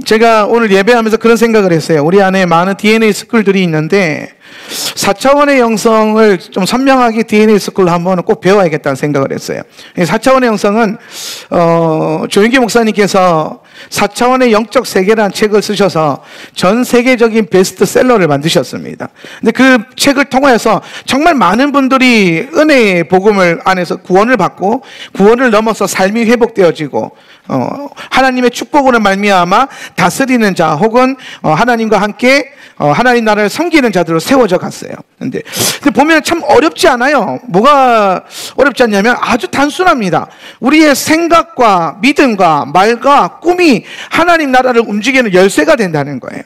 제가 오늘 예배하면서 그런 생각을 했어요. 우리 안에 많은 DNA 스쿨들이 있는데 4차원의 영성을 좀 선명하게 DNA 스쿨로 한번 꼭 배워야겠다는 생각을 했어요. 4차원의 영성은 조영기 목사님께서 4차원의 영적 세계라는 책을 쓰셔서 전 세계적인 베스트셀러를 만드셨습니다. 근데 그 책을 통해서 정말 많은 분들이 은혜의 복음을 안에서 구원을 받고 구원을 넘어서 삶이 회복되어지고 하나님의 축복으로 말미암아 다스리는 자 혹은 하나님과 함께 하나님 나라를 섬기는 자들로 세워져 갔어요. 근데 보면 참 어렵지 않아요. 뭐가 어렵지 않냐면 아주 단순합니다. 우리의 생각과 믿음과 말과 꿈이 하나님 나라를 움직이는 열쇠가 된다는 거예요.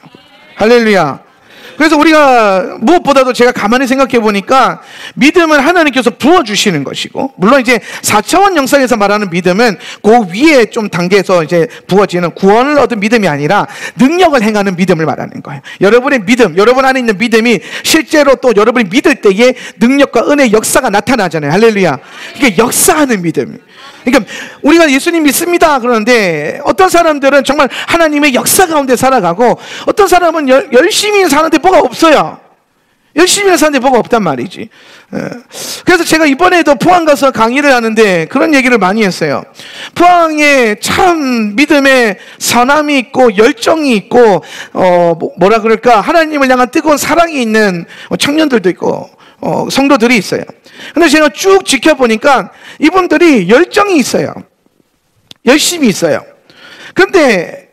할렐루야. 그래서 우리가 무엇보다도 제가 가만히 생각해 보니까 믿음은 하나님께서 부어주시는 것이고, 물론 이제 4차원 영성에서 말하는 믿음은 그 위에 좀 단계에서 이제 부어지는 구원을 얻은 믿음이 아니라 능력을 행하는 믿음을 말하는 거예요. 여러분의 믿음, 여러분 안에 있는 믿음이 실제로 또 여러분이 믿을 때에 능력과 은혜의 역사가 나타나잖아요. 할렐루야. 이게 역사하는 믿음. 그러니까 우리가 예수님 믿습니다 그러는데 어떤 사람들은 정말 하나님의 역사 가운데 살아가고 어떤 사람은 열심히 사는데 뭐가 없어요. 열심히 사는데 뭐가 없단 말이지. 그래서 제가 이번에도 포항 가서 강의를 하는데 그런 얘기를 많이 했어요. 포항에 참 믿음의 선함이 있고 열정이 있고 뭐라 그럴까, 하나님을 향한 뜨거운 사랑이 있는 청년들도 있고 성도들이 있어요. 근데 제가 쭉 지켜보니까 이분들이 열정이 있어요. 열심히 있어요. 그런데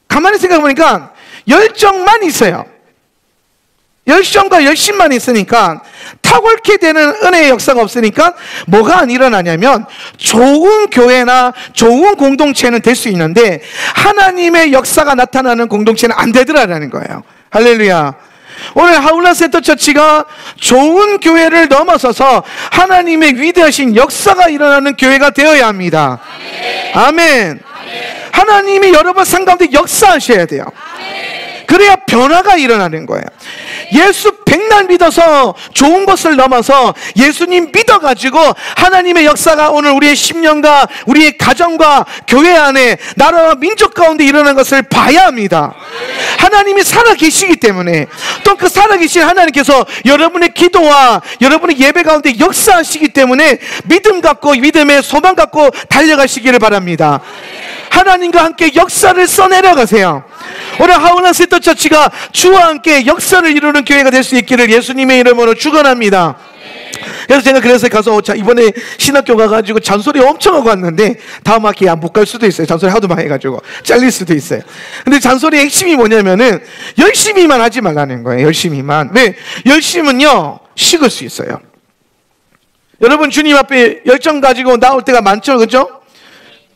가만히 생각해보니까 열정만 있어요. 열정과 열심만 있으니까 탁월케 되는 은혜의 역사가 없으니까 뭐가 안 일어나냐면 좋은 교회나 좋은 공동체는 될 수 있는데 하나님의 역사가 나타나는 공동체는 안 되더라라는 거예요. 할렐루야. 오늘 하울란 센터 처치가 좋은 교회를 넘어서서 하나님의 위대하신 역사가 일어나는 교회가 되어야 합니다. 아멘. 하나님이 여러분 삶 가운데 역사하셔야 돼요. 그래야 변화가 일어나는 거예요. 예수 백날 믿어서 좋은 것을 넘어서 예수님 믿어가지고 하나님의 역사가 오늘 우리의 심령과 우리의 가정과 교회 안에 나라와 민족 가운데 일어나는 것을 봐야 합니다. 하나님이 살아계시기 때문에, 또 그 살아계신 하나님께서 여러분의 기도와 여러분의 예배 가운데 역사하시기 때문에 믿음 갖고 믿음의 소망 갖고 달려가시기를 바랍니다. 하나님과 함께 역사를 써내려가세요. 오늘 하울란 센터 처치가 주와 함께 역사를 이루는 교회가 될 수 있기를 예수님의 이름으로 축원합니다. 그래서 제가 가서 이번에 신학교 가가지고 잔소리 엄청 하고 왔는데 다음 학기에 못 갈 수도 있어요. 잔소리 하도 많이 해가지고 잘릴 수도 있어요. 근데 잔소리의 핵심이 뭐냐면은 열심히만 하지 말라는 거예요. 열심히만. 왜? 열심은요 식을 수 있어요. 여러분 주님 앞에 열정 가지고 나올 때가 많죠, 그죠?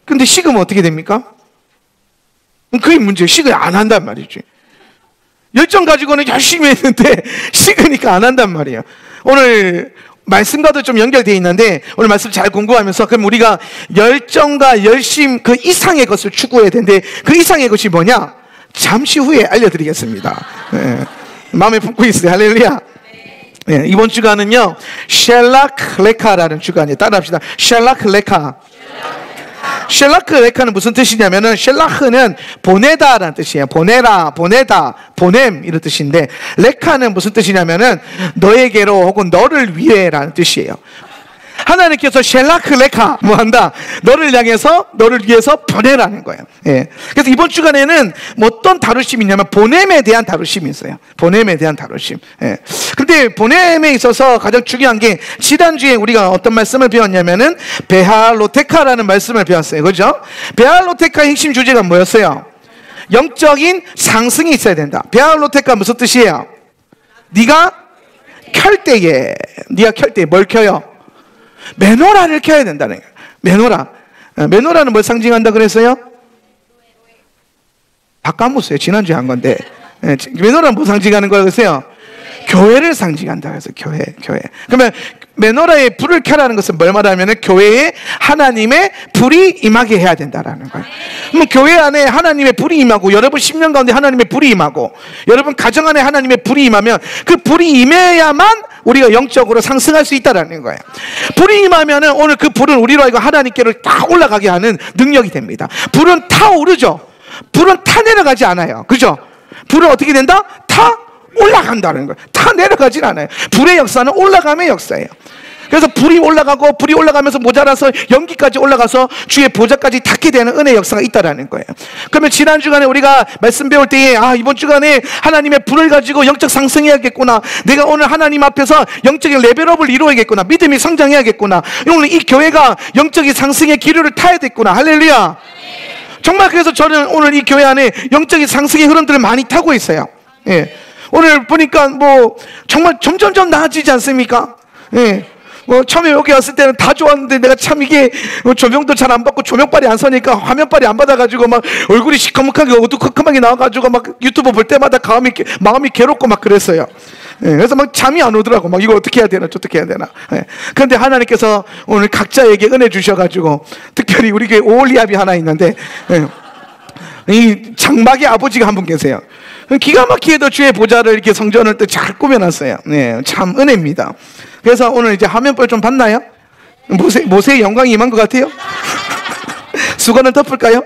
근데 식으면 어떻게 됩니까? 그게 문제예요. 식을 안 한단 말이지. 열정 가지고는 열심히 했는데 식으니까 안 한단 말이에요. 오늘 말씀과도 좀 연결되어 있는데 오늘 말씀 잘 공부하면서 그럼 우리가 열정과 열심 그 이상의 것을 추구해야 되는데 그 이상의 것이 뭐냐? 잠시 후에 알려드리겠습니다. 네. 마음에 품고 있어요. 할렐루야. 네. 이번 주간은요 셸라크 레카라는 주간이에요. 따라합시다. 셸라크 레카. 셸라크 레카는 무슨 뜻이냐면은 셸라크는 보내다라는 뜻이에요. 보내라, 보내다, 보냄 이런 뜻인데 레카는 무슨 뜻이냐면은 너에게로 혹은 너를 위해라는 뜻이에요. 하나님께서 셸라크 레카 뭐 한다? 너를 향해서 너를 위해서 보내라는 거예요. 예. 그래서 이번 주간에는 뭐 어떤 다루심이 있냐면 보냄에 대한 다루심이 있어요. 보냄에 대한 다루심. 예. 근데 보냄에 있어서 가장 중요한 게 지난주에 우리가 어떤 말씀을 배웠냐면은 베할로테카라는 말씀을 배웠어요. 그죠? 베할로테카의 핵심 주제가 뭐였어요? 영적인 상승이 있어야 된다. 베할로테카 무슨 뜻이에요? 네가 켤 때에 뭘 켜요? 메노라를 켜야 된다는 거예요. 메노라. 메노라는 뭘 상징한다 그랬어요? 다 까먹었어요. 지난주에 한 건데. 메노라는 뭐 상징하는 거라고 했어요? 교회를 상징한다 그래서 교회. 그러면 메노라에 불을 켜라는 것은 뭘 말하냐면 교회에 하나님의 불이 임하게 해야 된다라는 거예요. 그럼 교회 안에 하나님의 불이 임하고 여러분 심령 가운데 하나님의 불이 임하고 여러분 가정 안에 하나님의 불이 임하면 그 불이 임해야만 우리가 영적으로 상승할 수 있다라는 거예요. 불이 임하면은 오늘 그 불은 우리로 하여금 하나님께로 다 올라가게 하는 능력이 됩니다. 불은 타오르죠. 불은 타 내려가지 않아요. 그죠? 불은 어떻게 된다? 타 올라간다는 거예요. 타 내려가진 않아요. 불의 역사는 올라감의 역사예요. 그래서 불이 올라가고 불이 올라가면서 모자라서 연기까지 올라가서 주의 보좌까지 닿게 되는 은혜의 역사가 있다라는 거예요. 그러면 지난 주간에 우리가 말씀 배울 때에 이번 주간에 하나님의 불을 가지고 영적 상승해야겠구나, 내가 오늘 하나님 앞에서 영적인 레벨업을 이루어야겠구나, 믿음이 성장해야겠구나, 오늘 이 교회가 영적인 상승의 기류를 타야겠구나. 할렐루야. 정말 그래서 저는 오늘 이 교회 안에 영적인 상승의 흐름들을 많이 타고 있어요. 예. 오늘 보니까 뭐 정말 점점점 나아지지 않습니까? 예. 처음에 여기 왔을 때는 다 좋았는데 내가 참 이게 조명도 잘 안 받고 조명빨이 안 서니까 화면빨이 안 받아가지고 막 얼굴이 시커멓게 어두컴컴하게 나와가지고 막 유튜브 볼 때마다 마음이 괴롭고 막 그랬어요. 예, 그래서 막 잠이 안 오더라고. 막 이거 어떻게 해야 되나 어떻게 해야 되나. 예. 그런데 하나님께서 오늘 각자에게 은혜 주셔가지고 특별히 우리 교회 오홀리압이 하나 있는데, 예, 이 장막의 아버지가 한 분 계세요. 기가 막히게도 주의 보좌를 이렇게 성전을 또 잘 꾸며놨어요. 네, 참 은혜입니다. 그래서 오늘 이제 화면볼 좀 봤나요? 모세의 영광이 임한 것 같아요? 수건을 덮을까요?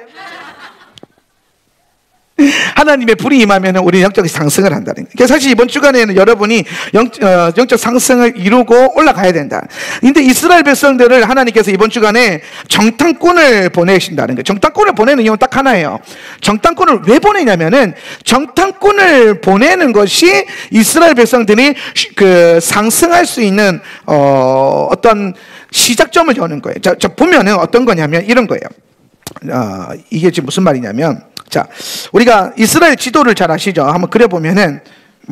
하나님의 불이 임하면 우리 영적 상승을 한다는 거예요. 사실 이번 주간에는 여러분이 영적 상승을 이루고 올라가야 된다. 근데 이스라엘 백성들을 하나님께서 이번 주간에 정탐꾼을 보내신다는 거예요. 정탐꾼을 보내는 이유는 딱 하나예요. 정탐꾼을 왜 보내냐면은 정탐꾼을 보내는 것이 이스라엘 백성들이 상승할 수 있는 어떤 시작점을 여는 거예요. 자, 보면은 어떤 거냐면 이런 거예요. 이게 지금 무슨 말이냐면, 자, 우리가 이스라엘 지도를 잘 아시죠? 한번 그려보면은,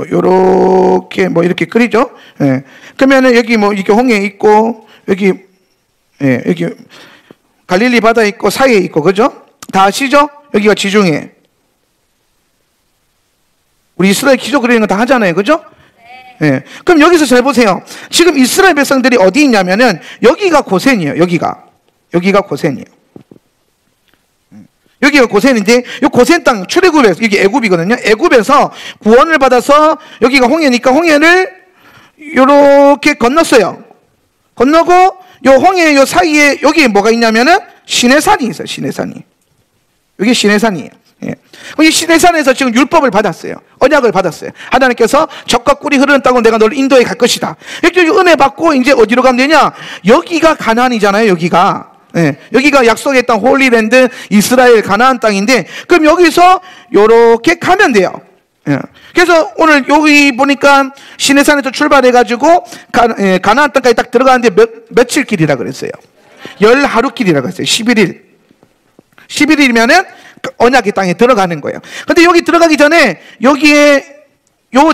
이렇게 그리죠? 예. 그러면은 여기 이렇게 홍해 있고, 여기 갈릴리 바다 있고, 사이에 있고, 그죠? 다 아시죠? 여기가 지중해. 우리 이스라엘 기조 그리는 거 다 하잖아요. 그죠? 예. 그럼 여기서 잘 보세요. 지금 이스라엘 백성들이 어디 있냐면은, 여기가 고센이에요. 여기가 고센이에요. 여기가 고센인데, 이 고센 땅 출애굽에서, 이게 애굽이거든요. 애굽에서 구원을 받아서 여기가 홍해니까 홍해를 요렇게 건넜어요. 건너고 요 홍해 요 사이에 여기 뭐가 있냐면은 시내산이 있어요. 시내산이. 여기 시내산이에요. 예. 이 시내산에서 지금 율법을 받았어요. 언약을 받았어요. 하나님께서 젖과 꿀이 흐르는 땅으로 내가 너를 인도해 갈 것이다. 이렇게 은혜 받고 이제 어디로 가면 되냐? 여기가 가나안이잖아요. 여기가. 예, 여기가 약속의 땅 홀리랜드 이스라엘 가나안 땅인데, 그럼 여기서 요렇게 가면 돼요. 예. 그래서 오늘 여기 보니까 시내산에서 출발해가지고 가나안 땅까지 딱 들어가는데 며칠 길이라 그랬어요? 10하루 길이라 그랬어요. 11일이면은 언약의 땅에 들어가는 거예요. 근데 여기 들어가기 전에 여기에 요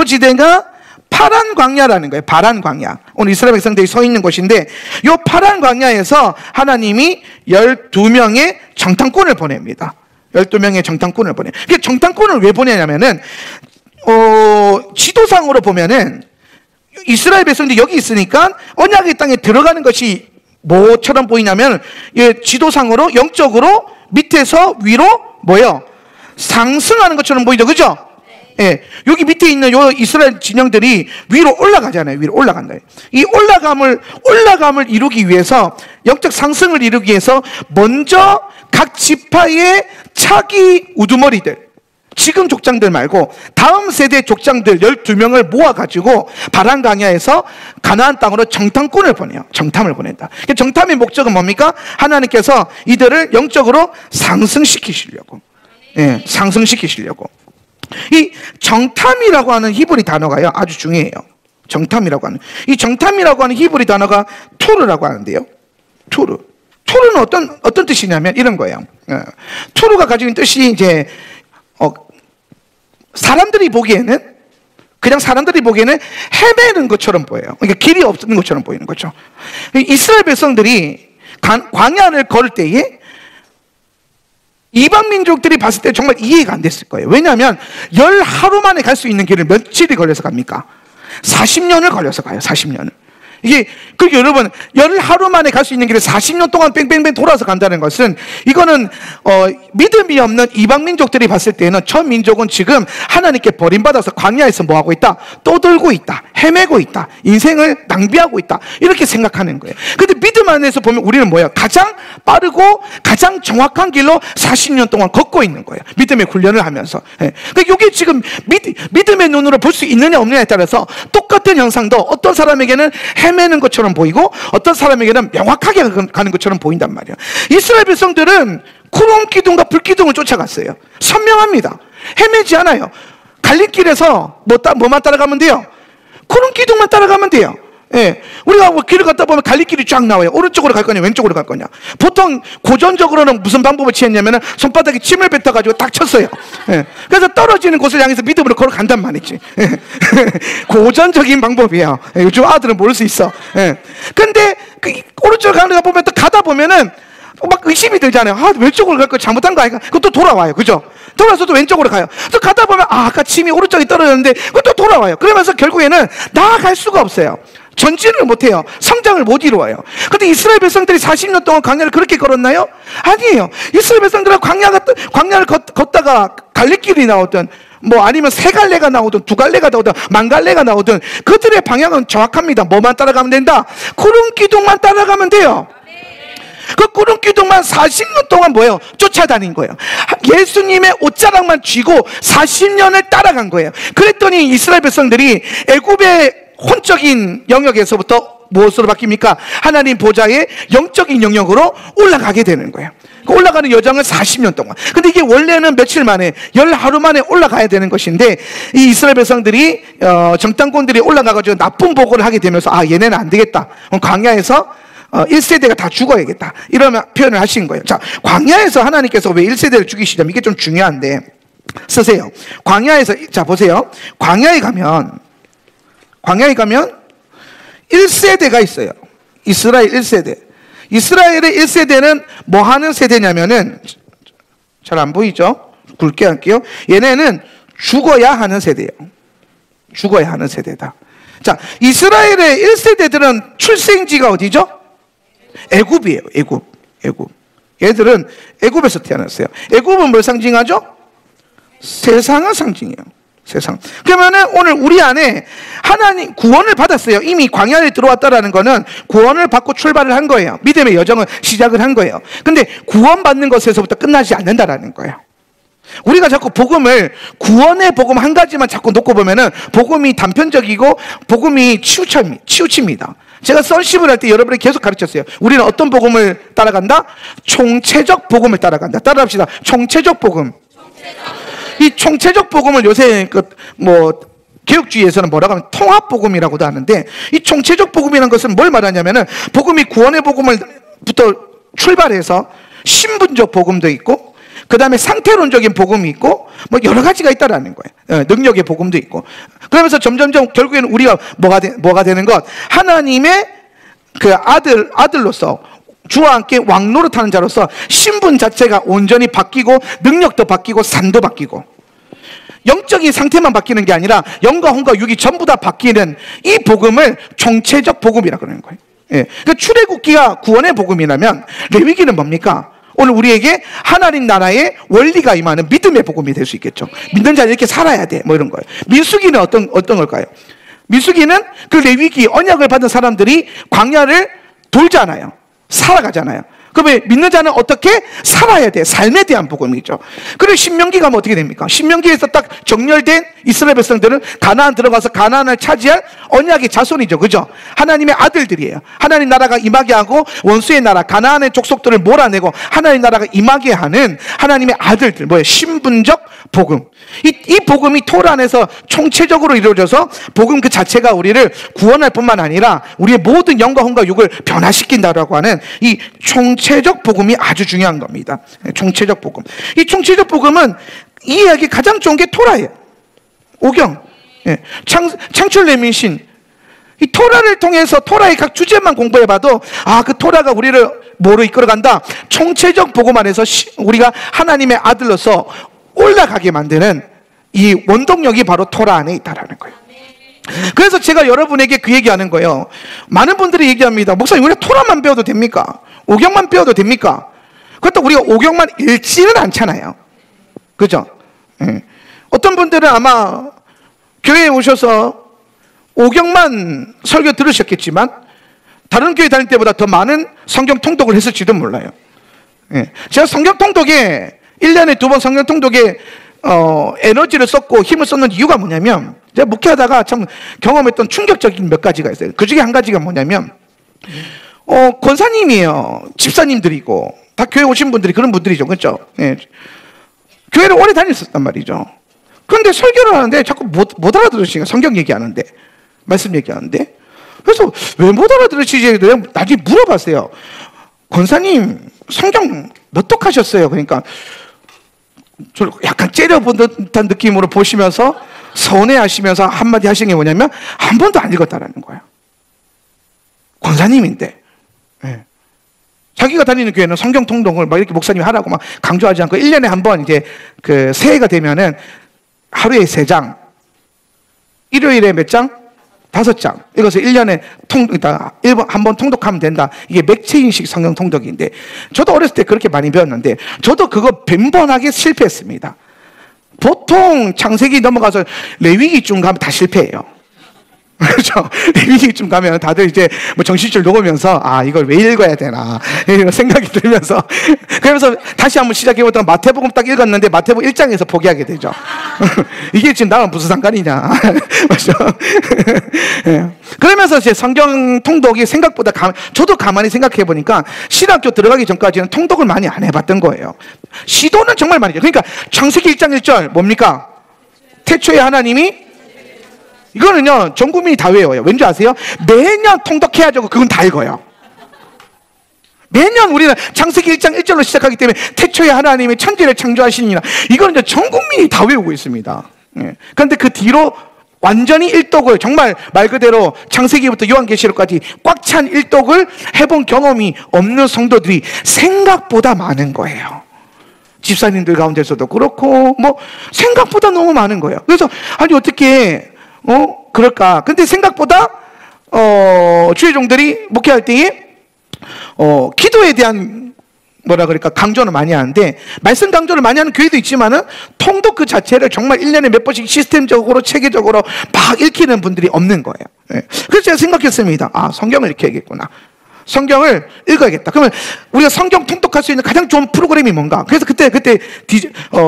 지대가 파란 광야라는 거예요. 파란 광야. 오늘 이스라엘 백성들이 서 있는 곳인데, 이 파란 광야에서 하나님이 12명의 정탐꾼을 보냅니다. 12명의 정탐꾼을 보내. 정탐꾼을 왜 보내냐면은, 지도상으로 보면은, 이스라엘 백성들이 여기 있으니까 언약의 땅에 들어가는 것이 뭐처럼 보이냐면, 지도상으로, 영적으로 밑에서 위로 상승하는 것처럼 보이죠. 그죠? 예, 여기 밑에 있는 요 이스라엘 진영들이 위로 올라가잖아요. 위로 올라간다. 이 올라감을 이루기 위해서, 영적 상승을 이루기 위해서 먼저 각 지파의 차기 우두머리들, 지금 족장들 말고 다음 세대 족장들 12명을 모아가지고 바란 광야에서 가나안 땅으로 정탐꾼을 보내요. 정탐을 보낸다. 정탐의 목적은 뭡니까? 하나님께서 이들을 영적으로 상승시키시려고. 예, 상승시키시려고. 이 정탐이라고 하는 히브리 단어가요, 아주 중요해요. 정탐이라고 하는, 이 정탐이라고 하는 히브리 단어가 투르라고 하는데요. 투르는 어떤 뜻이냐면 이런 거예요. 투르가 가지고 있는 뜻이 이제 사람들이 보기에는 헤매는 것처럼 보여요. 그러니까 길이 없는 것처럼 보이는 거죠. 이스라엘 백성들이 광야를 걸을 때에 이방 민족들이 봤을 때 정말 이해가 안 됐을 거예요. 왜냐하면 10하루 만에 갈 수 있는 길을 며칠이 걸려서 갑니까? 40년을 걸려서 가요. 40년을. 이게, 그러니까 여러분, 열 하루 만에 갈 수 있는 길을 40년 동안 뺑뺑뺑 돌아서 간다는 것은, 이거는, 믿음이 없는 이방 민족들이 봤을 때는 저 민족은 지금 하나님께 버림받아서 광야에서 뭐 하고 있다? 떠돌고 있다. 헤매고 있다. 인생을 낭비하고 있다. 이렇게 생각하는 거예요. 근데 믿음 안에서 보면 우리는 뭐예요? 가장 빠르고 가장 정확한 길로 40년 동안 걷고 있는 거예요. 믿음의 훈련을 하면서. 그러니까 이게 지금 믿음의 눈으로 볼 수 있느냐 없느냐에 따라서 똑같은 형상도 어떤 사람에게는 헤매는 것처럼 보이고 어떤 사람에게는 명확하게 가는 것처럼 보인단 말이에요. 이스라엘 백성들은 구름 기둥과 불 기둥을 쫓아갔어요. 선명합니다. 헤매지 않아요. 갈림길에서 뭐만 따라가면 돼요? 구름 기둥만 따라가면 돼요. 예. 우리가 뭐 길을 걷다 보면 갈림길이 쫙 나와요. 오른쪽으로 갈 거냐, 왼쪽으로 갈 거냐. 보통 고전적으로는 무슨 방법을 취했냐면은 손바닥에 침을 뱉어가지고 딱 쳤어요. 예. 그래서 떨어지는 곳을 향해서 믿음으로 걸어간단 말이지. 예. 고전적인 방법이에요. 예. 요즘 아들은 모를 수 있어. 예. 근데 그 오른쪽으로 가는 거 보면 또 가다 보면은 막 의심이 들잖아요. 아, 왼쪽으로 갈 거 잘못한 거 아닌가? 그것도 돌아와요. 그죠? 돌아서 또 왼쪽으로 가요. 또 가다 보면 아까 침이 오른쪽에 떨어졌는데 그것도 돌아와요. 그러면서 결국에는 나아갈 수가 없어요. 전진을 못해요. 성장을 못 이루어요. 근데 이스라엘 백성들이 40년 동안 광야를 그렇게 걸었나요? 아니에요. 이스라엘 백성들은 광야를 걷다가 갈림길이 나오든 뭐 아니면 세 갈래가 나오든 두 갈래가 나오든 만 갈래가 나오든 그들의 방향은 정확합니다. 뭐만 따라가면 된다? 구름 기둥만 따라가면 돼요. 그 구름 기둥만 40년 동안 뭐예요? 쫓아다닌 거예요. 예수님의 옷자락만 쥐고 40년을 따라간 거예요. 그랬더니 이스라엘 백성들이 애굽의 혼적인 영역에서부터 무엇으로 바뀝니까? 하나님 보좌의 영적인 영역으로 올라가게 되는 거예요. 그 올라가는 여정은 40년 동안. 근데 이게 원래는 며칠 만에, 열 하루 만에 올라가야 되는 것인데, 이 이스라엘 백성들이, 정탐꾼들이 올라가가지고 나쁜 보고를 하게 되면서, 아, 얘네는 안 되겠다. 광야에서 1세대가 다 죽어야겠다. 이런 표현을 하신 거예요. 자, 광야에서 하나님께서 왜 1세대를 죽이시냐면 이게 좀 중요한데, 쓰세요. 광야에서, 자, 보세요. 광야에 가면 1세대가 있어요. 이스라엘 1세대. 이스라엘의 1세대는 뭐 하는 세대냐면은, 잘 안 보이죠? 굵게 할게요. 얘네는 죽어야 하는 세대예요. 죽어야 하는 세대다. 자, 이스라엘의 1세대들은 출생지가 어디죠? 애굽이에요. 애굽. 얘들은 애굽에서 태어났어요. 애굽은 뭘 상징하죠? 세상을 상징해요. 세상. 그러면은 오늘 우리 안에 하나님 구원을 받았어요. 이미 광야에 들어왔다라는 거는 구원을 받고 출발을 한 거예요. 믿음의 여정을 시작을 한 거예요. 근데 구원받는 것에서부터 끝나지 않는다라는 거예요. 우리가 자꾸 복음을, 구원의 복음 한 가지만 자꾸 놓고 보면은 복음이 단편적이고 복음이 치우칩니다. 제가 선십을 할 때 여러분에게 계속 가르쳤어요. 우리는 어떤 복음을 따라간다? 총체적 복음을 따라간다. 따라합시다. 총체적 복음. 이 총체적 복음을 요새 개혁주의에서는 뭐라고 하면 통합복음이라고도 하는데, 이 총체적 복음이라는 것은 뭘 말하냐면은 복음이 구원의 복음을부터 출발해서 신분적 복음도 있고 그 다음에 상태론적인 복음이 있고 뭐 여러 가지가 있다라는 거예요. 능력의 복음도 있고. 그러면서 점점점 결국에는 우리가 뭐가 되는 것, 하나님의 그 아들로서 주와 함께 왕노릇하는 자로서 신분 자체가 온전히 바뀌고 능력도 바뀌고 삶도 바뀌고 영적인 상태만 바뀌는 게 아니라 영과 혼과 육이 전부 다 바뀌는 이 복음을 총체적 복음이라고 그러는 거예요. 예. 그러니까 출애굽기가 구원의 복음이라면 레위기는 뭡니까? 오늘 우리에게 하나님 나라의 원리가 임하는 믿음의 복음이 될 수 있겠죠. 믿는 자는 이렇게 살아야 돼. 뭐 이런 거예요. 민수기는 어떤 걸까요? 민수기는 그 레위기 언약을 받은 사람들이 광야를 돌잖아요. 살아가잖아요. 그러면 믿는 자는 어떻게 살아야 돼? 삶에 대한 복음이죠. 그리고 신명기가 뭐 어떻게 됩니까? 신명기에서 딱 정렬된 이스라엘 백성들은 가나안 들어가서 가나안을 차지할 언약의 자손이죠. 그죠? 하나님의 아들들이에요. 하나님 나라가 임하게 하고 원수의 나라 가나안의 족속들을 몰아내고 하나님 나라가 임하게 하는 하나님의 아들들. 뭐예요? 신분적 복음. 이 복음이 토라 안에서 총체적으로 이루어져서 복음 그 자체가 우리를 구원할 뿐만 아니라 우리의 모든 영과 혼과 육을 변화시킨다라고 하는 이 총체적 복음이 아주 중요한 겁니다. 총체적 복음. 이 총체적 복음은 이해하기 가장 좋은 게 토라예요. 오경. 창출 내민신. 이 토라를 통해서 토라의 각 주제만 공부해봐도 그 토라가 우리를 뭐로 이끌어간다? 총체적 복음 안에서 우리가 하나님의 아들로서 올라가게 만드는 이 원동력이 바로 토라 안에 있다라는 거예요. 그래서 제가 여러분에게 그 얘기하는 거예요. 많은 분들이 얘기합니다. 목사님, 우리가 토라만 배워도 됩니까? 오경만 배워도 됩니까? 그것도 우리가 오경만 읽지는 않잖아요. 그죠? 어떤 분들은 아마 교회에 오셔서 오경만 설교 들으셨겠지만 다른 교회 다닐 때보다 더 많은 성경 통독을 했을지도 몰라요. 제가 성경 통독에 1년에 2번 성경 통독에 에너지를 썼고 힘을 썼는 이유가 뭐냐면, 제가 목회하다가 참 경험했던 충격적인 몇 가지가 있어요. 그 중에 한 가지가 뭐냐면, 권사님이에요. 집사님들이고 다 교회 오신 분들이 그런 분들이죠. 그렇죠? 교회를 오래 다녔었단 말이죠. 그런데 설교를 하는데 자꾸 못 알아들으시니까, 성경 얘기하는데, 말씀 얘기하는데. 그래서 왜 못 알아들으시지? 나중에 물어봤어요. 권사님, 성경 몇 독 하셨어요? 그러니까 저를 약간 째려본 듯한 느낌으로 보시면서 서운해하시면서 한마디 하신 게 뭐냐면, 한 번도 안 읽었다라는 거예요. 권사님인데. 자기가 다니는 교회는 성경 통독을 막 이렇게 목사님이 하라고 막 강조하지 않고 1년에 한 번 이제 그 새해가 되면은 하루에 3장, 일요일에 몇 장? 5장. 이것을 1년에 한 번 통독하면 된다. 이게 맥체인식 성경 통독인데, 저도 어렸을 때 그렇게 많이 배웠는데, 저도 그거 빈번하게 실패했습니다. 보통 창세기 넘어가서 레위기쯤 가면 다 실패해요. 그렇죠? 레위기쯤 가면 다들 이제 뭐 정신줄 놓으면서, 아, 이걸 왜 읽어야 되나 이런 생각이 들면서, 그러면서 다시 한번 시작해보다가 마태복음 딱 읽었는데 마태복음 1장에서 포기하게 되죠. 이게 지금 나랑 무슨 상관이냐. 맞죠? 그러면서 제 성경 통독이 생각보다 저도 가만히 생각해 보니까 신학교 들어가기 전까지는 통독을 많이 안 해봤던 거예요. 시도는 정말 많이 해요. 그러니까 창세기 1장 1절 뭡니까? 태초에 하나님이, 이거는요 전 국민이 다 외워요. 왠지 아세요? 매년 통독해야죠. 그건 다 읽어요. 매년 우리는 창세기 1장 1절로 시작하기 때문에 태초에 하나님이 천지를 창조하시니라, 이거는 이제 전 국민이 다 외우고 있습니다. 그런데 그 뒤로 완전히 일독을, 정말 말 그대로 창세기부터 요한계시록까지 꽉 찬 일독을 해본 경험이 없는 성도들이 생각보다 많은 거예요. 집사님들 가운데서도 그렇고 뭐 생각보다 너무 많은 거예요. 그래서 아니 어떻게 그럴까? 근데 생각보다 주의 종들이 목회할 때에 기도에 대한 뭐라 그럴까, 강조는 많이 하는데, 말씀 강조를 많이 하는 교회도 있지만은 통독 그 자체를 정말 1년에 몇 번씩 시스템적으로 체계적으로 막 읽히는 분들이 없는 거예요. 그래서 제가 생각했습니다. 아, 성경을 읽혀야겠구나. 성경을 읽어야겠다. 그러면 우리가 성경 통독할 수 있는 가장 좋은 프로그램이 뭔가? 그래서 그때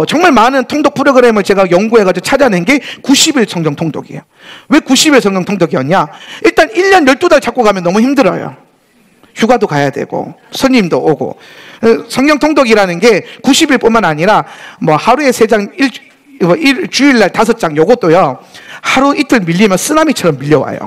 정말 많은 통독 프로그램을 제가 연구해가지고 찾아낸 게 90일 성경 통독이에요. 왜 90일 성경 통독이었냐? 일단 1년 12달 잡고 가면 너무 힘들어요. 휴가도 가야 되고 손님도 오고. 성경 통독이라는 게 90일뿐만 아니라 뭐 하루에 3장, 주일날 5장, 요것도요 하루 이틀 밀리면 쓰나미처럼 밀려와요.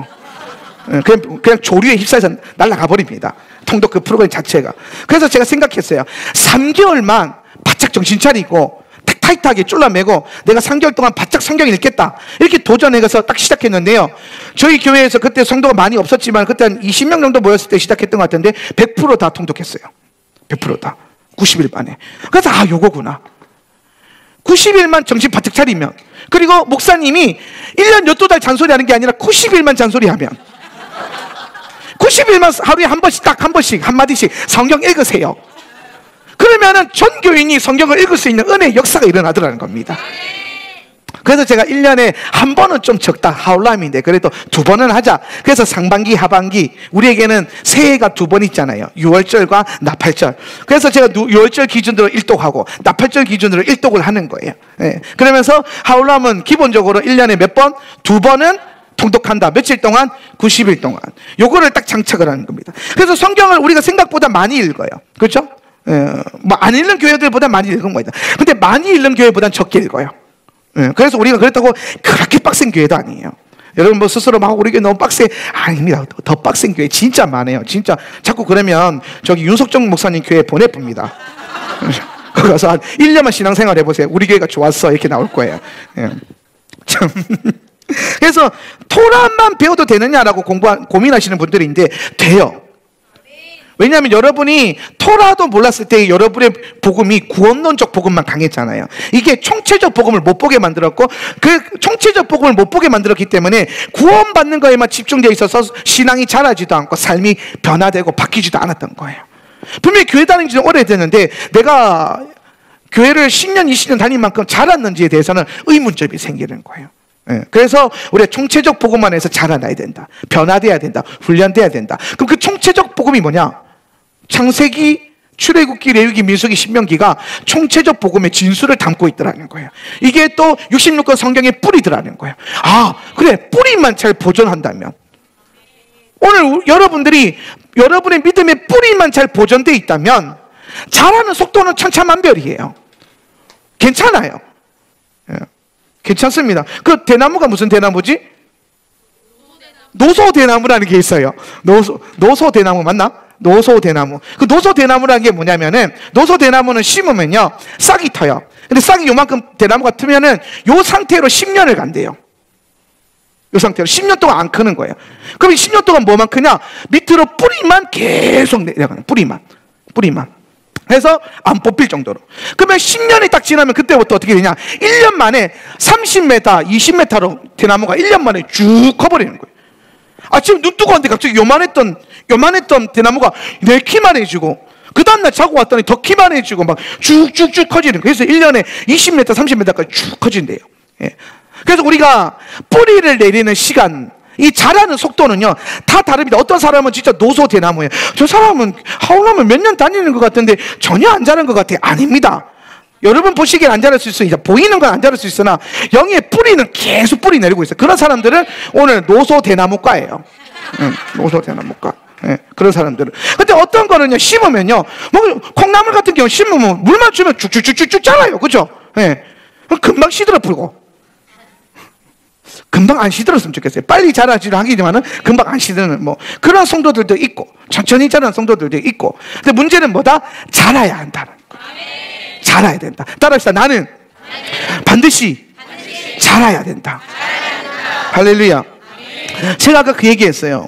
그냥 조류에 휩싸여서 날아가 버립니다. 통독 그 프로그램 자체가. 그래서 제가 생각했어요. 3개월만 바짝 정신 차리고 타이트하게 쫄라매고 내가 3개월 동안 바짝 성경 읽겠다, 이렇게 도전해서 딱 시작했는데요, 저희 교회에서 그때 성도가 많이 없었지만 그때 한 20명 정도 모였을 때 시작했던 것 같은데 100% 다 통독했어요. 100% 다 90일 만에. 그래서 아, 요거구나. 90일만 정신 바짝 차리면, 그리고 목사님이 1년 12달 잔소리하는 게 아니라 90일만 잔소리하면 90일만 하루에 한 번씩, 딱 한 번씩 한마디씩 성경 읽으세요. 그러면은 전 교인이 성경을 읽을 수 있는 은혜의 역사가 일어나더라는 겁니다. 그래서 제가 1년에 한 번은 좀 적다, 하울람인데 그래도 2번은 하자. 그래서 상반기, 하반기, 우리에게는 새해가 2번 있잖아요. 6월절과 나팔절. 그래서 제가 6월절 기준으로 1독하고 나팔절 기준으로 1독을 하는 거예요. 그러면서 하울람은 기본적으로 1년에 몇 번? 2번은 통독한다. 며칠 동안? 90일 동안. 요거를 딱 장착을 하는 겁니다. 그래서 성경을 우리가 생각보다 많이 읽어요. 그렇죠? 뭐 안 읽는 교회들보다 많이 읽은 거다. 근데 많이 읽는 교회보다는 적게 읽어요. 그래서 우리가 그렇다고 그렇게 빡센 교회도 아니에요. 여러분 뭐 스스로 막 우리 교회 너무 아닙니다. 더 빡센 교회 진짜 많아요. 진짜 자꾸 그러면 저기 윤석정 목사님 교회 보내봅니다. 거기 가서 한 1년만 신앙생활 해보세요. 우리 교회가 좋았어, 이렇게 나올 거예요. 참. 그래서 토라만 배워도 되느냐라고 고민하시는 분들이 있는데 돼요. 왜냐하면 여러분이 토라도 몰랐을 때 여러분의 복음이 구원론적 복음만 강했잖아요. 이게 총체적 복음을 못 보게 만들었고, 그 총체적 복음을 못 보게 만들었기 때문에 구원받는 거에만 집중되어 있어서 신앙이 자라지도 않고 삶이 변화되고 바뀌지도 않았던 거예요. 분명히 교회 다닌 지는 오래됐는데 내가 교회를 10년, 20년 다닌 만큼 자랐는지에 대해서는 의문점이 생기는 거예요. 그래서 우리가 총체적 복음 안에서 자라나야 된다. 변화돼야 된다. 훈련돼야 된다. 그럼 그 총체적 복음이 뭐냐? 창세기, 출애굽기, 레위기, 민수기, 신명기가 총체적 복음의 진수를 담고 있더라는 거예요. 이게 또 66권 성경의 뿌리더라는 거예요. 아, 그래, 뿌리만 잘 보존한다면, 오늘 여러분들이 여러분의 믿음의 뿌리만 잘 보존되어 있다면 자라는 속도는 천차만별이에요. 괜찮아요. 괜찮습니다. 그 대나무가 무슨 대나무지? 노소대나무라는 게 있어요. 노소대나무 맞나? 노소대나무. 그 노소대나무라는 게 뭐냐면은, 노소대나무는 심으면요 싹이 터요. 근데 싹이 요만큼 대나무가 트면은 요 상태로 10년을 간대요. 요 상태로 10년 동안 안 크는 거예요. 그럼 10년 동안 뭐만 크냐? 밑으로 뿌리만 계속 내려가는, 뿌리만 해서 안 뽑힐 정도로. 그러면 10년이 딱 지나면 그때부터 어떻게 되냐? 1년 만에 30m, 20m로 대나무가 1년 만에 쭉 커버리는 거예요. 아, 지금 눈 뜨고 왔는데 갑자기 요만했던 대나무가 내 키만 해지고, 그 다음날 자고 왔더니 더 키만 해지고 막 쭉쭉쭉 커지는 거예요. 그래서 1년에 20m, 30m까지 쭉 커진대요. 예. 그래서 우리가 뿌리를 내리는 시간, 이 자라는 속도는요 다 다릅니다. 어떤 사람은 진짜 노소대나무예요. 저 사람은 하울람을 몇 년 다니는 것 같은데 전혀 안 자란 것 같아요. 아닙니다. 여러분 보시기엔 안 자랄 수 있어요. 보이는 건 안 자랄 수 있으나 영의 뿌리는 계속 뿌리 내리고 있어요. 그런 사람들은 오늘 노소대나무과예요. 노소대나무과. 예, 그런 사람들은. 근데 어떤 거는요 심으면요, 뭐 콩나물 같은 경우 심으면 물만 주면 쭉쭉쭉쭉 자라요. 그죠? 예. 금방 시들어 풀고, 금방 안 시들었으면 좋겠어요. 빨리 자라지를 하기지만은 금방 안 시드는 뭐 그런 성도들도 있고, 천천히 자라는 성도들도 있고. 근데 문제는 뭐다? 자라야 한다는 거. 자라야 된다. 따라합시다. 나는 반드시 자라야 된다. 할렐루야. 제가 아까 그 얘기했어요.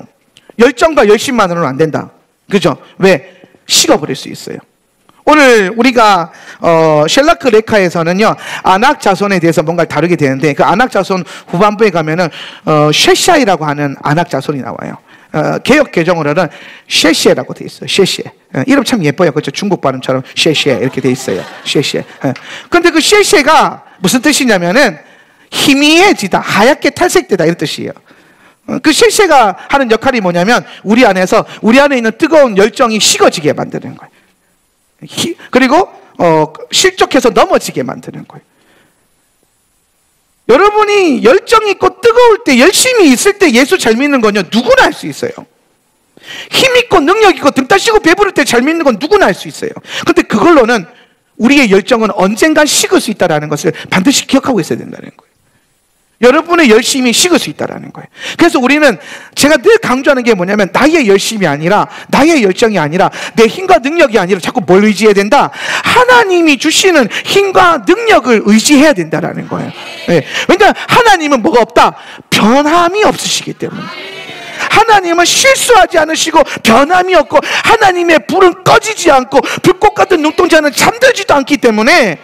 열정과 열심만으로는 안 된다. 그죠? 왜? 식어버릴 수 있어요. 오늘 우리가 셸라크 레카에서는요 아낙 자손에 대해서 뭔가를 다루게 되는데, 그 아낙 자손 후반부에 가면은 쉐샤이라고 하는 아낙 자손이 나와요. 개역 개정으로는 쉐시에라고 돼 있어요. 쉐시에. 이름 참 예뻐요. 그렇죠? 중국 발음처럼 쉐시에 이렇게 돼 있어요. 쉐시에. 근데 그 쉐시에가 무슨 뜻이냐면은 희미해지다, 하얗게 탈색되다, 이런 뜻이에요. 그 쉐시에가 하는 역할이 뭐냐면 우리 안에 있는 뜨거운 열정이 식어지게 만드는 거예요. 그리고 실족해서 넘어지게 만드는 거예요. 여러분이 열정 있고 뜨거울 때, 열심히 있을 때 예수 잘 믿는 건요 누구나 할 수 있어요. 힘 있고 능력 있고 등 따시고 배부를 때 잘 믿는 건 누구나 할 수 있어요. 근데 그걸로는 우리의 열정은 언젠간 식을 수 있다는 것을 반드시 기억하고 있어야 된다는 거예요. 여러분의 열심이 식을 수 있다는 거예요. 그래서 우리는, 제가 늘 강조하는 게 뭐냐면 나의 열심이 아니라, 나의 열정이 아니라, 내 힘과 능력이 아니라 자꾸 뭘 의지해야 된다? 하나님이 주시는 힘과 능력을 의지해야 된다는 거예요. 네. 왜냐하면 하나님은 뭐가 없다? 변함이 없으시기 때문에. 하나님은 실수하지 않으시고 변함이 없고, 하나님의 불은 꺼지지 않고 불꽃 같은 눈동자는 잠들지도 않기 때문에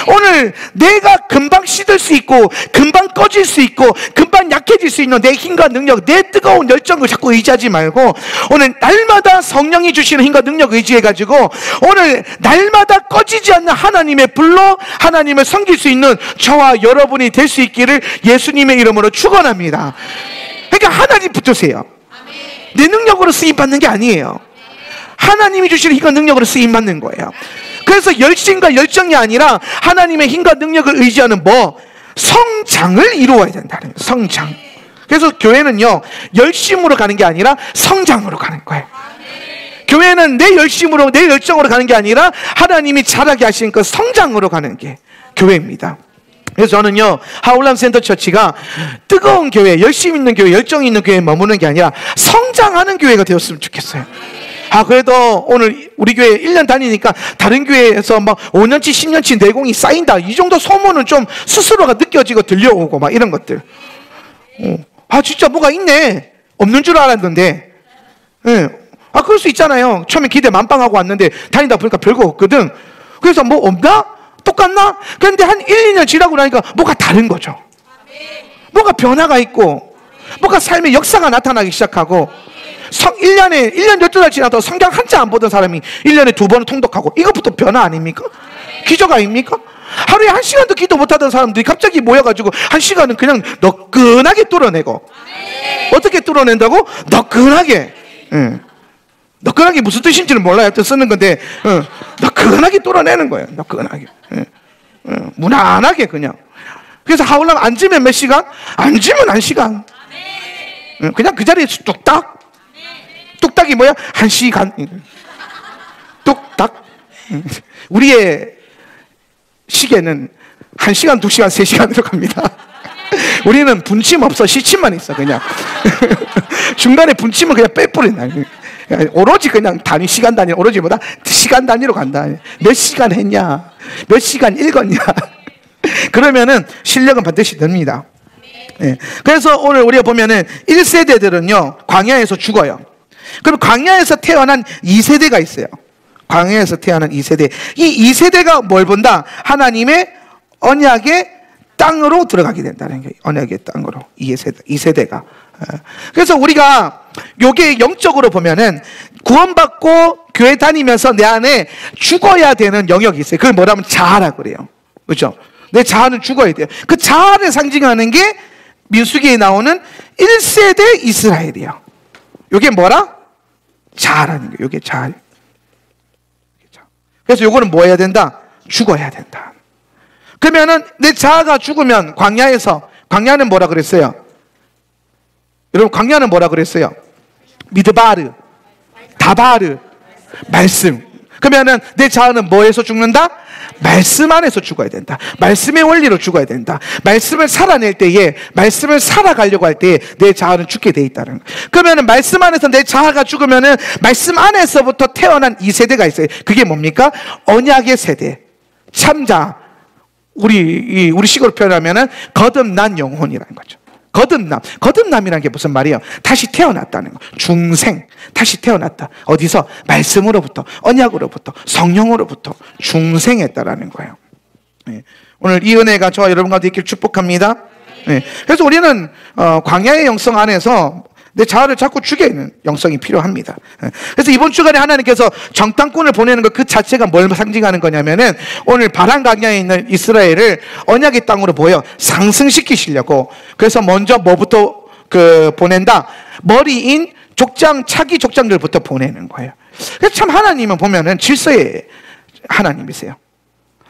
오늘 내가 금방 시들 수 있고 금방 꺼질 수 있고 금방 약해질 수 있는 내 힘과 능력, 내 뜨거운 열정을 자꾸 의지하지 말고, 오늘 날마다 성령이 주시는 힘과 능력을 의지해가지고 오늘 날마다 꺼지지 않는 하나님의 불로 하나님을 섬길 수 있는 저와 여러분이 될 수 있기를 예수님의 이름으로 축원합니다. 그러니까 하나님 붙으세요. 내 능력으로 쓰임받는 게 아니에요. 하나님이 주시는 힘과 능력으로 쓰임받는 거예요. 그래서 열심과 열정이 아니라 하나님의 힘과 능력을 의지하는 성장을 이루어야 된다는 거예요. 성장. 그래서 교회는요 열심으로 가는 게 아니라 성장으로 가는 거예요. 교회는 내 열심으로, 내 열정으로 가는 게 아니라 하나님이 자라게 하신 그 성장으로 가는 게 교회입니다. 그래서 저는요 하울람 센터 처치가 뜨거운 교회, 열심 있는 교회, 열정 있는 교회에 머무는 게 아니라 성장하는 교회가 되었으면 좋겠어요. 그래도 오늘 우리 교회 1년 다니니까 다른 교회에서 막 5년치 10년치 내공이 쌓인다, 이 정도 소문은 좀 스스로가 느껴지고 들려오고 막 이런 것들. 진짜 뭐가 있네, 없는 줄 알았는데. 그럴 수 있잖아요. 처음에 기대 만빵하고 왔는데 다니다 보니까 별거 없거든. 그래서 뭐 없나? 똑같나? 그런데 한 1, 2년 지나고 나니까 뭐가 다른 거죠. 뭐가 변화가 있고, 뭐가 삶의 역사가 나타나기 시작하고, 1년 12달 지나도 성경 한자 안 보던 사람이 1년에 2번은 통독하고, 이것부터 변화 아닙니까? 기적 아닙니까? 하루에 1시간도 기도 못하던 사람들이 갑자기 모여가지고 1시간은 그냥 너끈하게 뚫어내고. 어떻게 뚫어낸다고? 너끈하게. 너끈하게 무슨 뜻인지는 몰라요. 또 쓰는 건데, 너끈하게 뚫어내는 거예요. 너끈하게. 무난하게 그냥. 그래서 하울람 앉으면 몇 시간? 앉으면 1시간. 그냥 그 자리에서 뚝딱. 뚝딱이 뭐야? 1시간. 뚝딱. 우리의 시계는 1시간, 2시간, 3시간으로 갑니다. 우리는 분침 없어. 시침만 있어 그냥. 중간에 분침은 그냥 빼뿌린다. 오로지 그냥 시간 단위, 오로지보다 시간 단위로 간다. 몇 시간 했냐? 몇 시간 읽었냐? 그러면은 실력은 반드시 듭니다. 네. 그래서 오늘 우리가 보면은 1세대들은요 광야에서 죽어요. 그럼 광야에서 태어난 2세대가 있어요. 광야에서 태어난 2세대. 이 2세대가 뭘 본다? 하나님의 언약의 땅으로 들어가게 된다는 게 언약의 땅으로. 2세대가. 그래서 우리가 요게 영적으로 보면은 구원받고 교회 다니면서 내 안에 죽어야 되는 영역이 있어요. 그걸 뭐라면 자아라고 그래요. 그렇죠? 내 자아는 죽어야 돼요. 그 자아를 상징하는 게 민수기에 나오는 1세대 이스라엘이에요. 요게 뭐라? 자아라는 거예요. 요게 자아. 그래서 요거는 뭐 해야 된다? 죽어야 된다. 그러면은 내 자아가 죽으면 광야는 뭐라 그랬어요? 여러분 광야는 뭐라 그랬어요? 미드바르, 다바르, 말씀. 그러면은 내 자아는 뭐에서 죽는다? 말씀 안에서 죽어야 된다. 말씀의 원리로 죽어야 된다. 말씀을 살아낼 때에, 말씀을 살아가려고 할 때에 내 자아는 죽게 돼 있다는 거예요. 그러면은 말씀 안에서 내 자아가 죽으면은 말씀 안에서부터 태어난 2세대가 있어요. 그게 뭡니까? 언약의 세대, 참자. 우리 식으로 표현하면은 거듭난 영혼이라는 거죠. 거듭남이라는 게 무슨 말이에요? 다시 태어났다는 거. 중생, 다시 태어났다. 어디서? 말씀으로부터, 언약으로부터, 성령으로부터 중생했다라는 거예요. 네. 오늘 이 은혜가 저와 여러분 가운데 있기를 축복합니다. 네. 그래서 우리는 광야의 영성 안에서 내 자아를 자꾸 죽이는 영성이 필요합니다. 그래서 이번 주간에 하나님께서 정탐꾼을 보내는 것 그 자체가 뭘 상징하는 거냐면은 오늘 바란 광야에 있는 이스라엘을 언약의 땅으로 보여 상승시키시려고. 그래서 먼저 뭐부터 보낸다? 머리인 차기 족장들부터 보내는 거예요. 그래서 참 하나님은 보면은 질서의 하나님이세요.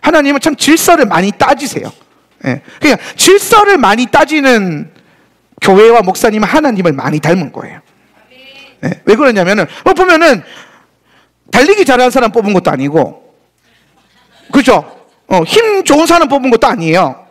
하나님은 참 질서를 많이 따지세요. 그러니까 질서를 많이 따지는 교회와 목사님은 하나님을 많이 닮은 거예요. 네. 왜 그러냐면은, 보면은, 달리기 잘하는 사람 뽑은 것도 아니고, 그죠? 힘 좋은 사람 뽑은 것도 아니에요.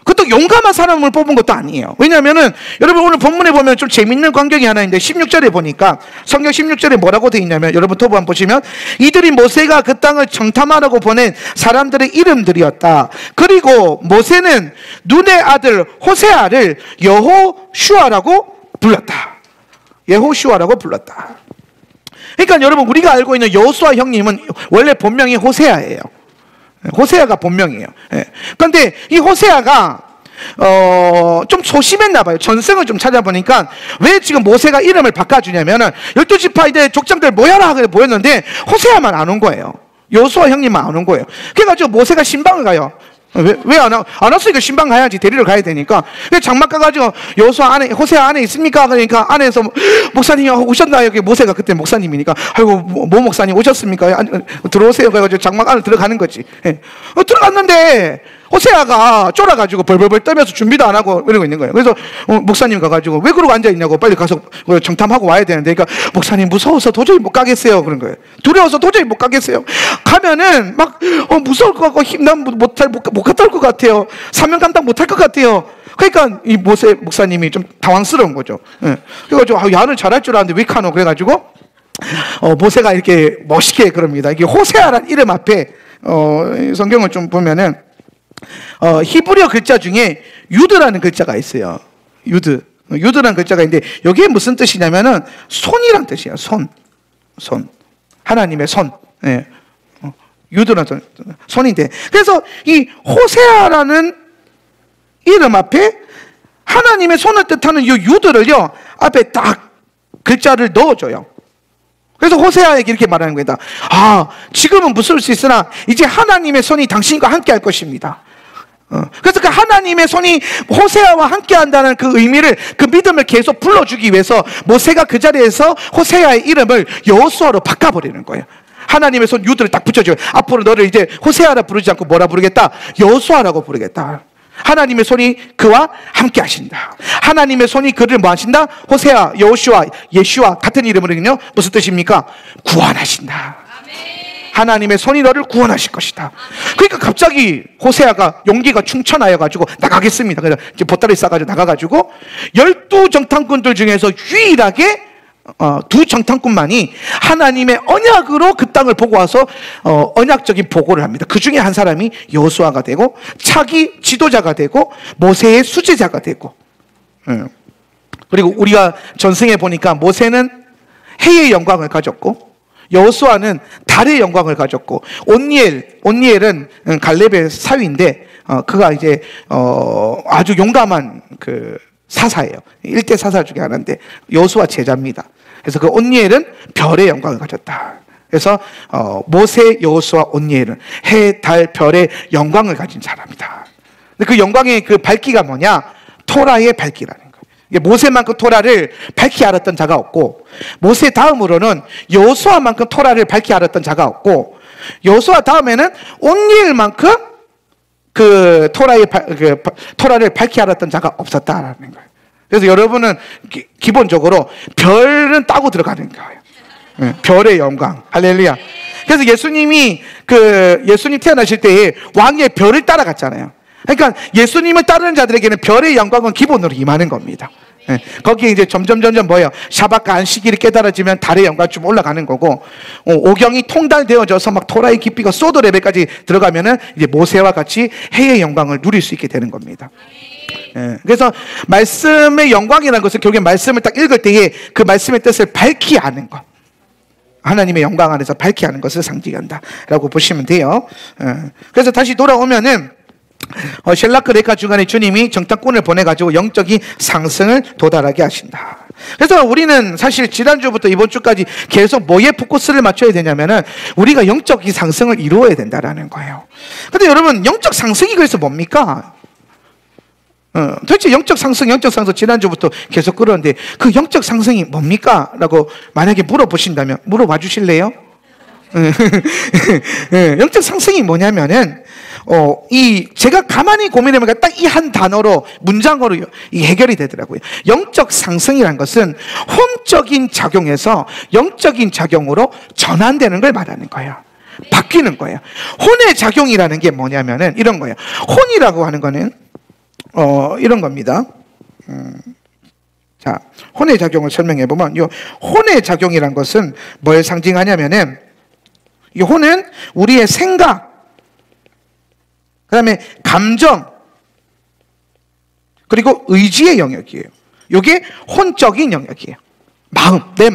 그것도 용감한 사람을 뽑은 것도 아니에요. 왜냐면은, 여러분 오늘 본문에 보면 좀 재밌는 광경이 하나 있는데, 16절에 보니까, 성경 16절에 뭐라고 되어 있냐면, 여러분 토부 한번 보시면, 이들이 모세가 그 땅을 정탐하라고 보낸 사람들의 이름들이었다. 그리고 모세는 눈의 아들 호세아를 여호슈아라고 불렀다. 여호슈아라고 불렀다. 그러니까 여러분 우리가 알고 있는 여호수아 형님은 원래 본명이 호세아예요. 호세아가 본명이에요. 그런데 이 호세아가 좀 소심했나 봐요. 전승을 좀 찾아보니까 왜 지금 모세가 이름을 바꿔주냐면은 12지파인데 족장들 모여라 그래 모였는데 호세아만 안 온 거예요. 여호수아 형님만 안 온 거예요. 그래가지고 모세가 신방을 가요. 왜 안 왔으니까 신방 가야지. 데리러 가야 되니까. 장막 가가지고 호세아 안에 있습니까? 그러니까 안에서 목사님이 오셨나요? 여기 모세가 그때 목사님이니까 아이고 모 목사님 오셨습니까? 들어오세요. 그래가지고 장막 안에 들어가는 거지. 들어갔는데 호세아가 쫄아가지고 벌벌벌 떨면서 준비도 안 하고 이러고 있는 거예요. 그래서 목사님 가가지고 왜 그러고 앉아있냐고 빨리 가서 정탐하고 와야 되는데 그러니까 목사님 무서워서 도저히 못 가겠어요. 그런 거예요. 두려워서 도저히 못 가겠어요. 가면은 막 무서울 것 같고 난 못 갔다 올 것 같아요. 사명 감당 못 할 것 같아요. 그러니까 이 모세 목사님이 좀 당황스러운 거죠. 그래가지고 야는 잘할 줄 아는데 왜 카노? 그래가지고 모세가 이렇게 멋있게 그럽니다. 이게 호세아란 이름 앞에 성경을 좀 보면은 히브리어 글자 중에 유드라는 글자가 있어요. 유드라는 글자가 있는데 여기에 무슨 뜻이냐면은 손이란 뜻이에요. 손. 손. 하나님의 손. 예. 유드는 손인데. 그래서 이 호세아라는 이름 앞에 하나님의 손을 뜻하는 이 유드를요, 앞에 딱 글자를 넣어줘요. 그래서 호세아에게 이렇게 말하는 겁니다. 지금은 무서울 수 있으나 이제 하나님의 손이 당신과 함께 할 것입니다. 그래서 그 하나님의 손이 호세아와 함께 한다는 그 의미를, 그 믿음을 계속 불러주기 위해서 모세가 그 자리에서 호세아의 이름을 여호수아로 바꿔버리는 거예요. 하나님의 손 유드를 딱 붙여줘요. 앞으로 너를 이제 호세아라 부르지 않고 뭐라 부르겠다? 여호수아라고 부르겠다. 하나님의 손이 그와 함께 하신다. 하나님의 손이 그를 뭐 하신다? 호세아, 여호슈아, 예슈아 같은 이름으로는요, 무슨 뜻입니까? 구원하신다. 하나님의 손이 너를 구원하실 것이다. 그러니까 갑자기 호세아가 용기가 충천하여가지고 나가겠습니다. 그래서 이제 보따리 싸가지고 나가가지고 12정탐꾼들 중에서 유일하게 2정탐꾼만이 하나님의 언약으로 그 땅을 보고 와서 언약적인 보고를 합니다. 그 중에 한 사람이 여호수아가 되고, 차기 지도자가 되고, 모세의 수제자가 되고. 그리고 우리가 전승에 보니까 모세는 해의 영광을 가졌고, 여호수아는 달의 영광을 가졌고, 온니엘은 갈렙의 사위인데, 그가 이제 아주 용감한 그 사사예요. 1대 사사 중에 하나인데 여호수아 제자입니다. 그래서 그 온니엘은 별의 영광을 가졌다. 그래서 모세, 여호수아, 온니엘은 해, 달, 별의 영광을 가진 사람이다. 근데 그 영광의 그 밝기가 뭐냐? 토라의 밝기라는 거예요. 이게 모세만큼 토라를 밝히 알았던 자가 없고, 모세 다음으로는 여호수아만큼 토라를 밝히 알았던 자가 없고, 여호수아 다음에는 온니엘만큼 그 토라를 밝히 알았던 자가 없었다라는 거예요. 그래서 여러분은 기본적으로 별은 따고 들어가는 거예요. 별의 영광. 할렐루야. 그래서 예수님 태어나실 때에 왕의 별을 따라갔잖아요. 그러니까 예수님을 따르는 자들에게는 별의 영광은 기본으로 임하는 겁니다. 거기에 이제 점점 뭐예요? 샤밧과 안식일이 깨달아지면 달의 영광이 좀 올라가는 거고, 오경이 통달되어져서 막 토라의 깊이가 소도 레벨까지 들어가면은 이제 모세와 같이 해의 영광을 누릴 수 있게 되는 겁니다. 그래서 말씀의 영광이라는 것은 결국에 말씀을 딱 읽을 때에 그 말씀의 뜻을 밝히 아는 것, 하나님의 영광 안에서 밝히 아는 것을 상징한다라고 보시면 돼요. 그래서 다시 돌아오면은 셀라크 레카 주간에 주님이 정탐꾼을 보내가지고 영적인 상승을 도달하게 하신다. 그래서 우리는 사실 지난주부터 이번 주까지 계속 뭐에 포커스를 맞춰야 되냐면은 우리가 영적인 상승을 이루어야 된다라는 거예요. 근데 여러분, 영적 상승이 그래서 뭡니까? 도대체 영적 상승 지난주부터 계속 끌었는데 그 영적 상승이 뭡니까? 라고 만약에 물어보신다면 물어봐 주실래요? 영적 상승이 뭐냐면은 제가 가만히 고민해보니까 딱 이 한 단어로, 문장으로 이 해결이 되더라고요. 영적 상승이라는 것은 혼적인 작용에서 영적인 작용으로 전환되는 걸 말하는 거예요. 바뀌는 거예요. 혼의 작용이라는 게 뭐냐면은 이런 거예요. 혼이라고 하는 거는 이런 겁니다. 자, 혼의 작용을 설명해 보면, 이 혼의 작용이란 것은 뭘 상징하냐면은, 이 혼은 우리의 생각, 그 다음에 감정, 그리고 의지의 영역이에요. 이게 혼적인 영역이에요. 내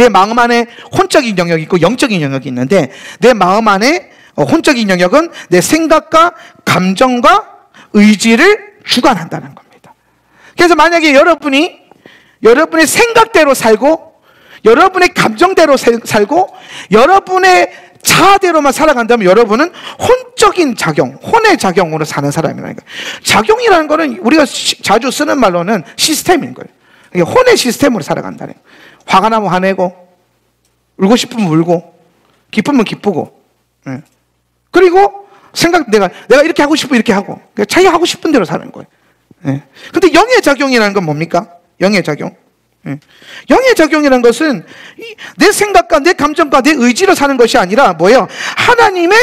마음 안에 혼적인 영역이 있고 영적인 영역이 있는데, 내 마음 안에 혼적인 영역은 내 생각과 감정과 의지를 주관한다는 겁니다. 그래서 만약에 여러분의 생각대로 살고, 여러분의 감정대로 살고, 여러분의 자아대로만 살아간다면 여러분은 혼적인 작용, 혼의 작용으로 사는 사람이라는 거예요. 작용이라는 거는 우리가 자주 쓰는 말로는 시스템인 거예요. 혼의 시스템으로 살아간다는 거예요. 화가 나면 화내고, 울고 싶으면 울고, 기쁘면 기쁘고, 그리고 내가 이렇게 하고 싶으면 이렇게 하고, 자기가 하고 싶은 대로 사는 거예요. 근데 영의 작용이라는 건 뭡니까? 영의 작용. 영의 작용이라는 것은 내 생각과 내 감정과 내 의지로 사는 것이 아니라 뭐예요? 하나님의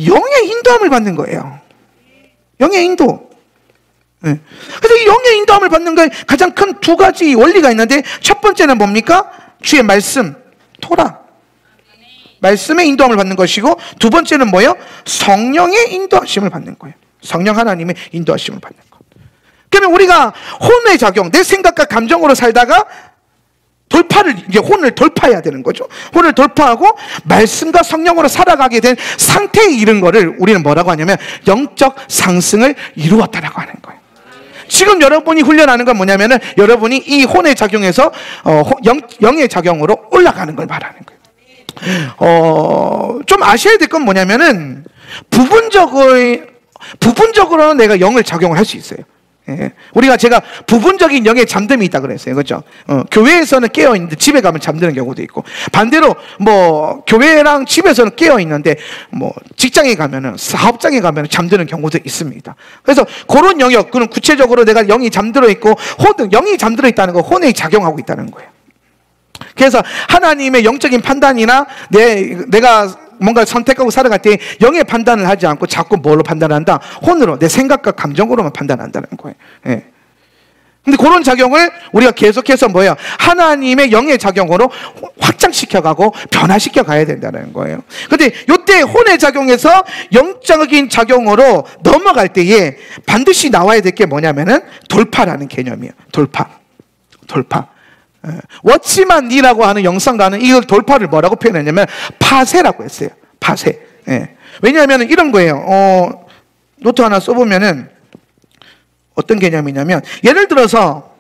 영의 인도함을 받는 거예요. 영의 인도. 그래서 이 영의 인도함을 받는 거에 가장 큰 두 가지 원리가 있는데, 첫 번째는 뭡니까? 주의 말씀, 토라. 말씀의 인도함을 받는 것이고, 두 번째는 뭐예요? 성령의 인도하심을 받는 거예요. 성령 하나님의 인도하심을 받는 것. 그러면 우리가 혼의 작용, 내 생각과 감정으로 살다가 이제 혼을 돌파해야 되는 거죠. 혼을 돌파하고 말씀과 성령으로 살아가게 된 상태에 이른 거를 우리는 뭐라고 하냐면 영적 상승을 이루었다라고 하는 거예요. 지금 여러분이 훈련하는 건 뭐냐면은 여러분이 이 혼의 작용에서 영의 작용으로 올라가는 걸 말하는 거예요. 좀 아셔야 될 건 뭐냐면은 부분적으로 내가 영을 작용을 할 수 있어요. 예. 제가 부분적인 영의 잠듦이 있다 그랬어요. 그렇죠? 교회에서는 깨어 있는데 집에 가면 잠드는 경우도 있고, 반대로 뭐 교회랑 집에서는 깨어 있는데 뭐 직장에 가면은, 사업장에 가면은 잠드는 경우도 있습니다. 그래서 그런 영역, 그런 구체적으로 내가 영이 잠들어 있고 영이 잠들어 있다는 거, 혼에 작용하고 있다는 거예요. 그래서 하나님의 영적인 판단이나 내가 뭔가 선택하고 살아갈 때 영의 판단을 하지 않고 자꾸 뭘로 판단한다? 혼으로, 내 생각과 감정으로만 판단한다는 거예요. 예. 근데 그런 작용을 우리가 계속해서 뭐예요? 하나님의 영의 작용으로 확장시켜가고 변화시켜 가야 된다는 거예요. 근데 이때 혼의 작용에서 영적인 작용으로 넘어갈 때에 반드시 나와야 될 게 뭐냐면은 돌파라는 개념이에요. 돌파. 워치만 니라고 하는 영성가는 이걸 돌파를 뭐라고 표현했냐면 파쇄라고 했어요. 파쇄. 예. 왜냐하면 이런 거예요. 노트 하나 써보면은 어떤 개념이냐면, 예를 들어서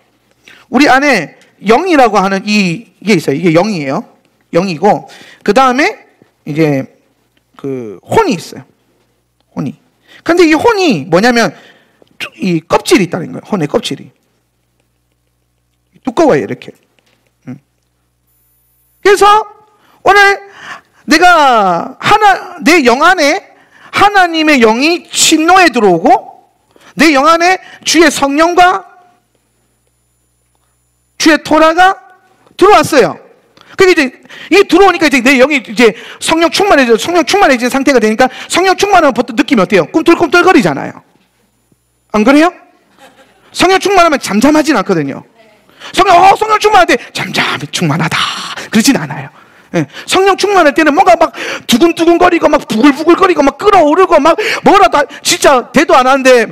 우리 안에 영이라고 하는 이게 있어요. 이게 영이에요. 영이고, 그 다음에 이제 그 혼이 있어요. 혼이. 근데 이 혼이 뭐냐면 이 껍질이 있다는 거예요. 혼의 껍질이 두꺼워요, 이렇게. 그래서 오늘 내가 내 영 안에 하나님의 영이 침노에 들어오고, 내 영 안에 주의 성령과 주의 토라가 들어왔어요. 그게 이제 들어오니까 이제 내 영이 이제 성령 충만해진 상태가 되니까, 성령 충만하면 보통 느낌이 어때요? 꿈틀꿈틀거리잖아요. 안 그래요? 성령 충만하면 잠잠하진 않거든요. 성령 충만할 때 잠잠히 충만하다 그러진 않아요. 예. 성령 충만할 때는 뭔가 막 두근두근거리고 막 부글부글거리고 막 끓어오르고 막 뭐라도 진짜 대도 안 하는데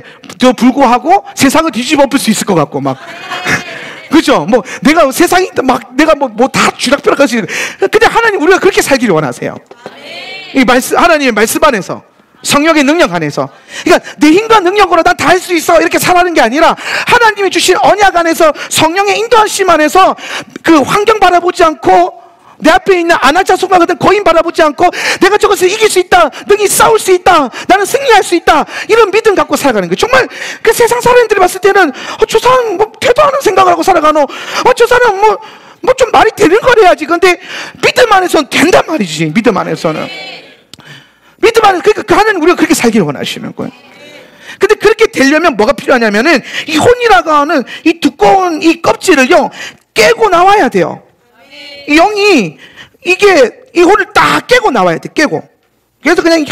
불구하고 세상을 뒤집어 엎을 수 있을 것 같고 막 그렇죠? 뭐 내가 세상이 막 내가 뭐 다 쥐락펴락할 수 있는. 근데 하나님, 우리가 그렇게 살기를 원하세요. 이 하나님의 말씀 안에서, 성령의 능력 안에서. 그러니까 내 힘과 능력으로 난 다 할 수 있어 이렇게 살아가는 게 아니라, 하나님이 주신 언약 안에서 성령의 인도하심 안에서 그 환경 바라보지 않고, 내 앞에 있는 아나자손과 같은 거인 바라보지 않고, 내가 저것을 이길 수 있다, 능히 싸울 수 있다, 나는 승리할 수 있다, 이런 믿음 갖고 살아가는 거예요. 정말 그 세상 사람들이 봤을 때는 저 사람 뭐 대도 않은 생각을 하고 살아가노, 저 사람 뭐 좀 말이 되는 걸 해야지. 근데 믿음 안에서는 된단 말이지. 믿음 안에서는. 그러니까 하나님, 우리가 그렇게 살기를 원하시는 거예요. 근데 그렇게 되려면 뭐가 필요하냐면은 이 혼이라고 하는 이 두꺼운 이 껍질을요 깨고 나와야 돼요. 이 영이 이 혼을 딱 깨고 나와야 돼. 그래서 그냥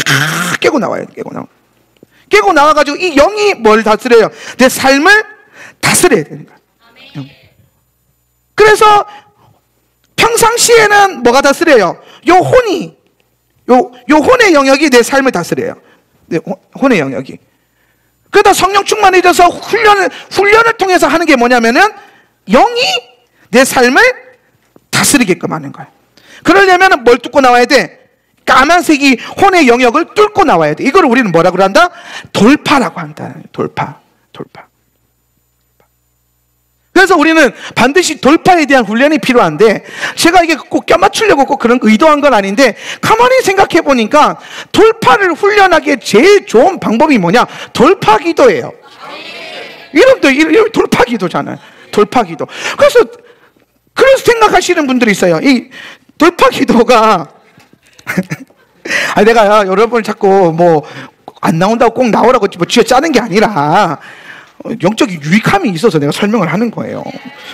깨고 나와요. 깨고 나와가지고 이 영이 뭘 다스려요? 내 삶을 다스려야 되는 거야. 그래서 평상시에는 뭐가 다스려요? 요 혼의 영역이 내 삶을 다스려요. 혼의 영역이. 그러다 성령 충만해져서 훈련을 통해서 하는 게 뭐냐면은 영이 내 삶을 다스리게끔 하는 거예요. 그러려면 뭘 뚫고 나와야 돼? 까만색이 혼의 영역을 뚫고 나와야 돼. 이걸 우리는 뭐라고 한다? 돌파라고 한다. 돌파. 그래서 우리는 반드시 돌파에 대한 훈련이 필요한데, 제가 이게 꼭 껴맞추려고 꼭 그런 의도한 건 아닌데, 가만히 생각해 보니까 돌파를 훈련하기에 제일 좋은 방법이 뭐냐? 돌파기도예요. 이름도 돌파기도잖아요. 돌파기도. 그래서 생각하시는 분들이 있어요. 이 돌파기도가 내가 여러분을 자꾸 뭐 안 나온다고 꼭 나오라고 뭐 쥐어 짜는 게 아니라, 영적인 유익함이 있어서 내가 설명을 하는 거예요.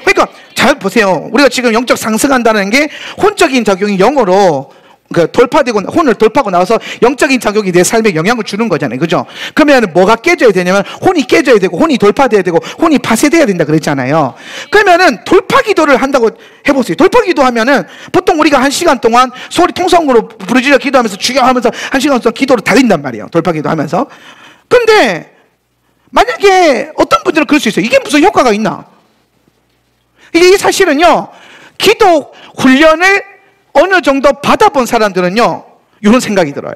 그러니까 잘 보세요. 우리가 지금 영적 상승한다는 게 혼적인 작용이 영어로 혼을 돌파하고 나와서 영적인 작용이 내 삶에 영향을 주는 거잖아요. 그죠? 그러면 뭐가 깨져야 되냐면 혼이 깨져야 되고, 혼이 돌파돼야 되고, 혼이 파쇄돼야 된다 그랬잖아요. 그러면은 돌파기도를 한다고 해보세요. 돌파기도 하면은 보통 우리가 1시간 동안 소리 통성으로 부르짖어 기도하면서 주여 하면서 1시간 동안 기도를 달린단 말이에요. 돌파기도 하면서. 근데 만약에 어떤 분들은 그럴 수 있어요. 이게 무슨 효과가 있나? 이게 사실은요, 기도 훈련을 어느 정도 받아본 사람들은요, 이런 생각이 들어요.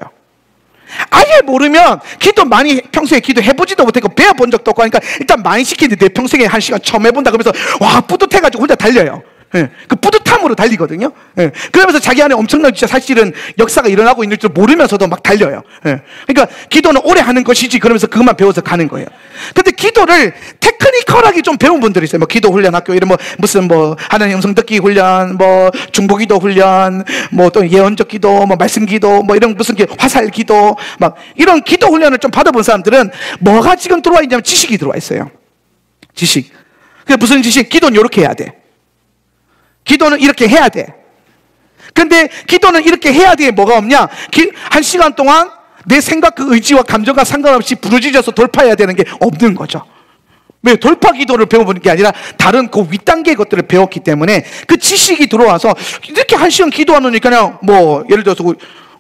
아예 모르면 기도 많이 평소에 기도해보지도 못했고 배워본 적도 없고 하니까 일단 많이 시키는데 내 평생에 1시간 처음 해본다 그러면서 와 뿌듯해가지고 혼자 달려요. 예, 그 뿌듯함으로 달리거든요. 예, 그러면서 자기 안에 엄청난 진짜 사실은 역사가 일어나고 있는 줄 모르면서도 막 달려요. 예, 그러니까 기도는 오래 하는 것이지 그러면서 그것만 배워서 가는 거예요. 근데 기도를 테크니컬하게 좀 배운 분들이 있어요. 뭐 기도 훈련 학교 이런 뭐 무슨 뭐 하나님 음성 듣기 훈련, 뭐 중보기도 훈련, 뭐 또 예언적 기도, 뭐 말씀 기도, 뭐 이런 무슨 화살 기도, 막 이런 기도 훈련을 좀 받아본 사람들은 뭐가 지금 들어와 있냐면 지식이 들어와 있어요. 지식. 그게 무슨 지식? 기도는 이렇게 해야 돼. 기도는 이렇게 해야 돼. 근데 기도는 이렇게 해야 돼. 뭐가 없냐? 1시간 동안 내 생각, 그 의지와 감정과 상관없이 부르짖어서 돌파해야 되는 게 없는 거죠. 왜? 돌파 기도를 배워보는 게 아니라 다른 그 윗단계의 것들을 배웠기 때문에 그 지식이 들어와서 이렇게 1시간 기도하니까요, 뭐 예를 들어서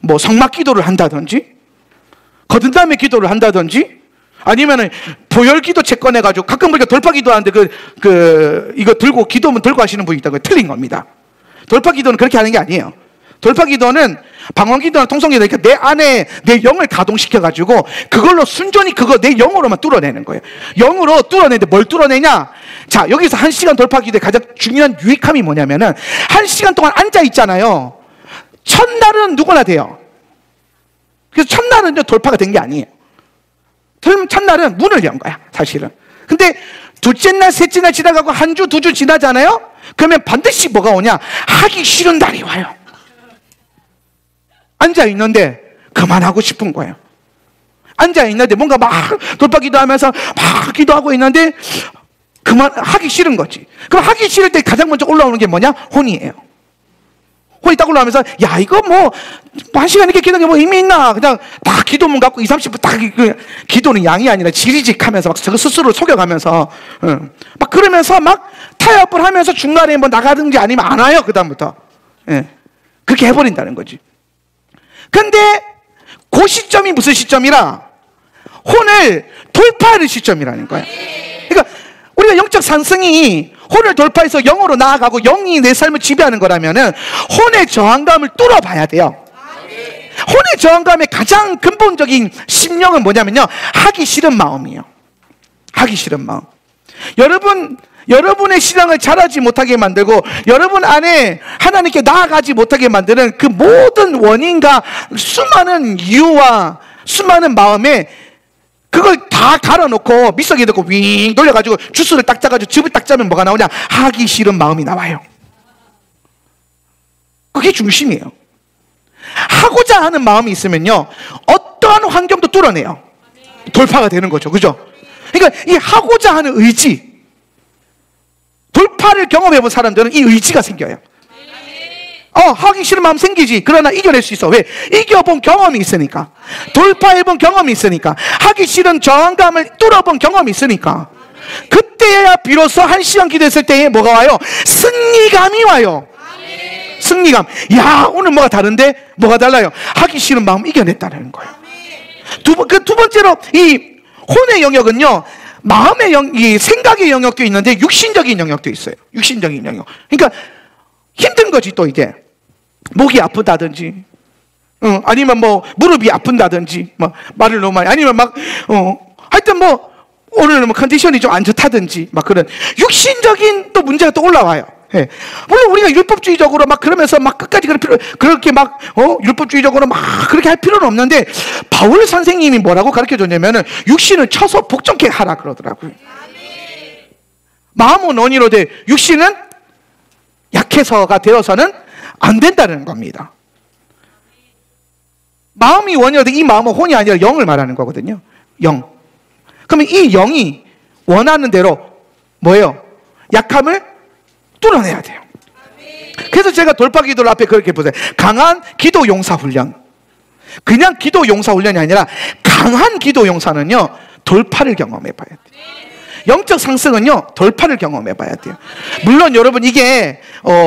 뭐 성막 기도를 한다든지 거듭 다음에 기도를 한다든지 아니면은 보혈기도 채권해가지고 가끔 우리가 돌파기도 하는데 이거 들고 기도문 들고 하시는 분이 있다고요. 틀린 겁니다. 돌파기도는 그렇게 하는 게 아니에요. 돌파기도는 방언기도나 통성기도 그러니까 내 안에 내 영을 가동시켜가지고 그걸로 순전히 그거 내 영으로만 뚫어내는 거예요. 영으로 뚫어내는데 뭘 뚫어내냐? 자, 여기서 1시간 돌파기도의 가장 중요한 유익함이 뭐냐면은 1시간 동안 앉아 있잖아요. 첫날은 누구나 돼요. 그래서 첫날은 돌파가 된 게 아니에요. 첫날은 문을 연 거야, 사실은. 근데 둘째 날, 셋째 날 지나가고 한 주, 2주 지나잖아요? 그러면 반드시 뭐가 오냐? 하기 싫은 날이 와요. 앉아있는데 그만하고 싶은 거예요. 앉아있는데 뭔가 막 돌파기도 하면서 막 기도하고 있는데 그만하기 싫은 거지. 그럼 하기 싫을 때 가장 먼저 올라오는 게 뭐냐? 혼이에요. 혼이 딱 올라오면서 야 이거 뭐 1시간 이렇게 기도한 게 뭐 의미 있나? 그냥 딱 기도문 갖고 20-30분 딱 기도는 양이 아니라 지리직하면서 막 저 스스로를 속여가면서 막 그러면서 막 타협을 하면서 중간에 뭐 나가든지 아니면 안 와요. 그 다음부터 그렇게 해버린다는 거지. 근데 그 시점이 무슨 시점이라? 혼을 돌파하는 시점이라는 거야. 그러니까 우리가 영적 상승이 혼을 돌파해서 영으로 나아가고 영이 내 삶을 지배하는 거라면은 혼의 저항감을 뚫어봐야 돼요. 혼의 저항감의 가장 근본적인 심령은 뭐냐면요, 하기 싫은 마음이에요. 하기 싫은 마음. 여러분의 신앙을 자라지 못하게 만들고 여러분 안에 하나님께 나아가지 못하게 만드는 그 모든 원인과 수많은 이유와 수많은 마음에 그걸 다 갈아놓고 믹서기에 넣고 윙 돌려가지고 주스를 딱 짜가지고 즙을 딱 짜면 뭐가 나오냐? 하기 싫은 마음이 나와요. 그게 중심이에요. 하고자 하는 마음이 있으면요 어떠한 환경도 뚫어내요. 돌파가 되는 거죠. 그죠? 그러니까 이 하고자 하는 의지, 돌파를 경험해본 사람들은 이 의지가 생겨요. 하기 싫은 마음 생기지. 그러나 이겨낼 수 있어. 왜? 이겨본 경험이 있으니까. 돌파해본 경험이 있으니까. 하기 싫은 저항감을 뚫어본 경험이 있으니까. 그때야 비로소 1시간 기도했을 때에 뭐가 와요? 승리감이 와요. 승리감. 야, 오늘 뭐가 다른데? 뭐가 달라요? 하기 싫은 마음 이겨냈다는 거예요. 두 번째로 이 혼의 영역은요, 마음의 이 생각의 영역도 있는데 육신적인 영역도 있어요. 육신적인 영역. 그러니까 힘든 거지. 또 이게 목이 아프다든지, 아니면 뭐 무릎이 아픈다든지, 막 말을 너무 많이, 아니면 막 하여튼 뭐 오늘 뭐 컨디션이 좀 안 좋다든지, 막 그런 육신적인 또 문제가 또 올라와요. 예. 물론 우리가 율법주의적으로 막 그러면서 막 끝까지 그렇게 막 율법주의적으로 막 그렇게 할 필요는 없는데, 바울 선생님이 뭐라고 가르쳐 줬냐면은 육신을 쳐서 복종케 하라 그러더라고요. 마음은 원이로 돼 육신은 약해서가 되어서는 안 된다는 겁니다. 마음이 원이로 돼 이 마음은 혼이 아니라 영을 말하는 거거든요. 영. 그러면 이 영이 원하는 대로 뭐예요? 약함을 뚫어내야 돼요. 그래서 제가 돌파 기도를 앞에 그렇게 보세요. 강한 기도 용사 훈련. 그냥 기도 용사 훈련이 아니라 강한 기도 용사는요 돌파를 경험해 봐야 돼요. 영적 상승은요 돌파를 경험해 봐야 돼요. 물론 여러분 이게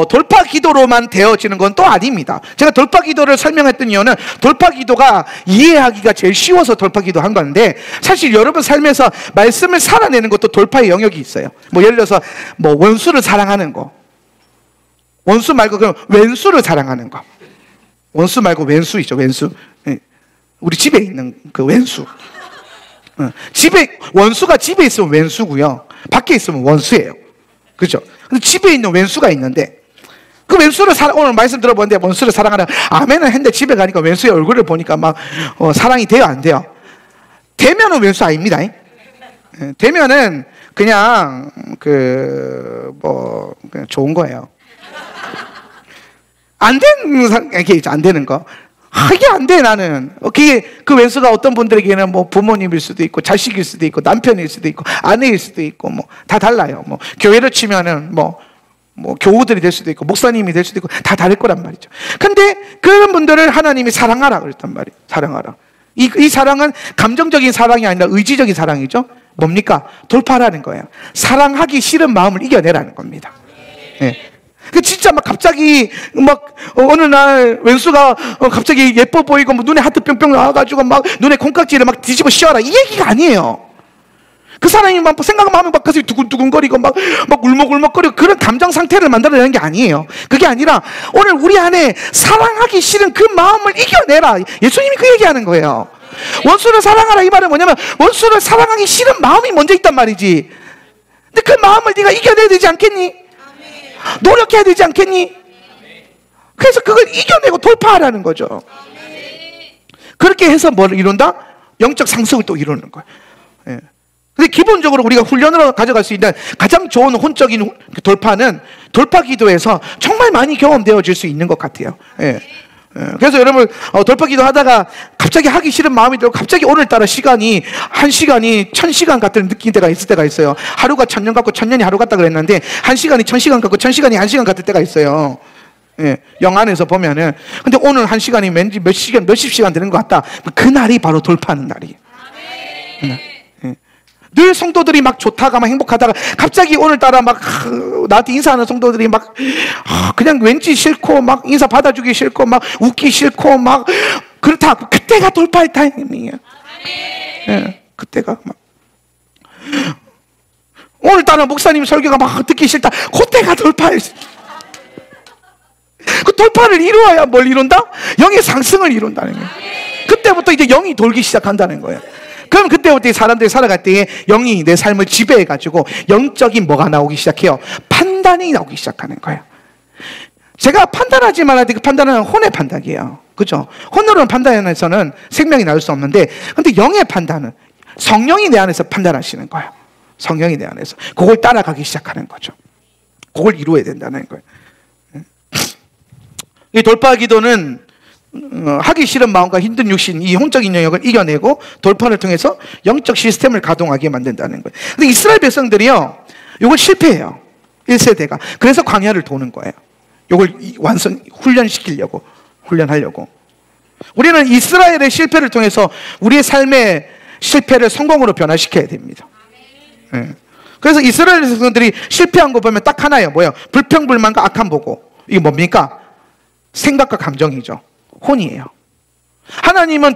돌파 기도로만 되어지는 건 또 아닙니다. 제가 돌파 기도를 설명했던 이유는 돌파 기도가 이해하기가 제일 쉬워서 돌파 기도 한 건데, 사실 여러분 삶에서 말씀을 살아내는 것도 돌파의 영역이 있어요. 뭐 예를 들어서 뭐 원수를 사랑하는 거, 원수 말고 그럼 왼수를 사랑하는 거. 원수 말고 왼수이죠. 왼수. 우리 집에 있는 그 왼수. 집에 원수가 집에 있으면 왼수고요. 밖에 있으면 원수예요. 그렇죠? 근데 집에 있는 왼수가 있는데 그 왼수를 오늘 말씀 들어보는데 원수를 사랑하라. 아멘은 했는데 집에 가니까 왼수의 얼굴을 보니까 막 사랑이 돼요, 안 돼요? 되면은 왼수 아닙니다. 되면은 그냥 그냥 좋은 거예요. 안 되는 게 안 되는 거. 이게 안 돼, 나는. 그 왼수가 어떤 분들에게는 뭐 부모님일 수도 있고, 자식일 수도 있고, 남편일 수도 있고, 아내일 수도 있고, 뭐, 다 달라요. 뭐, 교회로 치면은 뭐, 교우들이 될 수도 있고, 목사님이 될 수도 있고, 다 다를 거란 말이죠. 근데 그런 분들을 하나님이 사랑하라 그랬단 말이에요. 사랑하라. 이 사랑은 감정적인 사랑이 아니라 의지적인 사랑이죠. 뭡니까? 돌파라는 거예요. 사랑하기 싫은 마음을 이겨내라는 겁니다. 네. 진짜 막 갑자기 막 어느 날 왼수가 갑자기 예뻐 보이고 뭐 눈에 하트 뿅뿅 나와가지고 막 눈에 콩깍지를 막 뒤집어 씌워라 이 얘기가 아니에요. 그 사람이 막 생각만 하면 막 가슴이 두근두근거리고 막 울먹울먹거리고 그런 감정 상태를 만들어내는 게 아니에요. 그게 아니라 오늘 우리 안에 사랑하기 싫은 그 마음을 이겨내라. 예수님이 그 얘기하는 거예요. 원수를 사랑하라 이 말은 뭐냐면 원수를 사랑하기 싫은 마음이 먼저 있단 말이지. 근데 그 마음을 네가 이겨내야 되지 않겠니? 노력해야 되지 않겠니? 그래서 그걸 이겨내고 돌파하라는 거죠. 그렇게 해서 뭘 이룬다? 영적 상승을 또 이루는 거예요. 예. 근데 기본적으로 우리가 훈련으로 가져갈 수 있는 가장 좋은 혼적인 돌파는 돌파 기도에서 정말 많이 경험되어질 수 있는 것 같아요. 예. 그래서 여러분 돌파 기도 하다가 갑자기 하기 싫은 마음이 들고 갑자기 오늘따라 시간이 1시간이 1000시간 같은 느낄 때가 있을 때가 있어요. 하루가 1000년 같고 1000년이 하루 같다 그랬는데 1시간이 1000시간 같고 1000시간이 1시간 같을 때가 있어요. 예, 영안에서 보면은. 근데 오늘 1시간이 왠지 몇십 시간 되는 것 같다. 그날이 바로 돌파하는 날이에요. 늘 성도들이 막 좋다가 막 행복하다가 갑자기 오늘따라 막 나한테 인사하는 성도들이 막 그냥 왠지 싫고 막 인사 받아주기 싫고 막 웃기 싫고 막 그렇다. 그때가 돌파의 타이밍이에요. 예, 그때가 막 오늘따라 목사님 설교가 막 듣기 싫다. 그때가 돌파의 그 돌파를 이루어야 뭘 이룬다? 영의 상승을 이룬다는 거예요. 그때부터 이제 영이 돌기 시작한다는 거예요. 그럼 그때부터 사람들이 살아갈 때에 영이 내 삶을 지배해가지고 영적인 뭐가 나오기 시작해요? 판단이 나오기 시작하는 거예요. 제가 판단하지 말아야 돼. 그 판단은 혼의 판단이에요. 그죠? 혼으로는 판단에서는 생명이 나올 수 없는데, 근데 영의 판단은 성령이 내 안에서 판단하시는 거예요. 성령이 내 안에서. 그걸 따라가기 시작하는 거죠. 그걸 이루어야 된다는 거예요. 이 돌파 기도는 하기 싫은 마음과 힘든 육신, 이 혼적인 영역을 이겨내고 돌파를 통해서 영적 시스템을 가동하게 만든다는 거예요. 근데 이스라엘 백성들이요, 이걸 실패해요. 1세대가. 그래서 광야를 도는 거예요. 이걸 훈련하려고. 우리는 이스라엘의 실패를 통해서 우리의 삶의 실패를 성공으로 변화시켜야 됩니다. 네. 그래서 이스라엘 백성들이 실패한 거 보면 딱 하나예요. 뭐예요? 불평불만과 악한 보고. 이게 뭡니까? 생각과 감정이죠. 혼이에요. 하나님은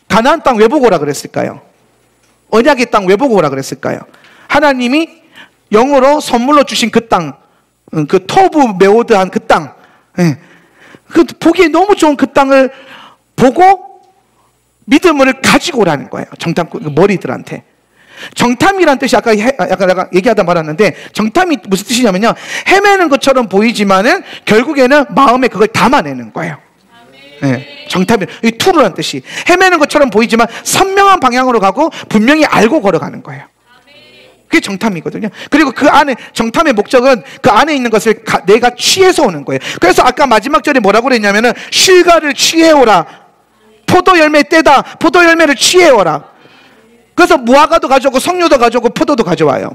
가나안 땅 왜 보고 오라 그랬을까요? 언약의 땅 왜 보고 오라 그랬을까요? 하나님이 영으로 선물로 주신 그 땅, 그 토브 메오드한 그 땅, 그 보기에 너무 좋은 그 땅을 보고 믿음을 가지고 오라는 거예요. 정탐꾼 머리들한테. 정탐이란 뜻이 아까 약간 얘기하다 말았는데, 정탐이 무슨 뜻이냐면요, 헤매는 것처럼 보이지만은 결국에는 마음에 그걸 담아내는 거예요. 네, 정탐이 이 투르란 뜻이 헤매는 것처럼 보이지만 선명한 방향으로 가고 분명히 알고 걸어가는 거예요. 그게 정탐이거든요. 그리고 그 안에 정탐의 목적은 그 안에 있는 것을 내가 취해서 오는 거예요. 그래서 아까 마지막 절에 뭐라고 그랬냐면은 실과를 취해오라. 포도 열매 때다. 포도 열매를 취해오라. 그래서 무화과도 가져오고 성류도 가져오고 포도도 가져와요.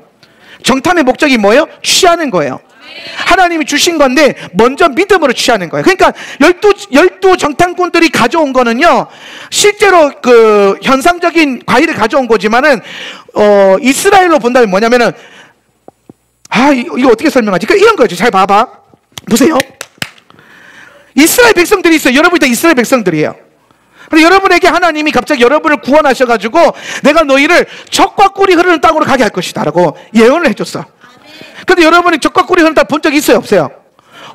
정탐의 목적이 뭐예요? 취하는 거예요. 하나님이 주신 건데 먼저 믿음으로 취하는 거예요. 그러니까 12 정탐꾼들이 가져온 거는요, 실제로 그 현상적인 과일을 가져온 거지만은 이스라엘로 본다면 뭐냐면은 이거 어떻게 설명하지? 그러니까 이런 거죠. 잘 봐봐. 보세요. 이스라엘 백성들이 있어요. 여러분이 다 이스라엘 백성들이에요. 근데 여러분에게 하나님이 갑자기 여러분을 구원하셔가지고 내가 너희를 적과 꿀이 흐르는 땅으로 가게 할 것이다 라고 예언을 해줬어. 근데 여러분이 적과 꿀이 흐르는 땅 본 적 있어요? 없어요?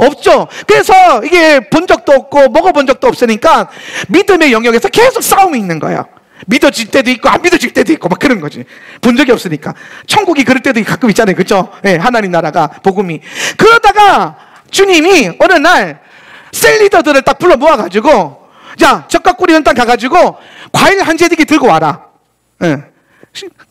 없죠. 그래서 이게 본 적도 없고 먹어본 적도 없으니까 믿음의 영역에서 계속 싸움이 있는 거예요. 믿어질 때도 있고 안 믿어질 때도 있고 막 그런 거지. 본 적이 없으니까. 천국이 그럴 때도 가끔 있잖아요. 그렇죠? 네, 하나님 나라가 복음이. 그러다가 주님이 어느 날 셀리더들을 딱 불러 모아가지고 자, 젓갈 꿀이는 땅 가가지고 과일 한 제디기 들고 와라. 네.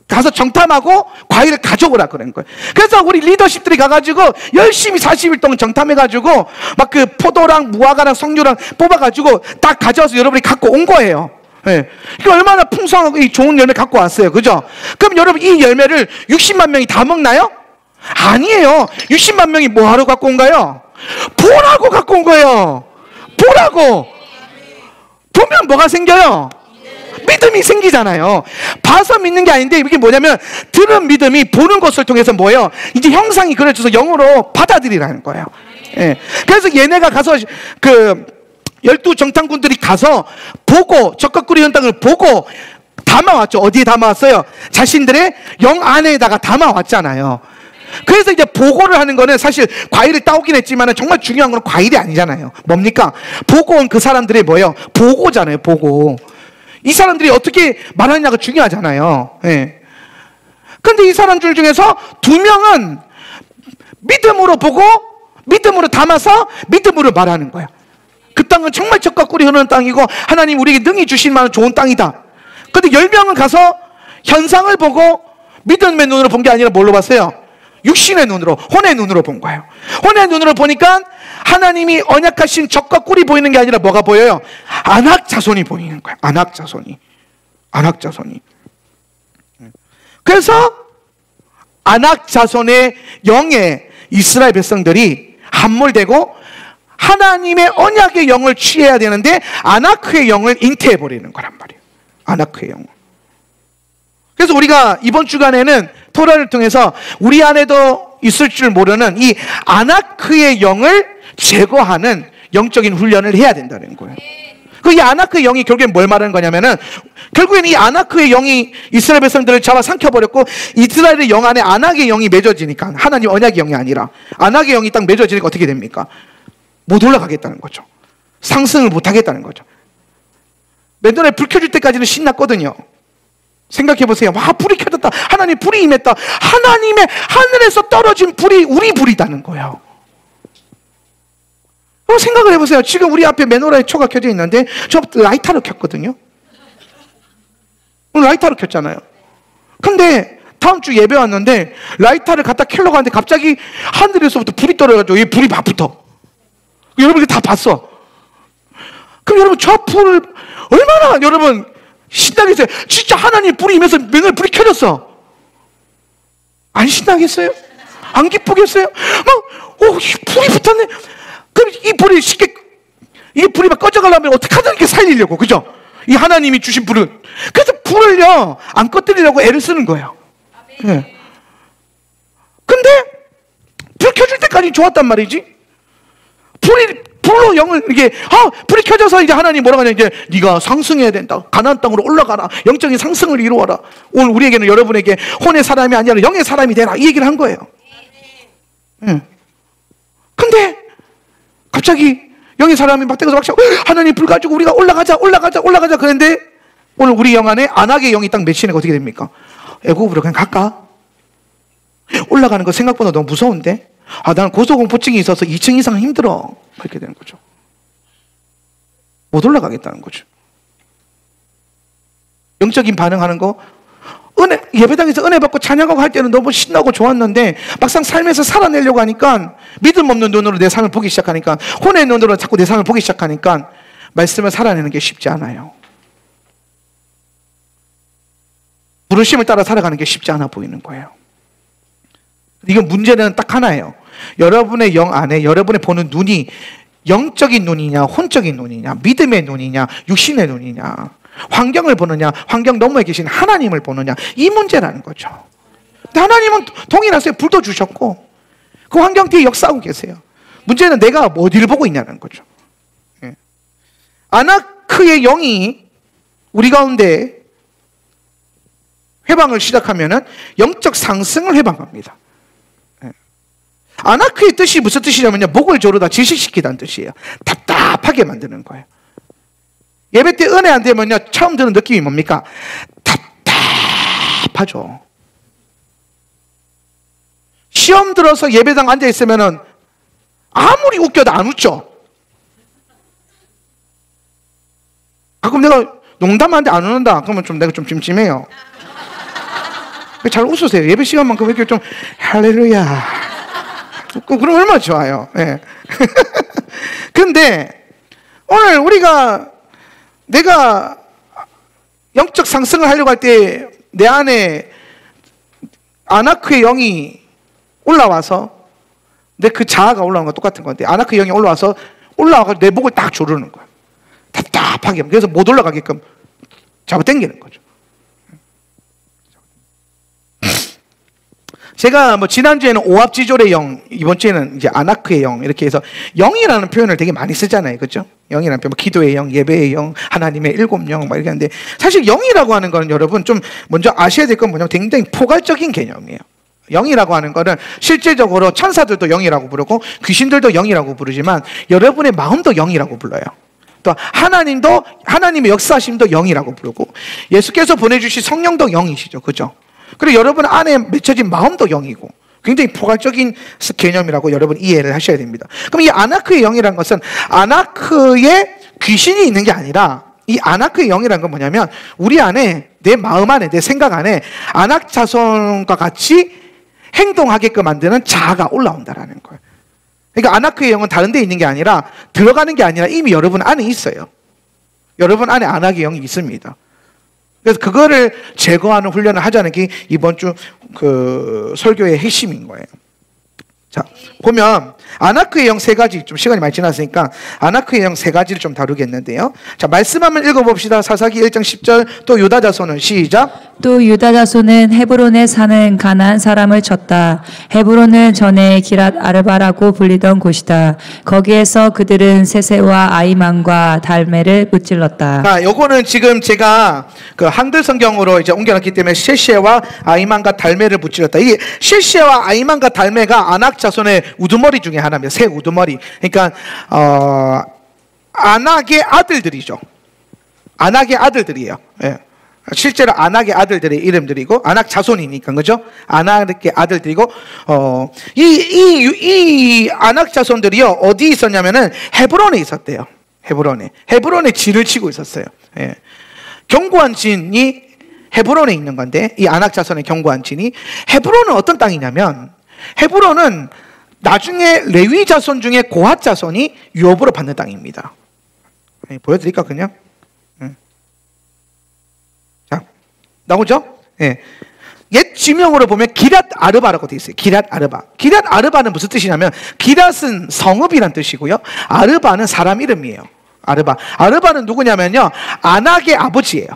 가서 정탐하고 과일을 가져오라 그런 거예요. 그래서 우리 리더십들이 가가지고 열심히 40일 동안 정탐해가지고 막 그 포도랑 무화과랑 석류랑 뽑아가지고 딱 가져와서 여러분이 갖고 온 거예요. 예. 그러니까 얼마나 풍성하고 이 좋은 열매 갖고 왔어요. 그죠? 그럼 여러분 이 열매를 60만 명이 다 먹나요? 아니에요. 60만 명이 뭐 하러 갖고 온가요? 보라고 갖고 온 거예요. 보라고. 보면 뭐가 생겨요? 믿음이 생기잖아요. 봐서 믿는 게 아닌데 이게 뭐냐면 들은 믿음이 보는 것을 통해서 뭐예요? 이제 형상이 그려져서 영으로 받아들이라는 거예요. 예. 그래서 얘네가 가서 그 12 정탐꾼들이 가서 보고 젓갈 꿀이는 땅을 보고 담아왔죠. 어디에 담아왔어요? 자신들의 영 안에다가 담아왔잖아요. 그래서 이제 보고를 하는 거는 사실 과일을 따오긴 했지만 정말 중요한 건 과일이 아니잖아요. 뭡니까? 보고 온 그 사람들이 뭐예요? 보고잖아요. 보고. 이 사람들이 어떻게 말하느냐가 중요하잖아요. 예. 근데 이 사람들 중에서 2명은 믿음으로 보고 믿음으로 담아서 믿음으로 말하는 거야. 그 땅은 정말 젖과 꿀이 흐르는 땅이고 하나님 우리에게 능히 주실 만한 좋은 땅이다. 근데 10명은 가서 현상을 보고 믿음의 눈으로 본 게 아니라 뭘로 봤어요? 육신의 눈으로, 혼의 눈으로 본 거예요. 혼의 눈으로 보니까 하나님이 언약하신 젖과 꿀이 보이는 게 아니라 뭐가 보여요? 안악 자손이 보이는 거예요. 안악 자손이. 안악 자손이. 그래서 안악 자손의 영에 이스라엘 백성들이 함몰되고 하나님의 언약의 영을 취해야 되는데 아나크의 영을 잉태해버리는 거란 말이에요. 아나크의 영을. 그래서 우리가 이번 주간에는 토라를 통해서 우리 안에도 있을 줄 모르는 이 아나크의 영을 제거하는 영적인 훈련을 해야 된다는 거예요. 그 이 아나크의 영이 결국엔 뭘 말하는 거냐면은 결국엔 이 아나크의 영이 이스라엘 백성들을 잡아 삼켜버렸고 이스라엘의 영 안에 아낙의 영이 맺어지니까 하나님 언약의 영이 아니라 아낙의 영이 딱 맺어지니까 어떻게 됩니까? 못 올라가겠다는 거죠. 상승을 못 하겠다는 거죠. 맨날에 불 켜줄 때까지는 신났거든요. 생각해 보세요. 와, 불이 켜졌다. 하나님 불이 임했다. 하나님의 하늘에서 떨어진 불이 우리 불이다는 거예요. 생각을 해보세요. 지금 우리 앞에 메노라에 초가 켜져 있는데 저 라이터로 켰거든요. 오늘 라이터로 켰잖아요. 근데 다음 주 예배 왔는데 라이터를 갖다 켜려고 하는데 갑자기 하늘에서부터 불이 떨어져가지고 이 불이 막 붙어. 여러분이 다 봤어. 그럼 여러분 저 불을 얼마나 여러분 신나겠어요? 진짜 하나님 불이 임해서 맨날 불이 켜졌어. 안 신나겠어요? 안 기쁘겠어요? 막, 불이 붙었네. 그럼 이 불이 쉽게, 이 불이 막 꺼져가려면 어떻게든 이렇게 살리려고, 그죠? 이 하나님이 주신 불을. 그래서 불을요, 안 꺼뜨리려고 애를 쓰는 거예요. 네. 근데, 불 켜줄 때까지 좋았단 말이지? 불로 영을, 이게, 불이 켜져서 이제 하나님 뭐라고 하냐, 이제, 네가 상승해야 된다. 가나안 땅으로 올라가라. 영적인 상승을 이루어라. 오늘 우리에게는 여러분에게 혼의 사람이 아니라 영의 사람이 되라. 이 얘기를 한 거예요. 네. 근데, 갑자기 영의 사람이 막 떼서 막 하나님 불 가지고 우리가 올라가자 그랬는데 오늘 우리 영 안에 안악의 영이 딱 맺히니까 어떻게 됩니까? 애국으로 그냥 갈까? 올라가는 거 생각보다 너무 무서운데 나는 고소공포증이 있어서 2층 이상은 힘들어. 그렇게 되는 거죠. 못 올라가겠다는 거죠. 영적인 반응하는 거 은혜, 예배당에서 은혜 받고 찬양하고 할 때는 너무 신나고 좋았는데 막상 삶에서 살아내려고 하니까 믿음 없는 눈으로 내 삶을 보기 시작하니까 혼의 눈으로 자꾸 내 삶을 보기 시작하니까 말씀을 살아내는 게 쉽지 않아요. 부르심을 따라 살아가는 게 쉽지 않아 보이는 거예요. 이건 문제는 딱 하나예요. 여러분의 영 안에 여러분의 보는 눈이 영적인 눈이냐 혼적인 눈이냐 믿음의 눈이냐 육신의 눈이냐 환경을 보느냐 환경 너머에 계신 하나님을 보느냐 이 문제라는 거죠. 근데 하나님은 동일하세요. 불도 주셨고 그 환경 뒤에 역사하고 계세요. 문제는 내가 어디를 보고 있냐는 거죠. 예. 아나크의 영이 우리 가운데 회방을 시작하면은 영적 상승을 회방합니다. 예. 아나크의 뜻이 무슨 뜻이냐면요, 목을 조르다 질식시키다는 뜻이에요. 답답하게 만드는 거예요. 예배 때 은혜 안 되면요, 처음 드는 느낌이 뭡니까? 답답하죠. 시험 들어서 예배당 앉아 있으면은 아무리 웃겨도 안 웃죠. 가끔 내가 농담하는데 안 웃는다 그러면 내가 좀 찜찜해요. 잘 웃으세요. 예배 시간만큼 이렇게 좀 할렐루야 그럼 얼마나 좋아요. 예. 그런데 오늘 내가 영적 상승을 하려고 할 때 내 안에 아나크의 영이 올라와서 내 그 자아가 올라오는 거 똑같은 건데, 아나크의 영이 올라와서 내 목을 딱 조르는 거예요. 답답하게. 그래서 못 올라가게끔 잡아당기는 거죠. 제가 지난주에는 오합지졸의 영, 이번 주에는 이제 아나크의 영, 이렇게 해서 영이라는 표현을 되게 많이 쓰잖아요. 그죠? 영이라는 표현, 기도의 영, 예배의 영, 하나님의 7영, 막 이렇게 하는데, 사실 영이라고 하는 거는 여러분 좀 먼저 아셔야 될 건 뭐냐면 굉장히 포괄적인 개념이에요. 영이라고 하는 거는 실제적으로 천사들도 영이라고 부르고 귀신들도 영이라고 부르지만 여러분의 마음도 영이라고 불러요. 또 하나님의 역사심도 영이라고 부르고 예수께서 보내주신 성령도 영이시죠. 그죠? 그리고 여러분 안에 맺혀진 마음도 영이고 굉장히 포괄적인 개념이라고 여러분 이해를 하셔야 됩니다. 그럼 이 아나크의 영이라는 것은 아나크의 귀신이 있는 게 아니라, 이 아나크의 영이라는 건 뭐냐면 우리 안에, 내 마음 안에, 내 생각 안에 아낙 자손과 같이 행동하게끔 만드는 자아가 올라온다라는 거예요. 그러니까 아나크의 영은 다른 데 있는 게 아니라, 들어가는 게 아니라 이미 여러분 안에 있어요. 여러분 안에 아낙의 영이 있습니다. 그래서 그거를 제거하는 훈련을 하자는 게 이번 주 그 설교의 핵심인 거예요. 자, 보면 아나크의 영 3가지, 좀 시간이 많이 지났으니까 아나크의 영 3가지를 좀 다루겠는데요. 자, 말씀 한번 읽어봅시다. 사사기 1장 10절. 또 유다 자손은, 시작. 또 유다 자손은 헤브론에 사는 가나안 사람을 쳤다. 헤브론은 전에 기랏 아르바라고 불리던 곳이다. 거기에서 그들은 세세와 아이만과 달메를 무찔렀다. 자, 요거는 지금 제가 그 한글 성경으로 이제 옮겨놨기 때문에 셰셰와 아이만과 달메를 무찔렀다. 이게 셰셰와 아이만과 달메가 아낙 자손의 우두머리 중에 하나입니다. 새 우두머리. 그러니까 아낙의 아들들이죠. 아낙의 아들들이에요. 예. 실제로 아낙의 아들들의 이름들이고, 아낙 자손이니까, 그죠? 아낙의 아들들이고, 이 아낙 자손들이요, 어디 있었냐면은 헤브론에 있었대요. 헤브론에 진을 치고 있었어요. 예. 견고한 진이 헤브론에 있는 건데, 이 아낙 자손의 견고한 진이, 헤브론은 어떤 땅이냐면, 헤브론은 나중에 레위 자손 중에 고핫 자손이 유업으로 받는 땅입니다. 예, 보여드릴까, 그냥? 나오죠? 예. 옛 지명으로 보면 기랏 아르바라고 되어 있어요. 기랏 아르바. 기랏 아르바는 무슨 뜻이냐면, 기랏은 성읍이란 뜻이고요, 아르바는 사람 이름이에요. 아르바는 누구냐면요, 아낙의 아버지예요.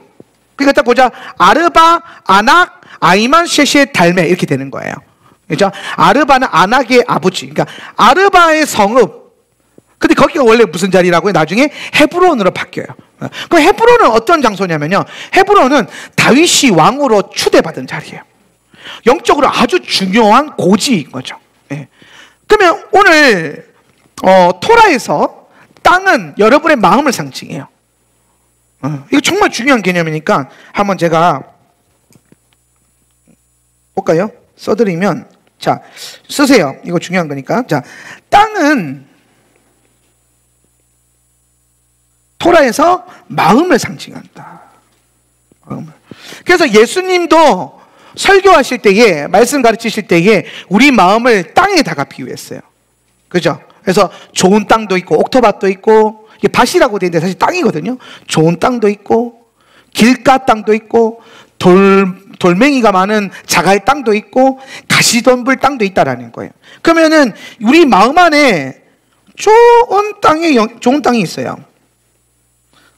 그러니까 딱 보자. 아르바, 아낙, 아이만, 셰셰, 달메, 이렇게 되는 거예요. 그죠? 아르바는 아낙의 아버지. 그러니까 아르바의 성읍. 근데 거기가 원래 무슨 자리라고요? 나중에 헤브론으로 바뀌어요. 그 헤브론은 어떤 장소냐면요, 헤브론은 다윗이 왕으로 추대받은 자리예요. 영적으로 아주 중요한 고지인 거죠. 예. 그러면 오늘 토라에서 땅은 여러분의 마음을 상징해요. 이거 정말 중요한 개념이니까 한번 제가 볼까요? 써드리면, 자, 쓰세요. 이거 중요한 거니까. 자, 땅은 토라에서 마음을 상징한다. 마음을. 그래서 예수님도 설교하실 때에, 말씀 가르치실 때에 우리 마음을 땅에다가 비유했어요. 그죠? 그래서 좋은 땅도 있고, 옥토밭도 있고, 이게 밭이라고 되어 있는데 사실 땅이거든요. 좋은 땅도 있고, 길가 땅도 있고, 돌멩이가 많은 자갈 땅도 있고, 가시덤불 땅도 있다라는 거예요. 그러면은 우리 마음 안에 좋은 땅이 있어요.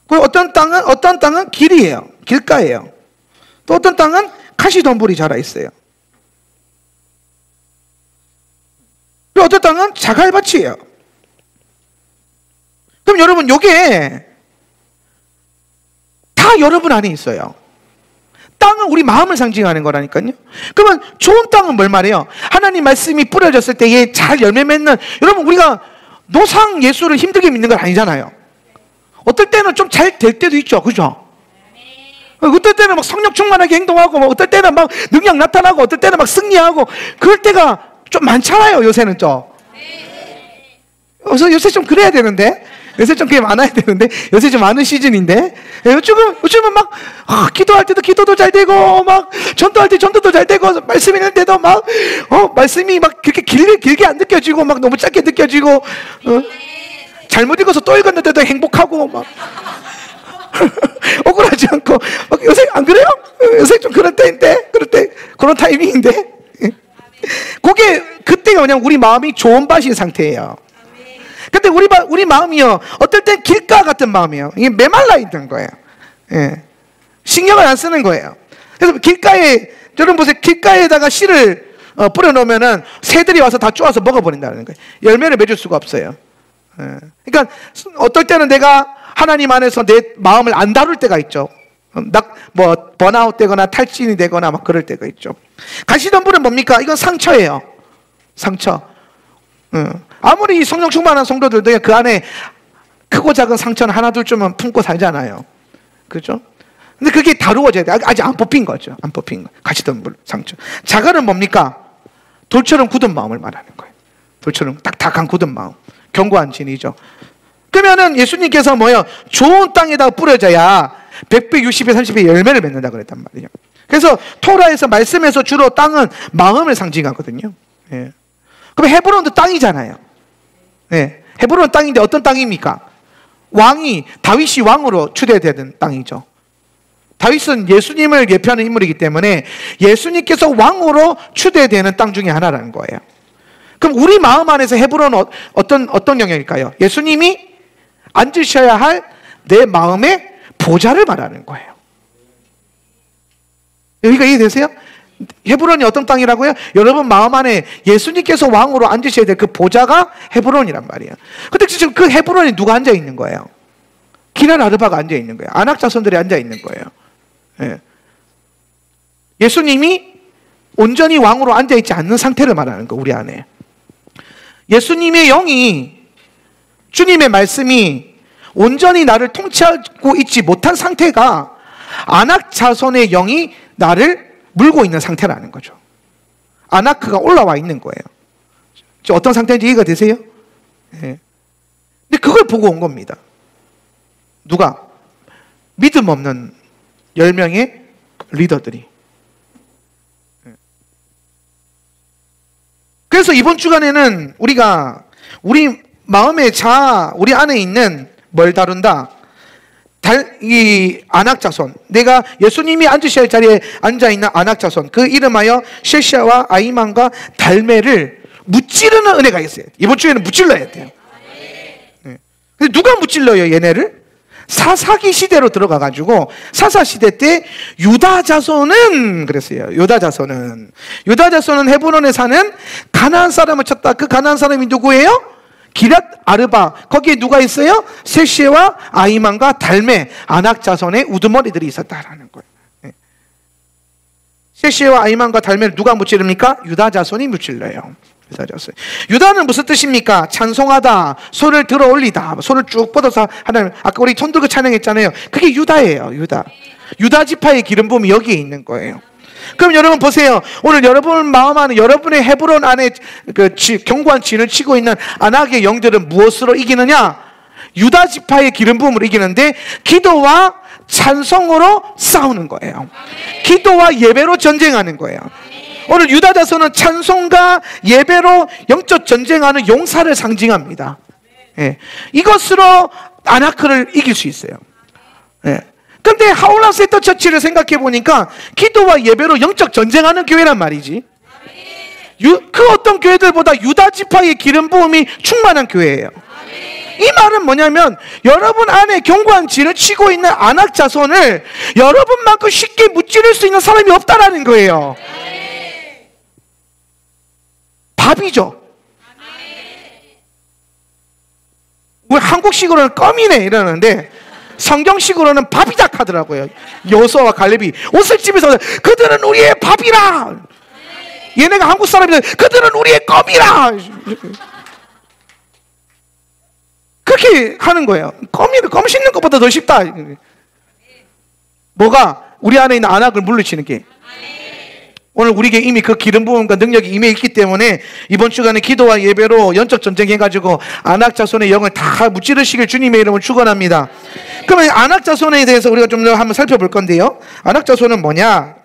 그리고 어떤 땅은 길이에요. 길가예요. 또 어떤 땅은 가시덤불이 자라 있어요. 그리고 어떤 땅은 자갈밭이에요. 그럼 여러분, 요게 다 여러분 안에 있어요. 땅은 우리 마음을 상징하는 거라니까요. 그러면 좋은 땅은 뭘 말해요? 하나님 말씀이 뿌려졌을 때에 잘 열매 맺는, 여러분 우리가 노상 예수를 힘들게 믿는 건 아니잖아요. 어떨 때는 좀 잘 될 때도 있죠. 그죠? 어떨 때는 막 성령 충만하게 행동하고, 어떨 때는 막 능력 나타나고, 어떨 때는 막 승리하고, 그럴 때가 좀 많잖아요. 요새는 좀. 요새 좀 그래야 되는데, 요새 좀 그게 많아야 되는데, 요새 좀 많은 시즌인데, 요즘은 막 기도할 때도 기도도 잘 되고, 막 전도할 때 전도도 잘 되고, 말씀 읽는데도 막 말씀이 막 그렇게 길게 안 느껴지고, 막 너무 짧게 느껴지고, 잘못 읽어서 또 읽었는데도 행복하고, 막 억울하지 않고. 요새 안 그래요? 요새 좀 그럴 때인데, 그런 타이밍인데, 그때가 뭐냐면 우리 마음이 좋은 밭인 상태예요. 근데 우리 마음이요, 어떨 땐 길가 같은 마음이에요. 이게 메말라 있는 거예요. 예. 신경을 안 쓰는 거예요. 그래서 여러분 보세요. 길가에다가 씨를 뿌려 놓으면은 새들이 와서 다 쪼아서 먹어버린다는 거예요. 열매를 맺을 수가 없어요. 예. 그러니까 어떨 때는 내가 하나님 안에서 내 마음을 안 다룰 때가 있죠. 번아웃 되거나 탈진이 되거나 막 그럴 때가 있죠. 가시덤불은 뭡니까? 이건 상처예요. 상처. 아무리 성령 충만한 성도들도 그 안에 크고 작은 상처는 하나 둘쯤은 품고 살잖아요. 그렇죠? 근데 그게 다루어져야 돼. 아직 안 뽑힌 거죠. 안 뽑힌 거. 가시덤불 상처. 자갈은 뭡니까? 돌처럼 굳은 마음을 말하는 거예요. 돌처럼 딱딱한 굳은 마음. 견고한 진이죠. 그러면은 예수님께서 뭐예요? 좋은 땅에다 뿌려져야 100배, 60배, 30배 열매를 맺는다 그랬단 말이에요. 그래서 토라에서 말씀에서 주로 땅은 마음을 상징하거든요. 예. 그럼 헤브론도 땅이잖아요. 예. 헤브론은 땅인데 어떤 땅입니까? 다윗이 왕으로 추대되는 땅이죠. 다윗은 예수님을 예표하는 인물이기 때문에 예수님께서 왕으로 추대되는 땅 중에 하나라는 거예요. 그럼 우리 마음 안에서 헤브론은 어떤 영역일까요? 예수님이 앉으셔야 할 내 마음의 보좌를 말하는 거예요. 여기가 이해되세요? 헤브론이 어떤 땅이라고요? 여러분 마음 안에 예수님께서 왕으로 앉으셔야 될 그 보좌가 헤브론이란 말이에요. 근데 지금 그 헤브론에 누가 앉아 있는 거예요? 기랄 아르바가 앉아 있는 거예요. 아낙 자손들이 앉아 있는 거예요. 예. 예수님이 온전히 왕으로 앉아 있지 않는 상태를 말하는 거, 우리 안에. 예수님의 영이, 주님의 말씀이 온전히 나를 통치하고 있지 못한 상태가 아낙 자손의 영이 나를 물고 있는 상태라는 거죠. 아나크가 올라와 있는 거예요. 어떤 상태인지 이해가 되세요? 네. 근데 그걸 보고 온 겁니다. 누가? 믿음 없는 10명의 리더들이. 그래서 이번 주간에는 우리가 우리 마음의 자아, 우리 안에 있는 뭘 다룬다? 이 아낙자손, 내가 예수님이 앉으셔야 할 자리에 앉아있는 아낙자손, 그 이름하여 셰시아와 아이만과 달메를 무찌르는 은혜가 있어요. 이번 주에는 무찔러야 돼요. 네. 근데 누가 무찔러요 얘네를? 사사기 시대로 들어가가지고 사사 시대 때 유다 자손은 그랬어요. 유다 자손은 헤브론에 사는 가나안 사람을 쳤다. 그 가나안 사람이 누구예요? 기랏 아르바. 거기에 누가 있어요? 셋시와 아이만과 달메, 아낙 자손의 우두머리들이 있었다라는 거예요. 네. 셋시와 아이만과 달메를 누가 무찌릅니까? 유다 자손이 무찔러요. 유다 자손. 유다는 무슨 뜻입니까? 찬송하다, 손을 들어 올리다, 손을 쭉 뻗어서 하나님. 아까 우리 손 들고 찬양했잖아요. 그게 유다예요. 유다 지파의 기름 부음이 여기에 있는 거예요. 그럼 여러분 보세요. 오늘 여러분 마음 안에, 여러분의 헤브론 안에 그 견고한 진을 치고 있는 아낙의 영들은 무엇으로 이기느냐? 유다 지파의 기름 부음으로 이기는데 기도와 찬송으로 싸우는 거예요. 기도와 예배로 전쟁하는 거예요. 오늘 유다 자손은 찬송과 예배로 영적 전쟁하는 용사를 상징합니다. 예. 이것으로 아나크를 이길 수 있어요. 예. 근데 하울라 세터 처치를 생각해 보니까 기도와 예배로 영적 전쟁하는 교회란 말이지. 그 어떤 교회들보다 유다 지파의 기름 부음이 충만한 교회예요. 이 말은 뭐냐면 여러분 안에 견고한 진을 치고 있는 아낙 자손을 여러분만큼 쉽게 무찌를 수 있는 사람이 없다라는 거예요. 밥이죠. 우리 한국식으로는 껌이네 이러는데 성경식으로는 밥이다 하더라고요. 여호수아와 갈렙이 옷을 집에서 그들은 우리의 밥이라. 얘네가 한국 사람이면 그들은 우리의 껌이라. 그렇게 하는 거예요. 껌 씹는 것보다 더 쉽다. 뭐가? 우리 안에 있는 안악을 물리치는 게. 오늘 우리에게 이미 그 기름 부음과 능력이 임해 있기 때문에 이번 주간에 기도와 예배로 영적 전쟁 해가지고 안악 자손의 영을 다 무찌르시길 주님의 이름으로 축원합니다. 그러면 안악 자손에 대해서 우리가 좀 더 한번 살펴볼 건데요. 안악 자손은 뭐냐?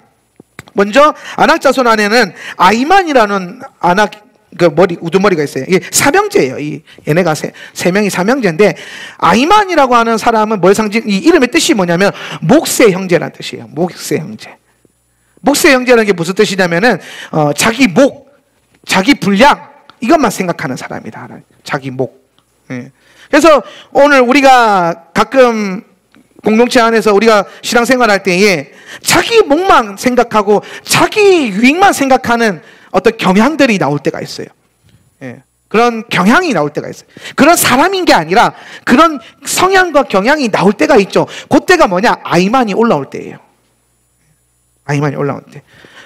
먼저 안악 자손 안에는 아이만이라는 안악 그 우두머리가 있어요. 이게 삼형제예요. 얘네가 세 명이 삼형제인데, 아이만이라고 하는 사람은 이 이름의 뜻이 뭐냐면 목세 형제라는 뜻이에요. 목세 형제. 목세 형제라는 게 무슨 뜻이냐면은 자기 목, 자기 분량 이것만 생각하는 사람이다. 자기 목. 예. 그래서 오늘 우리가 가끔 공동체 안에서 우리가 신앙생활할 때에 자기 목만 생각하고 자기 유익만 생각하는 어떤 경향들이 나올 때가 있어요. 예. 그런 경향이 나올 때가 있어요. 그런 사람인 게 아니라 그런 성향과 경향이 나올 때가 있죠. 그때가 뭐냐? 아이만이 올라올 때예요. 아이만이 올라올 때.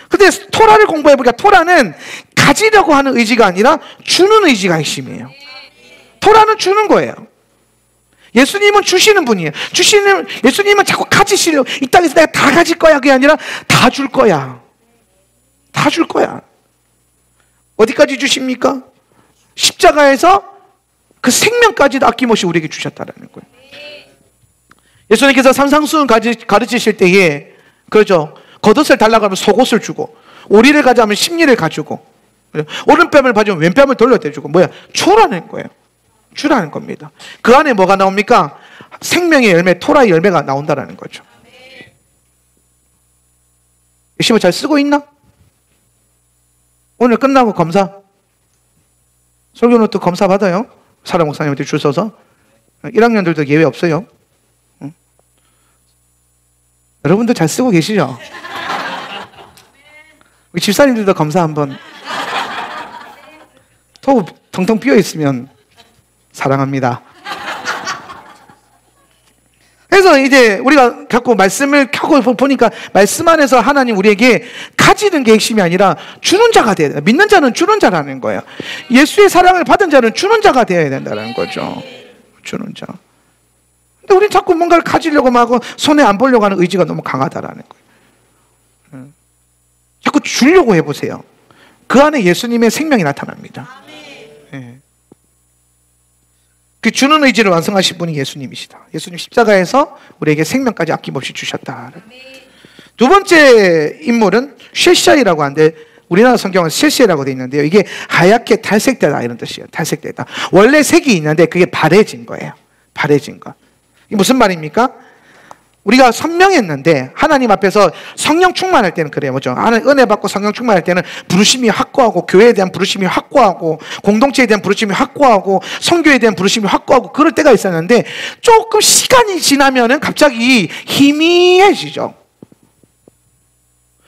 근데 토라를 공부해보니까 토라는 가지려고 하는 의지가 아니라 주는 의지가 핵심이에요. 토라는 주는 거예요. 예수님은 주시는 분이에요. 예수님은 자꾸 가지시려고, 이 땅에서 내가 다 가질 거야. 그게 아니라 다 줄 거야. 다 줄 거야. 어디까지 주십니까? 십자가에서 그 생명까지도 아낌없이 우리에게 주셨다는 거예요. 예수님께서 산상수훈 가르치실 때에, 그렇죠, 겉옷을 달라고 하면 속옷을 주고, 오리를 가져가면 심리를 가지고, 오른뺨을 봐주면 왼뺨을 돌려대주고, 뭐야? 주라는 거예요. 주라는 겁니다. 그 안에 뭐가 나옵니까? 생명의 열매, 토라의 열매가 나온다는 거죠. 열심히 잘 쓰고 있나? 오늘 끝나고 검사, 설교노트 검사 받아요. 사라 목사님한테 줄 서서. 1학년들도 예외 없어요. 응? 여러분도 잘 쓰고 계시죠? 우리 집사님들도 검사 한번. 턱 텅텅 비어 있으면 사랑합니다. 그래서 이제 우리가 자꾸 말씀을 켜고 보니까 말씀 안에서 하나님 우리에게 가지는 게 핵심이 아니라 주는 자가 돼야 된다. 믿는 자는 주는 자라는 거예요. 예수의 사랑을 받은 자는 주는 자가 되어야 된다는 거죠. 주는 자. 근데 우리는 자꾸 뭔가를 가지려고 하고 손에 안 보려고 하는 의지가 너무 강하다라는 거예요. 자꾸 주려고 해보세요. 그 안에 예수님의 생명이 나타납니다. 네. 그 주는 의지를 완성하신 분이 예수님이시다. 예수님 십자가에서 우리에게 생명까지 아낌없이 주셨다. 두 번째 인물은 쉐시아이라고 하는데 우리나라 성경은 쉐시아라고 되어 있는데요. 이게 하얗게 탈색되다 이런 뜻이에요. 탈색되다. 원래 색이 있는데 그게 바래진 거예요. 바래진 거. 이게 무슨 말입니까? 우리가 선명했는데 하나님 앞에서 성령 충만할 때는 그래요. 뭐죠? 하나님 은혜 받고 성령 충만할 때는 부르심이 확고하고 교회에 대한 부르심이 확고하고 공동체에 대한 부르심이 확고하고 선교에 대한 부르심이 확고하고 그럴 때가 있었는데 조금 시간이 지나면은 갑자기 희미해지죠.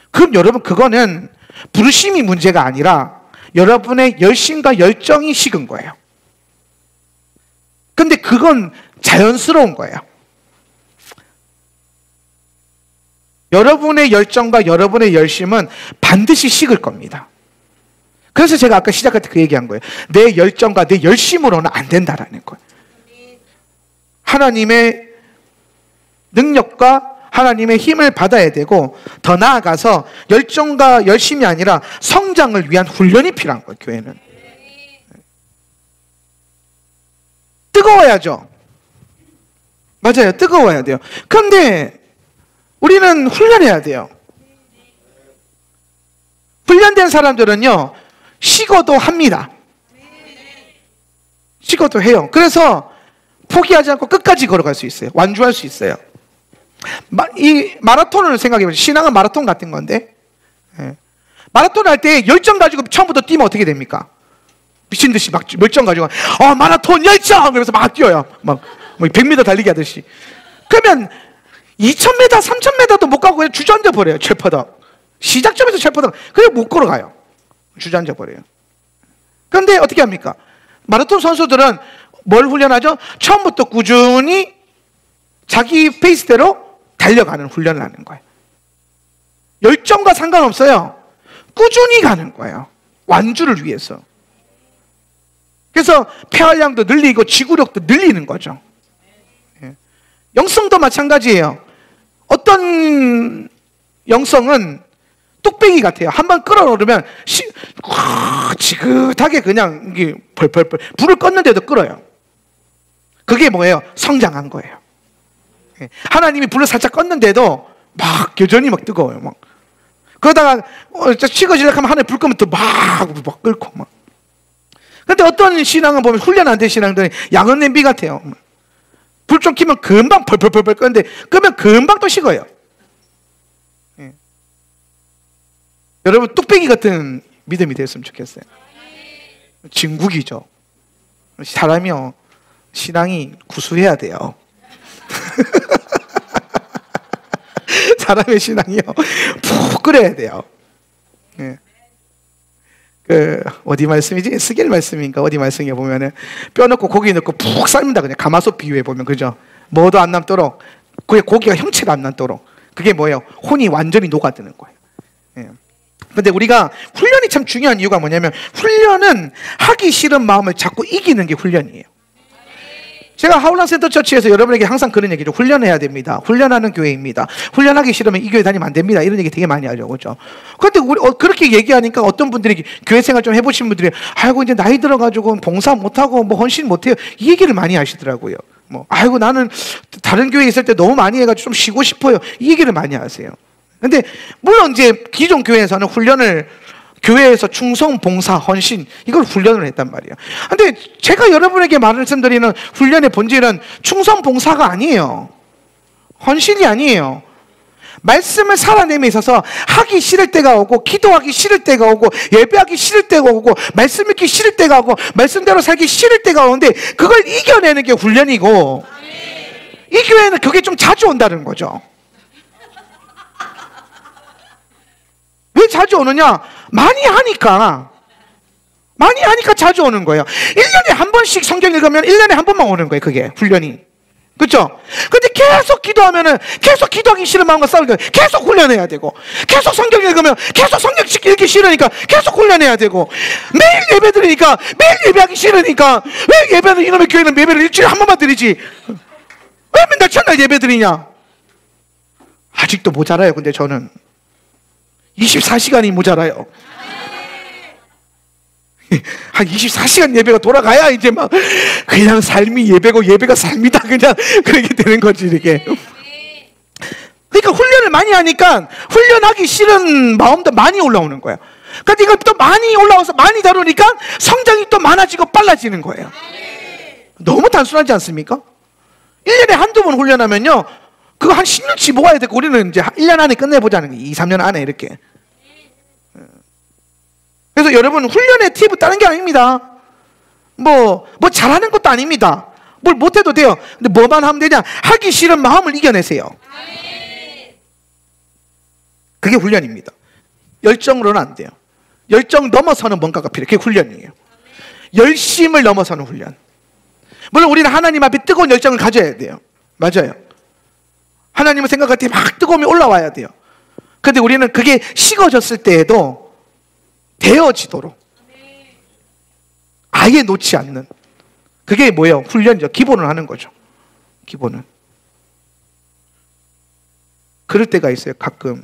그럼 여러분 그거는 부르심이 문제가 아니라 여러분의 열심과 열정이 식은 거예요. 근데 그건 자연스러운 거예요. 여러분의 열정과 여러분의 열심은 반드시 식을 겁니다. 그래서 제가 아까 시작할 때 그 얘기한 거예요. 내 열정과 내 열심으로는 안 된다라는 거예요. 하나님의 능력과 하나님의 힘을 받아야 되고 더 나아가서 열정과 열심이 아니라 성장을 위한 훈련이 필요한 거예요. 교회는 뜨거워야죠. 맞아요. 뜨거워야 돼요. 그런데 우리는 훈련해야 돼요. 훈련된 사람들은요, 식어도 합니다. 식어도 해요. 그래서 포기하지 않고 끝까지 걸어갈 수 있어요. 완주할 수 있어요. 이 마라톤을 생각해보세요. 신앙은 마라톤 같은 건데, 마라톤 할 때 열정 가지고 처음부터 뛰면 어떻게 됩니까? 미친 듯이 막 열정 가지고, 마라톤 열정! 그러면서 막 뛰어요. 막 100m 달리기 하듯이. 그러면 2000m, 3000m도 못 가고 그냥 주저앉아 버려요. 철퍼덕. 시작점에서 철퍼덕. 그냥 못 걸어가요. 주저앉아 버려요. 그런데 어떻게 합니까? 마라톤 선수들은 뭘 훈련하죠? 처음부터 꾸준히 자기 페이스대로 달려가는 훈련을 하는 거예요. 열정과 상관없어요. 꾸준히 가는 거예요. 완주를 위해서. 그래서 폐활량도 늘리고 지구력도 늘리는 거죠. 영성도 마찬가지예요. 어떤 영성은 뚝배기 같아요. 한번 끌어오르면 지긋하게 그냥 벌벌벌 불을 껐는데도 끓어요. 그게 뭐예요? 성장한 거예요. 하나님이 불을 살짝 껐는데도 막 여전히 막 뜨거워요. 막 그러다가 식어지려고 하면 하늘 불 끄면 또 막 끓고 막. 근데 어떤 신앙은 보면 훈련 안 된 신앙들은 양은 냄비 같아요. 불 좀 켜면 금방 벌벌벌 끄는데 끄면 금방 또 식어요. 여러분 뚝배기 같은 믿음이 됐으면 좋겠어요. 진국이죠. 사람이요 신앙이 구수해야 돼요. 사람의 신앙이요 푹 끓여야 돼요. 어디 말씀이지? 스겔 말씀인가 어디 말씀에 보면은 뼈 넣고 고기 넣고 푹 삶는다 그냥 가마솥 비유해 보면 그죠? 뭐도 안 남도록 그게 고기가 형체가 안 남도록 그게 뭐예요? 혼이 완전히 녹아드는 거예요. 근데 우리가 훈련이 참 중요한 이유가 뭐냐면 훈련은 하기 싫은 마음을 자꾸 이기는 게 훈련이에요. 제가 하울란 센터 처치에서 여러분에게 항상 그런 얘기죠. 훈련해야 됩니다. 훈련하는 교회입니다. 훈련하기 싫으면 이 교회 다니면 안 됩니다. 이런 얘기 되게 많이 하죠. 그렇죠? 그런데 우리 그렇게 얘기하니까 어떤 분들이 교회 생활 좀 해보신 분들이 아이고 이제 나이 들어가지고 봉사 못하고 뭐 헌신 못해요. 이 얘기를 많이 하시더라고요. 뭐 아이고 나는 다른 교회에 있을 때 너무 많이 해가지고 좀 쉬고 싶어요. 이 얘기를 많이 하세요. 근데 물론 이제 기존 교회에서는 훈련을 교회에서 충성, 봉사, 헌신 이걸 훈련을 했단 말이에요. 근데 제가 여러분에게 말씀드리는 훈련의 본질은 충성, 봉사가 아니에요. 헌신이 아니에요. 말씀을 살아내며 있어서 하기 싫을 때가 오고 기도하기 싫을 때가 오고 예배하기 싫을 때가 오고 말씀 읽기 싫을 때가 오고 말씀대로 살기 싫을 때가 오는데 그걸 이겨내는 게 훈련이고 이 교회는 그게 좀 자주 온다는 거죠. 왜 자주 오느냐? 많이 하니까 자주 오는 거예요. 1년에 한 번씩 성경 읽으면 1년에 한 번만 오는 거예요. 그게 훈련이. 그렇죠? 근데 계속 기도하면은 계속 기도하기 싫은 마음과 싸우니까 계속 훈련해야 되고 계속 성경 읽으면 계속 성경 읽기 싫으니까 계속 훈련해야 되고 매일 예배 드리니까 매일 예배하기 싫으니까 왜 예배는 이놈의 교회는 예배를 일주일에 한 번만 드리지 왜 맨날 첫날 예배 드리냐? 아직도 모자라요. 근데 저는 24시간이 모자라요. 한 24시간 예배가 돌아가야 이제 막 그냥 삶이 예배고 예배가 삶이다 그냥 그렇게 되는 거지 이렇게. 그러니까 훈련을 많이 하니까 훈련하기 싫은 마음도 많이 올라오는 거야. 그러니까 이걸 또 많이 올라와서 많이 다루니까 성장이 또 많아지고 빨라지는 거예요. 너무 단순하지 않습니까? 1년에 한두 번 훈련하면요 그거 한 10년치 모아야 되고 우리는 이제 1년 안에 끝내보자는 거예요. 2, 3년 안에 이렇게. 그래서 여러분 훈련의 팁은 다른 게 아닙니다. 뭐 잘하는 것도 아닙니다. 뭘 못해도 돼요. 근데 뭐만 하면 되냐? 하기 싫은 마음을 이겨내세요. 그게 훈련입니다. 열정으로는 안 돼요. 열정 넘어서는 뭔가가 필요해요. 그게 훈련이에요. 열심을 넘어서는 훈련. 물론 우리는 하나님 앞에 뜨거운 열정을 가져야 돼요. 맞아요. 하나님을 생각할 때 막 뜨거움이 올라와야 돼요. 그런데 우리는 그게 식어졌을 때에도 되어지도록 아예 놓지 않는 그게 뭐예요? 훈련이죠. 기본을 하는 거죠. 기본은. 그럴 때가 있어요. 가끔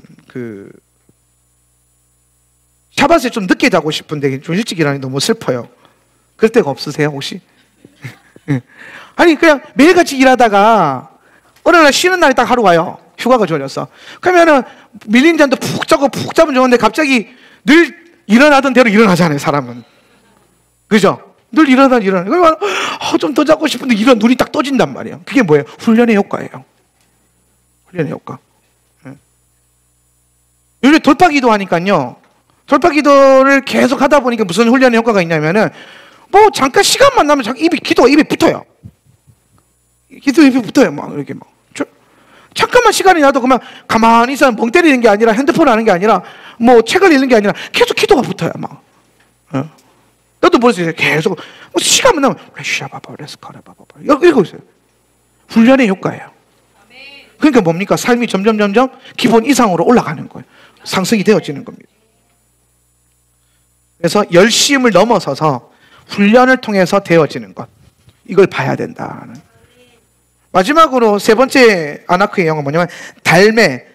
샤바스에 좀 늦게 자고 싶은데 좀 일찍 일하니 너무 슬퍼요. 그럴 때가 없으세요 혹시? 아니 그냥 매일같이 일하다가 어느 날 쉬는 날이 딱 하루 와요. 휴가가 걸렸어. 그러면은 밀린 잔도 푹 자고 푹 자면 좋은데 갑자기 늘 일어나던 대로 일어나잖아요 사람은. 그죠? 늘 일어나 그러면 좀 더 자고 싶은데 이런 눈이 딱 떠진단 말이에요. 그게 뭐예요? 훈련의 효과예요. 훈련의 효과. 요즘 돌파기도 하니까요 돌파기도를 계속 하다 보니까 무슨 훈련의 효과가 있냐면은 뭐 잠깐 시간만 나면 기도가 입에 붙어요. 기도 입에 붙어요. 막 이렇게 막 잠깐만 시간이 나도 그만 가만히 있으면 멍 때리는 게 아니라 핸드폰 하는 게 아니라 뭐 책을 읽는 게 아니라 계속 기도가 붙어요. 막. 너도 모르세요. 계속 시간만 나면 이러고 있어요. 훈련의 효과예요. 그러니까 뭡니까? 삶이 점점 기본 이상으로 올라가는 거예요. 상승이 되어지는 겁니다. 그래서 열심을 넘어서서 훈련을 통해서 되어지는 것, 이걸 봐야 된다는. 마지막으로 세 번째 아나크의 영어는 뭐냐면 달메,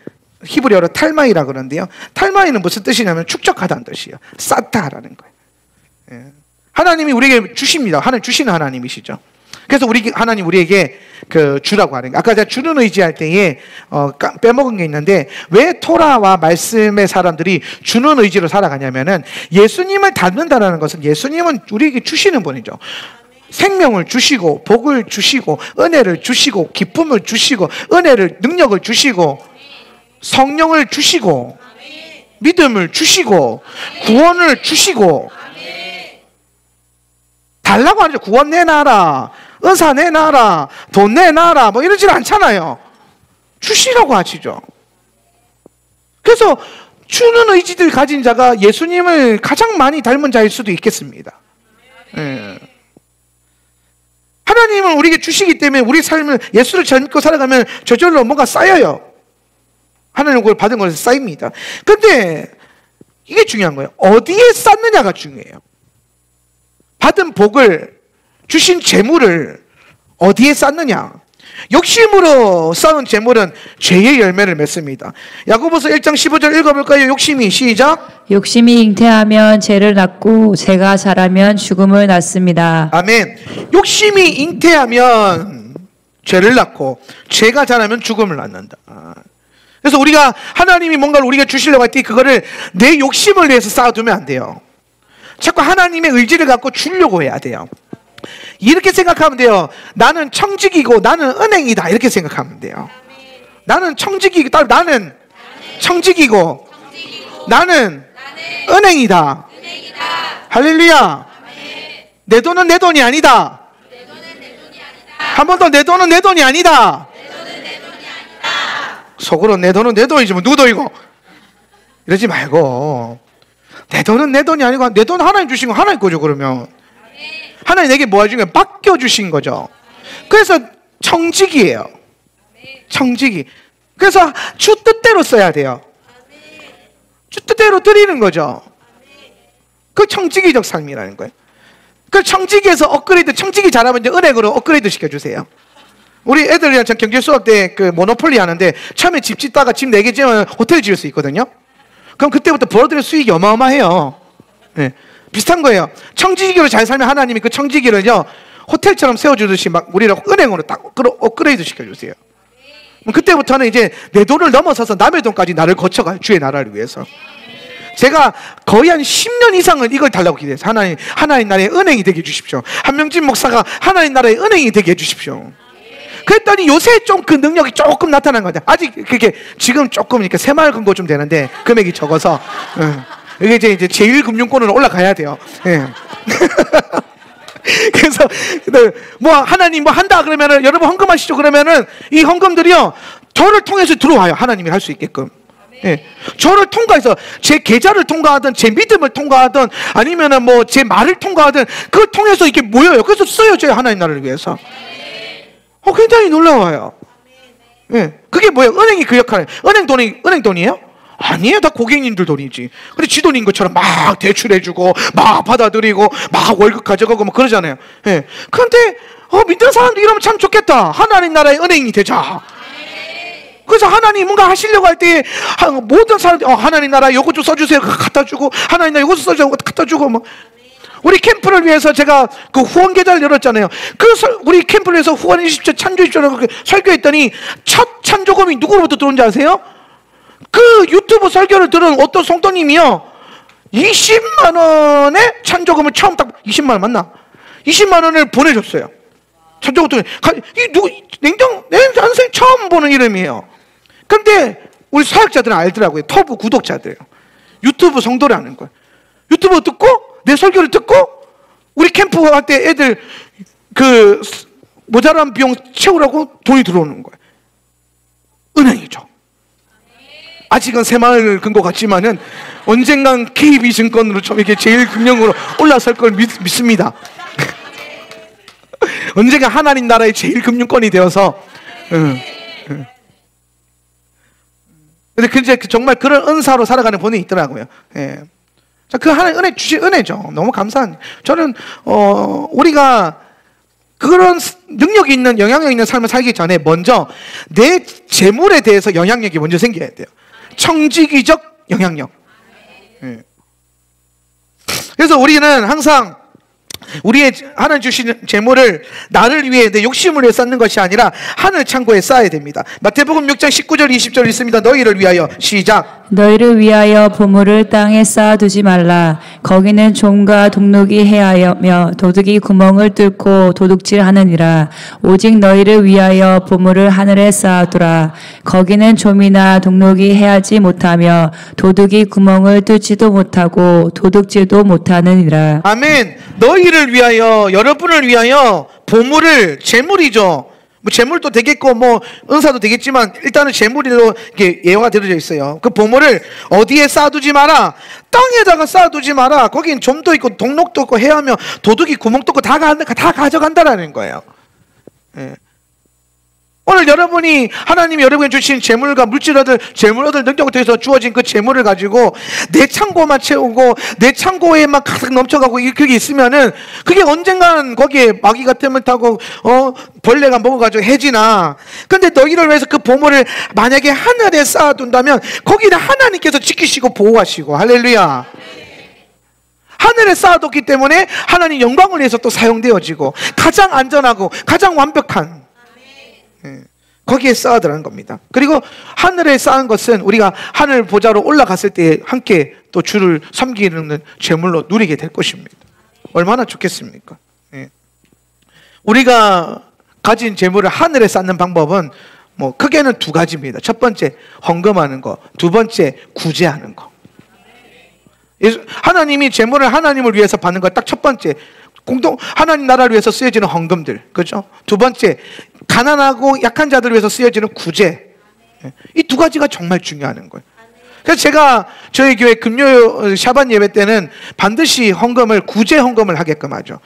히브리어로 탈마이라 그러는데요. 탈마이는 무슨 뜻이냐면 축적하다는 뜻이에요. 쌓다라는 거예요. 예. 하나님이 우리에게 주십니다. 하나님 주시는 하나님이시죠. 그래서 하나님 우리에게 주라고 하는 거예요. 아까 제가 주는 의지할 때에 빼먹은 게 있는데, 왜 토라와 말씀의 사람들이 주는 의지로 살아가냐면은, 예수님을 닮는다는 것은 예수님은 우리에게 주시는 분이죠. 생명을 주시고 복을 주시고 은혜를 주시고 기쁨을 주시고 능력을 주시고 성령을 주시고 믿음을 주시고 구원을 주시고, 달라고 하죠. 구원 내놔라, 은사 내놔라, 돈 내놔라, 뭐 이러질 않잖아요. 주시라고 하시죠. 그래서 주는 의지를 가진 자가 예수님을 가장 많이 닮은 자일 수도 있겠습니다. 예. 하나님은 우리에게 주시기 때문에 우리 삶을 예수를 잘 믿고 살아가면 저절로 뭔가 쌓여요. 하나님 그걸 받은 것에서 쌓입니다. 근데 이게 중요한 거예요. 어디에 쌓느냐가 중요해요. 받은 복을, 주신 재물을 어디에 쌓느냐. 욕심으로 쌓은 재물은 죄의 열매를 맺습니다. 야고보서 1장 15절 읽어볼까요? 욕심이, 시작. 욕심이 잉태하면 죄를 낳고 죄가 자라면 죽음을 낳습니다. 아멘. 욕심이 잉태하면 죄를 낳고 죄가 자라면 죽음을 낳는다. 그래서 우리가 하나님이 뭔가를 우리가 주시려고 할 때 그거를 내 욕심을 위해서 쌓아두면 안 돼요. 자꾸 하나님의 의지를 갖고 주려고 해야 돼요. 이렇게 생각하면 돼요. 나는 청직이고 나는 은행이다, 이렇게 생각하면 돼요. 나는 청직이고 나는 청직이고 나는 은행이다. 할렐루야. 내 돈은 내 돈이 아니다. 한 번 더, 내 돈은 내 돈이 아니다. 속으로 내 돈은 내 돈이지 뭐 누구 돈이고 이러지 말고, 내 돈은 내 돈이 아니고 내 돈 하나님 주신 거 하나님 거죠. 그러면 하나님 내게 뭐 해준 거예요? 맡겨주신 거죠. 그래서 청직이에요. 청직이. 그래서 주 뜻대로 써야 돼요. 주 뜻대로 드리는 거죠. 그 청지기적 삶이라는 거예요. 그 청지기에서 업그레이드, 청지기 잘하면 이제 은행으로 업그레이드 시켜주세요. 우리 애들이랑 전 경제 수업 때 모노폴리 하는데, 처음에 집 짓다가 집 4개 지으면 호텔 지을 수 있거든요. 그럼 그때부터 벌어들인 수익이 어마어마해요. 네. 비슷한 거예요. 청지기로 잘 살면 하나님이 그 청지기를요 호텔처럼 세워주듯이 막 우리를 은행으로 딱 업그레이드 시켜주세요. 그때부터는 이제 내 돈을 넘어서서 남의 돈까지 나를 거쳐가요. 주의 나라를 위해서. 제가 거의 한 10년 이상은 이걸 달라고 기도했어요. 하나님 나라의 은행이 되게 해주십시오. 한명진 목사가 하나님 나라의 은행이 되게 해주십시오. 그랬더니 요새 좀 그 능력이 조금 나타난 거죠. 아직 그게 지금 조금 이렇게 새마을 금고 좀 되는데 금액이 적어서 이게 이제 제1금융권으로 올라가야 돼요. 예. 그래서 뭐 하나님 뭐 한다 그러면은 여러분 헌금하시죠 그러면은 이 헌금들이요 저를 통해서 들어와요. 하나님이 할 수 있게끔. 예. 저를 통과해서 제 계좌를 통과하든 제 믿음을 통과하든 아니면은 뭐 제 말을 통과하든 그걸 통해서 이렇게 모여요. 그래서 쓰여져요. 하나님 나라를 위해서. 굉장히 놀라워요. 예. 그게 뭐예요? 은행이 그 역할을. 은행 돈이에요? 아니에요. 다 고객님들 돈이지. 근데 지 돈인 것처럼 막 대출해주고 막 받아들이고 막 월급 가져가고 막 그러잖아요. 예. 그런데 믿는 사람들 이러면 참 좋겠다. 하나님 나라의 은행이 되자. 그래서 하나님 뭔가 하시려고 할 때 모든 사람들이 하나님 나라 요거 좀 써주세요. 갖다 주고 하나님 나라 요거 써주세요. 갖다 주고 막. 우리 캠프를 위해서 제가 그 후원 계좌를 열었잖아요. 우리 캠프를 위해서 후원해 주십시오, 찬조해 주십시오 설교했더니 첫 찬조금이 누구로부터 들어온지 아세요? 그 유튜브 설교를 들은 어떤 성도님이요 20만 원의 찬조금을 처음 딱 20만 원 맞나? 20만 원을 보내줬어요. 찬조금 내 인생 처음 보는 이름이에요. 근데 우리 사역자들은 알더라고요. 터부 구독자들이에요. 유튜브 성도라는 거예요. 유튜브 듣고 내 설교를 듣고 우리 캠프 할 때 애들 그 모자란 비용 채우라고 돈이 들어오는 거예요. 은행이죠. 아직은 새마을 금고 같지만은 언젠간 KB증권으로 좀 이렇게 제1금융으로 올라설 걸 믿습니다. 언젠가 하나님 나라의 제1금융권이 되어서 근데 이제 정말 그런 은사로 살아가는 분이 있더라고요. 예. 자, 그 하나님 은혜 주신 은혜죠. 너무 감사한. 저는 우리가 그런 능력이 있는, 영향력 있는 삶을 살기 전에 먼저 내 재물에 대해서 영향력이 먼저 생겨야 돼요. 청지기적 영향력. 예. 그래서 우리는 항상 우리의 하나님 주시는 재물을 나를 위해 내 욕심을 위해 쌓는 것이 아니라 하늘 창고에 쌓아야 됩니다. 마태복음 6장 19절 20절 있습니다. 너희를 위하여, 시작. 너희를 위하여 보물을 땅에 쌓아두지 말라. 거기는 좀과 독록이 해하며 도둑이 구멍을 뚫고 도둑질하느니라. 오직 너희를 위하여 보물을 하늘에 쌓아두라. 거기는 좀이나 독록이 해하지 못하며 도둑이 구멍을 뚫지도 못하고 도둑질도 못하느니라. 아멘. 너희를 위하여, 여러분을 위하여 보물을, 재물이죠. 뭐 재물도 되겠고 뭐 은사도 되겠지만 일단은 재물로 이렇게 예화가 되어져 있어요. 그 보물을 어디에 쌓아두지 마라. 땅에다가 쌓아두지 마라. 거긴 좀도 있고 독록도 있고 해하며 도둑이 구멍 뚫고 다 가져간다라는 거예요. 예. 오늘 여러분이 하나님이 여러분에게 주신 재물과 재물 얻을 능력을 통해서 주어진 그 재물을 가지고 내 창고만 채우고 내 창고에만 가득 넘쳐가고 그게 있으면은 그게 언젠간 거기에 마귀가 틈을 타고 벌레가 먹어가지고 해지나. 근데 너희를 위해서 그 보물을 만약에 하늘에 쌓아둔다면 거기는 하나님께서 지키시고 보호하시고, 할렐루야. 하늘에 쌓아뒀기 때문에 하나님 영광을 위해서 또 사용되어지고 가장 안전하고 가장 완벽한 거기에 쌓아두라는 겁니다. 그리고 하늘에 쌓은 것은 우리가 하늘 보좌로 올라갔을 때 함께 또 주를 섬기는 제물로 누리게 될 것입니다. 얼마나 좋겠습니까? 예. 우리가 가진 재물을 하늘에 쌓는 방법은 뭐 크게는 두 가지입니다. 첫 번째, 헌금하는 거. 두 번째, 구제하는 거. 하나님이 재물을 하나님을 위해서 받는 거 딱 첫 번째. 하나님 나라를 위해서 쓰여지는 헌금들, 그렇죠? 두 번째, 가난하고 약한 자들을 위해서 쓰여지는 구제. 이 두 가지가 정말 중요한 거예요. 그래서 제가 저희 교회 금요 샤반 예배 때는 반드시 구제 헌금을 하게끔 하죠.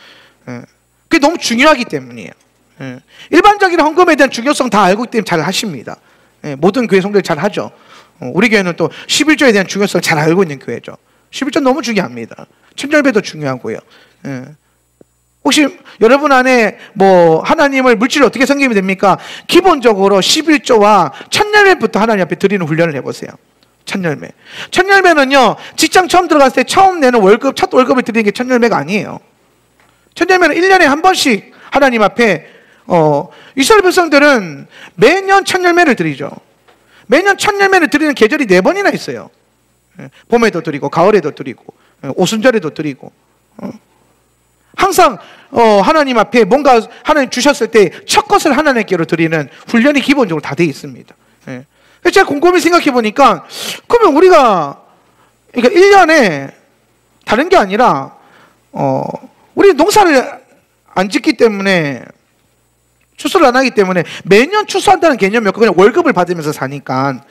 그게 너무 중요하기 때문이에요. 일반적인 헌금에 대한 중요성 다 알고 있기 때문에 잘 하십니다. 모든 교회 성도들 잘 하죠. 우리 교회는 또 11조에 대한 중요성을 잘 알고 있는 교회죠. 11조 너무 중요합니다. 천절배도 중요하고요. 혹시 여러분 안에 뭐 하나님을 물질을 어떻게 섬기면 됩니까? 기본적으로 11조와 천열매부터 하나님 앞에 드리는 훈련을 해보세요. 천열매. 천열매는요, 직장 처음 들어갔을 때 처음 내는 첫 월급을 드리는 게 천열매가 아니에요. 천열매는 1년에 한 번씩 하나님 앞에 이스라엘 백성들은 매년 천열매를 드리죠. 매년 천열매를 드리는 계절이 4번이나 있어요. 봄에도 드리고 가을에도 드리고 오순절에도 드리고. 항상 하나님 앞에 뭔가 하나님 주셨을 때 첫 것을 하나님께로 드리는 훈련이 기본적으로 다 되어 있습니다. 제가 곰곰이 생각해 보니까 그러면 우리가 그러니까 1년에 다른 게 아니라 우리 농사를 안 짓기 때문에 추수를 안 하기 때문에 매년 추수한다는 개념이 없고 그냥 월급을 받으면서 사니까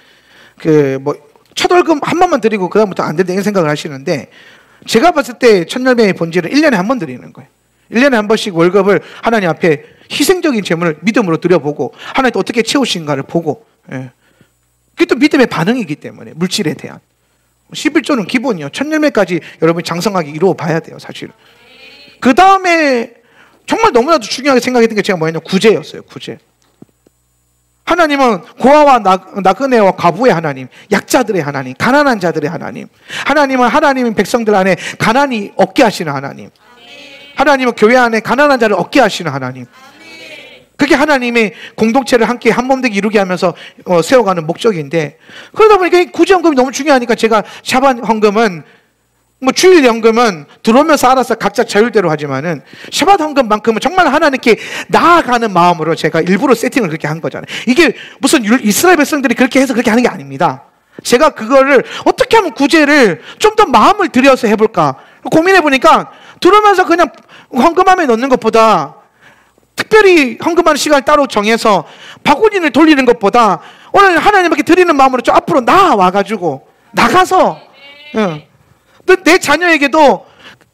첫 월급 한 번만 드리고 그다음부터 안 된다 이런 생각을 하시는데 제가 봤을 때 천열매의 본질은 1년에 한 번 드리는 거예요. 1년에 한 번씩 월급을 하나님 앞에 희생적인 재물을 믿음으로 드려보고 하나님 또 어떻게 채우신가를 보고 그게 또 믿음의 반응이기 때문에 물질에 대한 11조는 기본이요. 천열매까지 여러분이 장성하게 이루어 봐야 돼요. 사실은. 그 다음에 정말 너무나도 중요하게 생각했던 게 제가 뭐였냐면 구제였어요. 구제. 하나님은 고아와 나그네와 과부의 하나님, 약자들의 하나님, 가난한 자들의 하나님. 하나님은 하나님의 백성들 안에 가난이 없게 하시는 하나님. 하나님은 교회 안에 가난한 자를 없게 하시는 하나님. 그게 하나님의 공동체를 함께 한몸되게 이루게 하면서 세워가는 목적인데, 그러다 보니까 구제헌금이 너무 중요하니까 제가 샤반 헌금은 주일 헌금은 들어오면서 알아서 각자 자율대로 하지만은 샤bat 헌금만큼은 정말 하나님께 나아가는 마음으로 제가 일부러 세팅을 그렇게 한 거잖아요. 이게 무슨 이스라엘 백성들이 그렇게 해서 그렇게 하는 게 아닙니다. 제가 그거를 어떻게 하면 구제를 좀 더 마음을 들여서 해볼까 고민해 보니까 들어오면서 그냥 헌금함에 넣는 것보다 특별히 헌금하는 시간을 따로 정해서 바구니를 돌리는 것보다 오늘 하나님께 드리는 마음으로 좀 앞으로 나와가지고 나가서 내 자녀에게도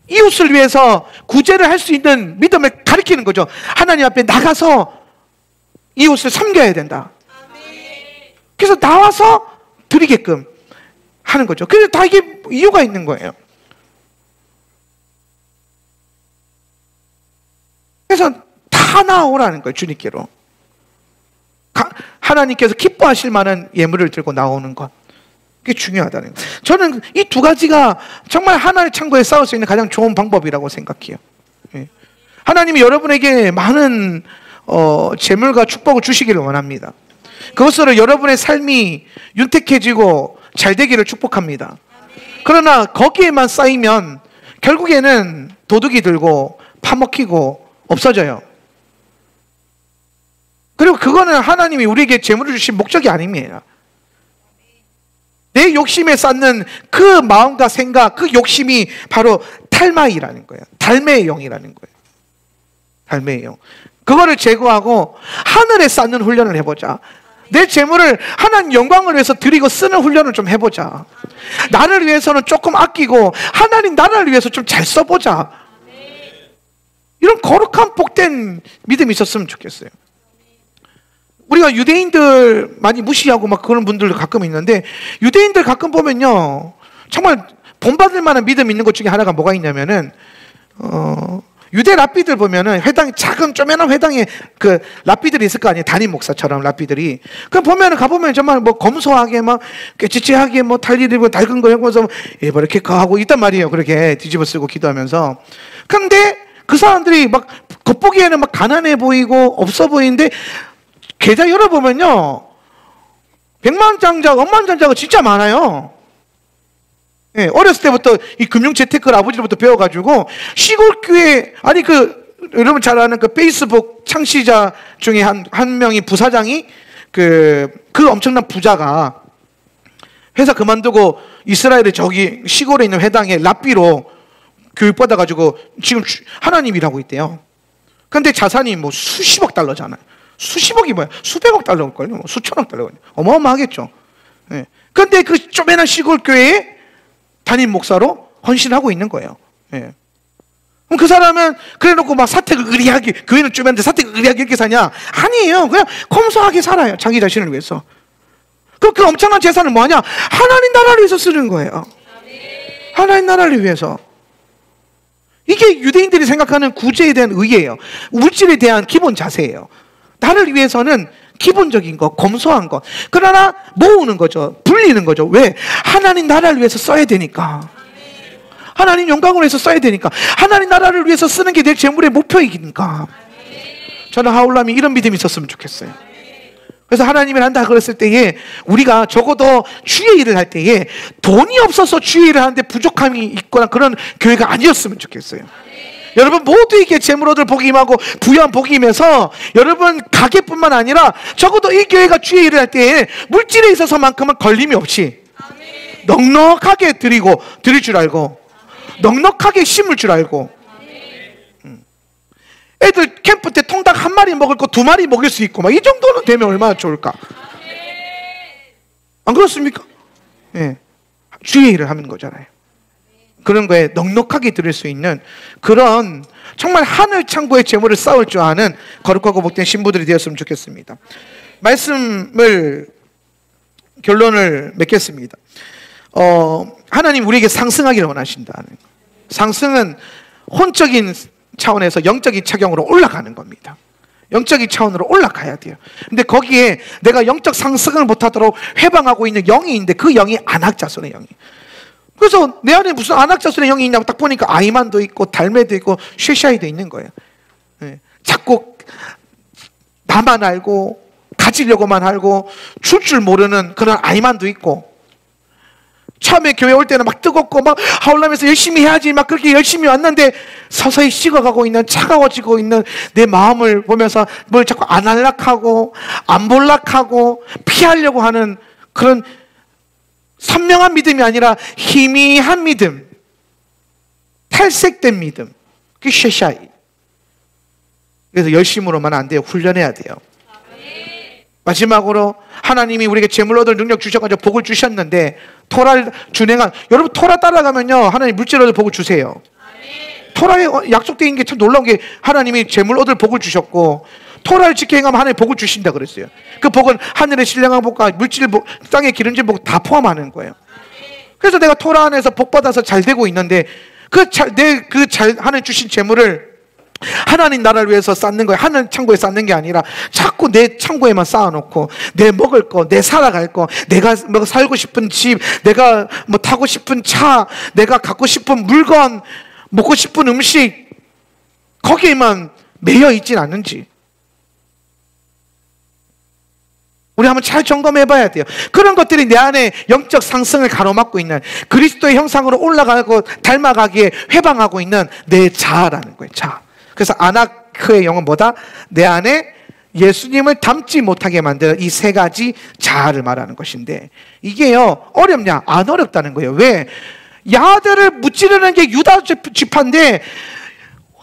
이웃을 위해서 구제를 할 수 있는 믿음을 가르치는 거죠. 하나님 앞에 나가서 이웃을 섬겨야 된다. 그래서 나와서 드리게끔 하는 거죠. 그래서 다 이게 이유가 있는 거예요. 그래서 다 나오라는 거예요. 주님께로. 하나님께서 기뻐하실 만한 예물을 들고 나오는 것. 그게 중요하다는 거예요. 저는 이 두 가지가 정말 하나의 창고에 쌓을 수 있는 가장 좋은 방법이라고 생각해요. 예. 하나님이 여러분에게 많은 재물과 축복을 주시기를 원합니다. 그것으로 여러분의 삶이 윤택해지고 잘 되기를 축복합니다. 그러나 거기에만 쌓이면 결국에는 도둑이 들고 파먹히고 없어져요. 그리고 그거는 하나님이 우리에게 재물을 주신 목적이 아닙니다. 내 욕심에 쌓는 그 마음과 생각, 그 욕심이 바로 탈마이라는 거예요. 달매의 영이라는 거예요. 달매의 영. 그거를 제거하고 하늘에 쌓는 훈련을 해보자. 내 재물을 하나님 영광을 위해서 드리고 쓰는 훈련을 좀 해보자. 나를 위해서는 조금 아끼고 하나님 나라를 위해서 좀 잘 써보자. 이런 거룩한 복된 믿음이 있었으면 좋겠어요. 우리가 유대인들 많이 무시하고 막 그런 분들도 가끔 있는데, 유대인들 가끔 보면요, 정말 본받을 만한 믿음 있는 것 중에 하나가 뭐가 있냐면은 유대 랍비들 보면은 회당, 작은 쪼매난 회당에 그 랍비들이 있을 거 아니에요. 담임 목사처럼 랍비들이. 그럼 보면은 가보면 정말 뭐 검소하게 막 꾀지지하게 뭐 탈일 입고 낡은 거 하고서 이렇게 하고 있단 말이에요. 그렇게 뒤집어 쓰고 기도하면서. 근데 그 사람들이 막 겉보기에는 막 가난해 보이고 없어 보이는데 계좌 열어보면요, 백만장자가, 억만장자가 진짜 많아요. 예, 어렸을 때부터 이 금융재테크를 아버지로부터 배워가지고 시골교회, 아니 여러분 잘 아는 그 페이스북 창시자 중에 한 명이 부사장이 그 엄청난 부자가 회사 그만두고 이스라엘의 저기 시골에 있는 회당에 랍비로 교육받아가지고 지금 하나님 일하고 있대요. 근데 자산이 뭐 수십억 달러잖아요. 수십억이 뭐야? 수백억 달러일걸요? 뭐 수천억 달러. 어마어마하겠죠. 예. 근데 그 쪼매난 시골 교회에 담임 목사로 헌신하고 있는 거예요. 예. 그럼 그 사람은 그래 놓고 막 사택을 의리하게, 교회는 쪼매는데 사택을 의리하게 이렇게 사냐? 아니에요. 그냥 검소하게 살아요. 자기 자신을 위해서. 그럼 그 엄청난 재산을 뭐 하냐? 하나님 나라를 위해서 쓰는 거예요. 하나님 나라를 위해서. 이게 유대인들이 생각하는 구제에 대한 의예요. 물질에 대한 기본 자세예요. 나를 위해서는 기본적인 거, 검소한 거. 그러나 모으는 거죠. 불리는 거죠. 왜? 하나님 나라를 위해서 써야 되니까. 하나님 영광을 위해서 써야 되니까. 하나님 나라를 위해서 쓰는 게 내 재물의 목표이니까. 저는 하울람이 이런 믿음이 있었으면 좋겠어요. 그래서 하나님을 한다 그랬을 때에 우리가 적어도 주의 일을 할 때에 돈이 없어서 주의 일을 하는데 부족함이 있거나 그런 교회가 아니었으면 좋겠어요. 여러분 모두에게 재물 얻을 복이 임하고 부유한 복이 임해서 여러분 가게뿐만 아니라 적어도 이 교회가 주의 일을 할 때에 물질에 있어서만큼은 걸림이 없이 넉넉하게 드릴 줄 알고 넉넉하게 심을 줄 알고, 애들 캠프 때 통닭 한 마리 먹을 거 두 마리 먹일 수 있고 막 이 정도는 되면 얼마나 좋을까? 안 그렇습니까? 예. 주의 일을 하는 거잖아요. 그런 거에 넉넉하게 드릴 수 있는 그런 정말 하늘 창고의 재물을 쌓을 줄 아는 거룩하고 복된 신부들이 되었으면 좋겠습니다. 말씀을 결론을 맺겠습니다. 하나님 우리에게 상승하기를 원하신다는, 상승은 혼적인 차원에서 영적인 차경으로 올라가는 겁니다. 영적인 차원으로 올라가야 돼요. 근데 거기에 내가 영적 상승을 못하도록 회방하고 있는 영이 있는데 그 영이 안악자손의 영이. 그래서 내 안에 무슨 안악자손의 영이 있냐고 딱 보니까 아이만도 있고 달매도 있고 쉐샤이도 있는 거예요. 예. 자꾸 나만 알고 가지려고만 알고 줄 모르는 그런 아이만도 있고, 처음에 교회 올 때는 막 뜨겁고 막 하울람에서 열심히 해야지 막 그렇게 열심히 왔는데 서서히 식어가고 있는, 차가워지고 있는 내 마음을 보면서 뭘 자꾸 안 할락하고 안 볼락하고 피하려고 하는 그런 선명한 믿음이 아니라 희미한 믿음, 탈색된 믿음, 그게 쉐샤이. 그래서 열심으로만 안 돼요. 훈련해야 돼요. 마지막으로 하나님이 우리에게 재물 얻을 능력 주셔가지고 복을 주셨는데 토라를 준행한, 여러분 토라 따라가면요 하나님 물질 얻을 복을 주세요. 토라에 약속되어 있는 게 참 놀라운 게 하나님이 재물 얻을 복을 주셨고 토라를 지켜 행하면 하나님 복을 주신다 그랬어요. 그 복은 하늘의 신령한 복과 물질 복, 땅의 기름진 복 다 포함하는 거예요. 그래서 내가 토라 안에서 복 받아서 잘 되고 있는데 하나님 주신 재물을 하나님 나라를 위해서 쌓는 거예요. 하나님 창고에 쌓는 게 아니라 자꾸 내 창고에만 쌓아놓고 내 먹을 거, 내 살아갈 거, 내가 뭐 살고 싶은 집, 내가 뭐 타고 싶은 차, 내가 갖고 싶은 물건, 먹고 싶은 음식, 거기에만 매여 있진 않는지 우리 한번 잘 점검해 봐야 돼요. 그런 것들이 내 안에 영적 상승을 가로막고 있는, 그리스도의 형상으로 올라가고 닮아가기에 회방하고 있는 내 자아라는 거예요. 자아. 그래서 아나크의 영은 뭐다? 내 안에 예수님을 닮지 못하게 만드는 이 세 가지 자아를 말하는 것인데, 이게요 어렵냐? 안 어렵다는 거예요. 왜? 야들을 무찌르는 게 유다 지파인데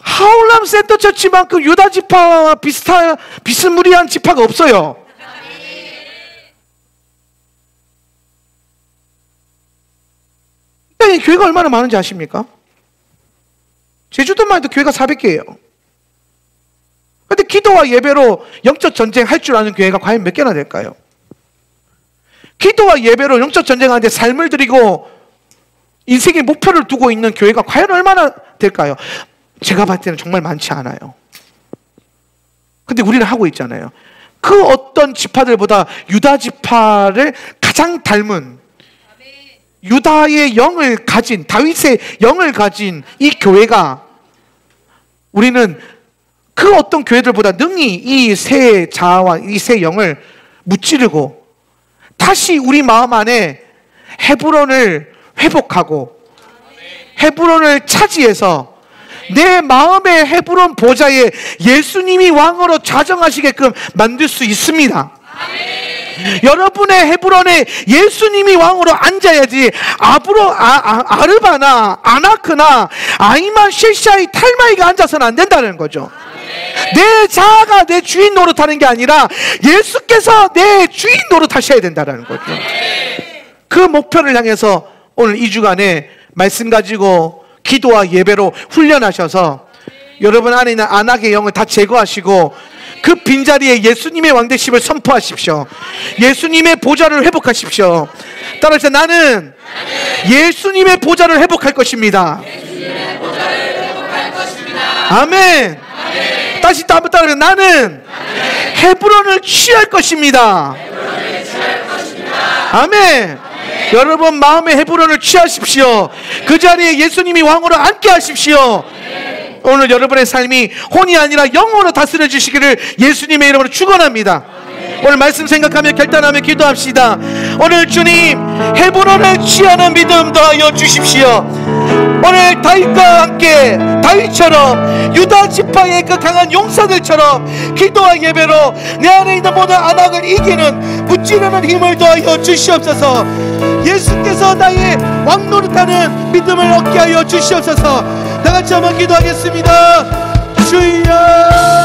하울람 센터 처치만큼 유다 지파와 비스무리한 지파가 없어요. 교회가 얼마나 많은지 아십니까? 제주도만 해도 교회가 400개예요. 근데 기도와 예배로 영적 전쟁 할 줄 아는 교회가 과연 몇 개나 될까요? 기도와 예배로 영적 전쟁하는데 삶을 드리고 인생의 목표를 두고 있는 교회가 과연 얼마나 될까요? 제가 봤을 때는 정말 많지 않아요. 근데 우리는 하고 있잖아요. 그 어떤 지파들보다 유다 지파를 가장 닮은, 유다의 영을 가진, 다윗의 영을 가진 이 교회가, 우리는 그 어떤 교회들보다 능히 이 세 자아와 이 세 영을 무찌르고 다시 우리 마음 안에 헤브론을 회복하고 헤브론을 차지해서 내 마음의 헤브론 보좌에 예수님이 왕으로 좌정하시게끔 만들 수 있습니다. 여러분의 헤브론에 예수님이 왕으로 앉아야지 아르바나 아나크나 아이만 실샤이 탈마이가 앉아서는 안 된다는 거죠. 내 자아가 내 주인 노릇하는 게 아니라 예수께서 내 주인 노릇하셔야 된다는 거죠. 그 목표를 향해서 오늘 2주간에 말씀 가지고 기도와 예배로 훈련하셔서 여러분 안에 있는 안악의 영을 다 제거하시고 그 빈자리에 예수님의 왕대심을 선포하십시오. 예수님의 보좌를 회복하십시오. 따라서 나는 예수님의 보좌를 회복할 것입니다. 아멘. 다시 한번 따라서 나는 헤브론을 취할 것입니다. 아멘. 여러분 마음의 헤브론을 취하십시오. 그 자리에 예수님이 왕으로 앉게 하십시오. 오늘 여러분의 삶이 혼이 아니라 영으로 다스려 주시기를 예수님의 이름으로 축원합니다. 오늘 말씀 생각하며 결단하며 기도합시다. 오늘 주님 헤브론을 취하는 믿음 더하여 주십시오. 오늘 다윗과 함께 다윗처럼 유다 지파의 그 강한 용사들처럼 기도와 예배로 내 안에 있는 모든 안악을 이기는 무찌르는 힘을 더하여 주시옵소서. 예수께서 나의 왕노릇하는 믿음을 얻게 하여 주시옵소서. 다같이 한번 기도하겠습니다. 주여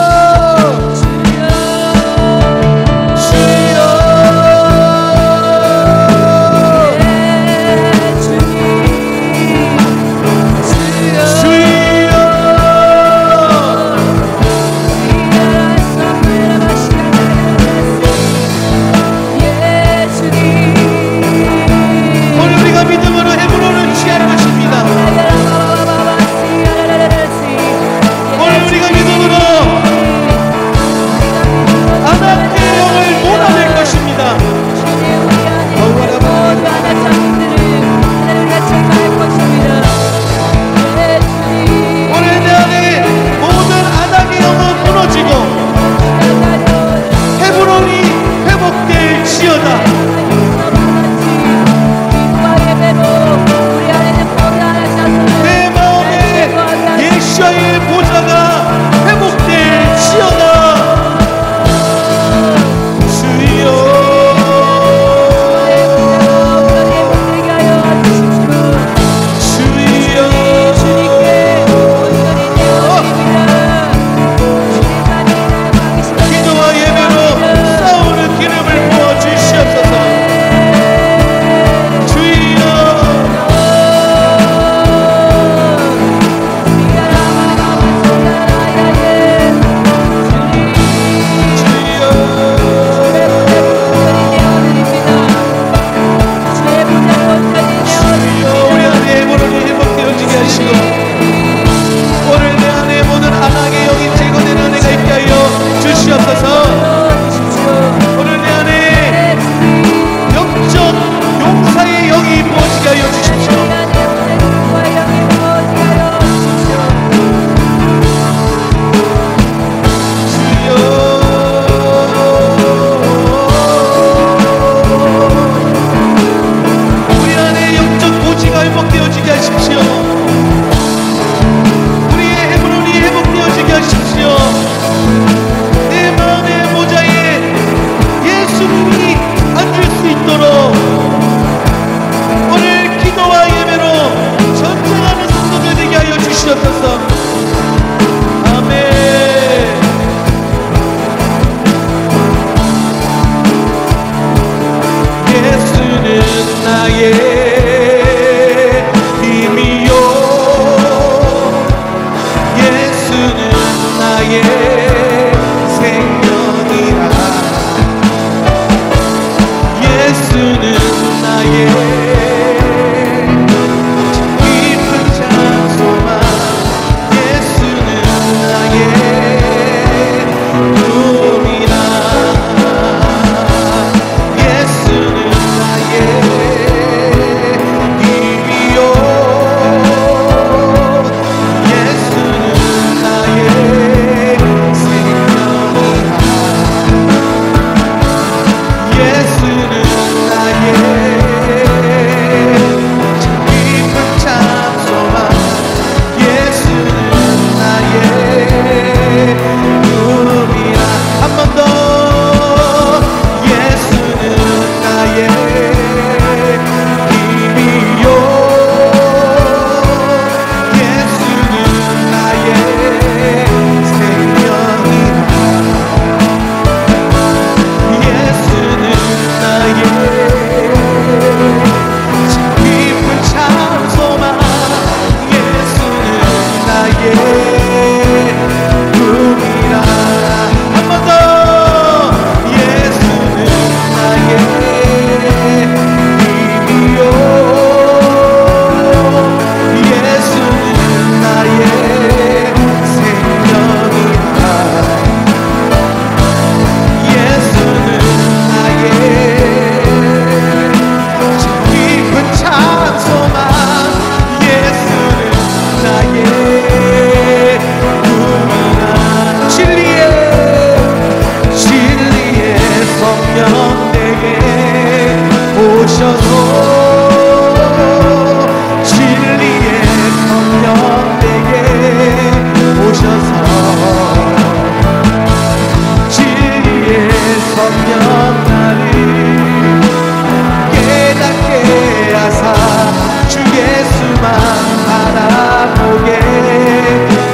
보게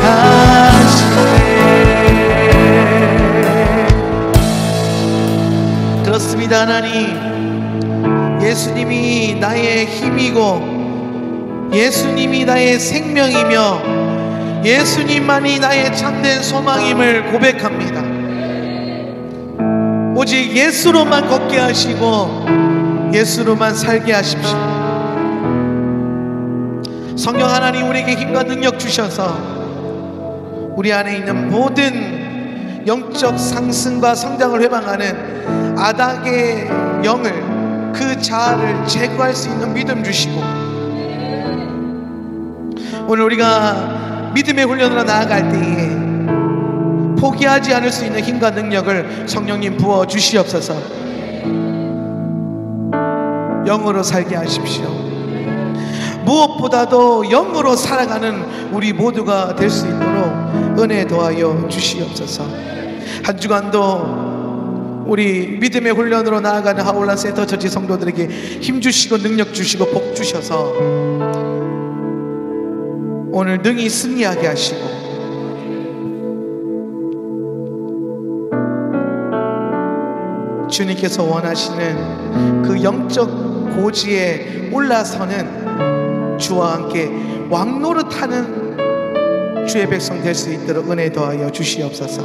하시네. 그렇습니다. 하나님, 예수님이 나의 힘이고 예수님이 나의 생명이며 예수님만이 나의 참된 소망임을 고백합니다. 오직 예수로만 걷게 하시고 예수로만 살게 하십시오. 성령 하나님, 우리에게 힘과 능력 주셔서 우리 안에 있는 모든 영적 상승과 성장을 회방하는 아닥의 영을, 그 자아를 제거할 수 있는 믿음 주시고, 오늘 우리가 믿음의 훈련으로 나아갈 때에 포기하지 않을 수 있는 힘과 능력을 성령님 부어 주시옵소서. 영으로 살게 하십시오. 무엇보다도 영으로 살아가는 우리 모두가 될 수 있도록 은혜 더하여 주시옵소서. 한 주간도 우리 믿음의 훈련으로 나아가는 하울란 센터 처치 성도들에게 힘 주시고 능력 주시고 복 주셔서 오늘 능히 승리하게 하시고, 주님께서 원하시는 그 영적 고지에 올라서는 주와 함께 왕노릇하는 주의 백성 될 수 있도록 은혜 더하여 주시옵소서.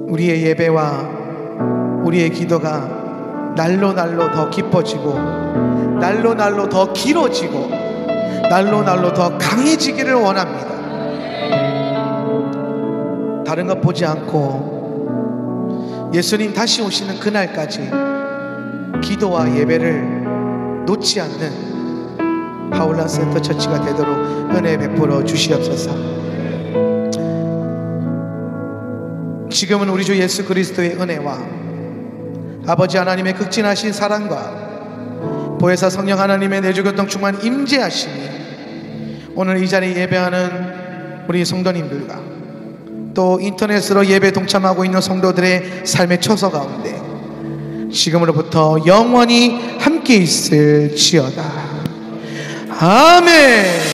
우리의 예배와 우리의 기도가 날로 날로 더 깊어지고 날로 날로 더 길어지고 날로 날로 더 강해지기를 원합니다. 다른 것 보지 않고 예수님 다시 오시는 그날까지 기도와 예배를 놓지 않는 하울란 센터 처치가 되도록 은혜 베풀어 주시옵소서. 지금은 우리 주 예수 그리스도의 은혜와 아버지 하나님의 극진하신 사랑과 보혜사 성령 하나님의 내주교통 충만 임재하심이 오늘 이 자리에 예배하는 우리 성도님들과 또 인터넷으로 예배 동참하고 있는 성도들의 삶의 처소 가운데 지금으로부터 영원히 함께 있을지어다. 아멘.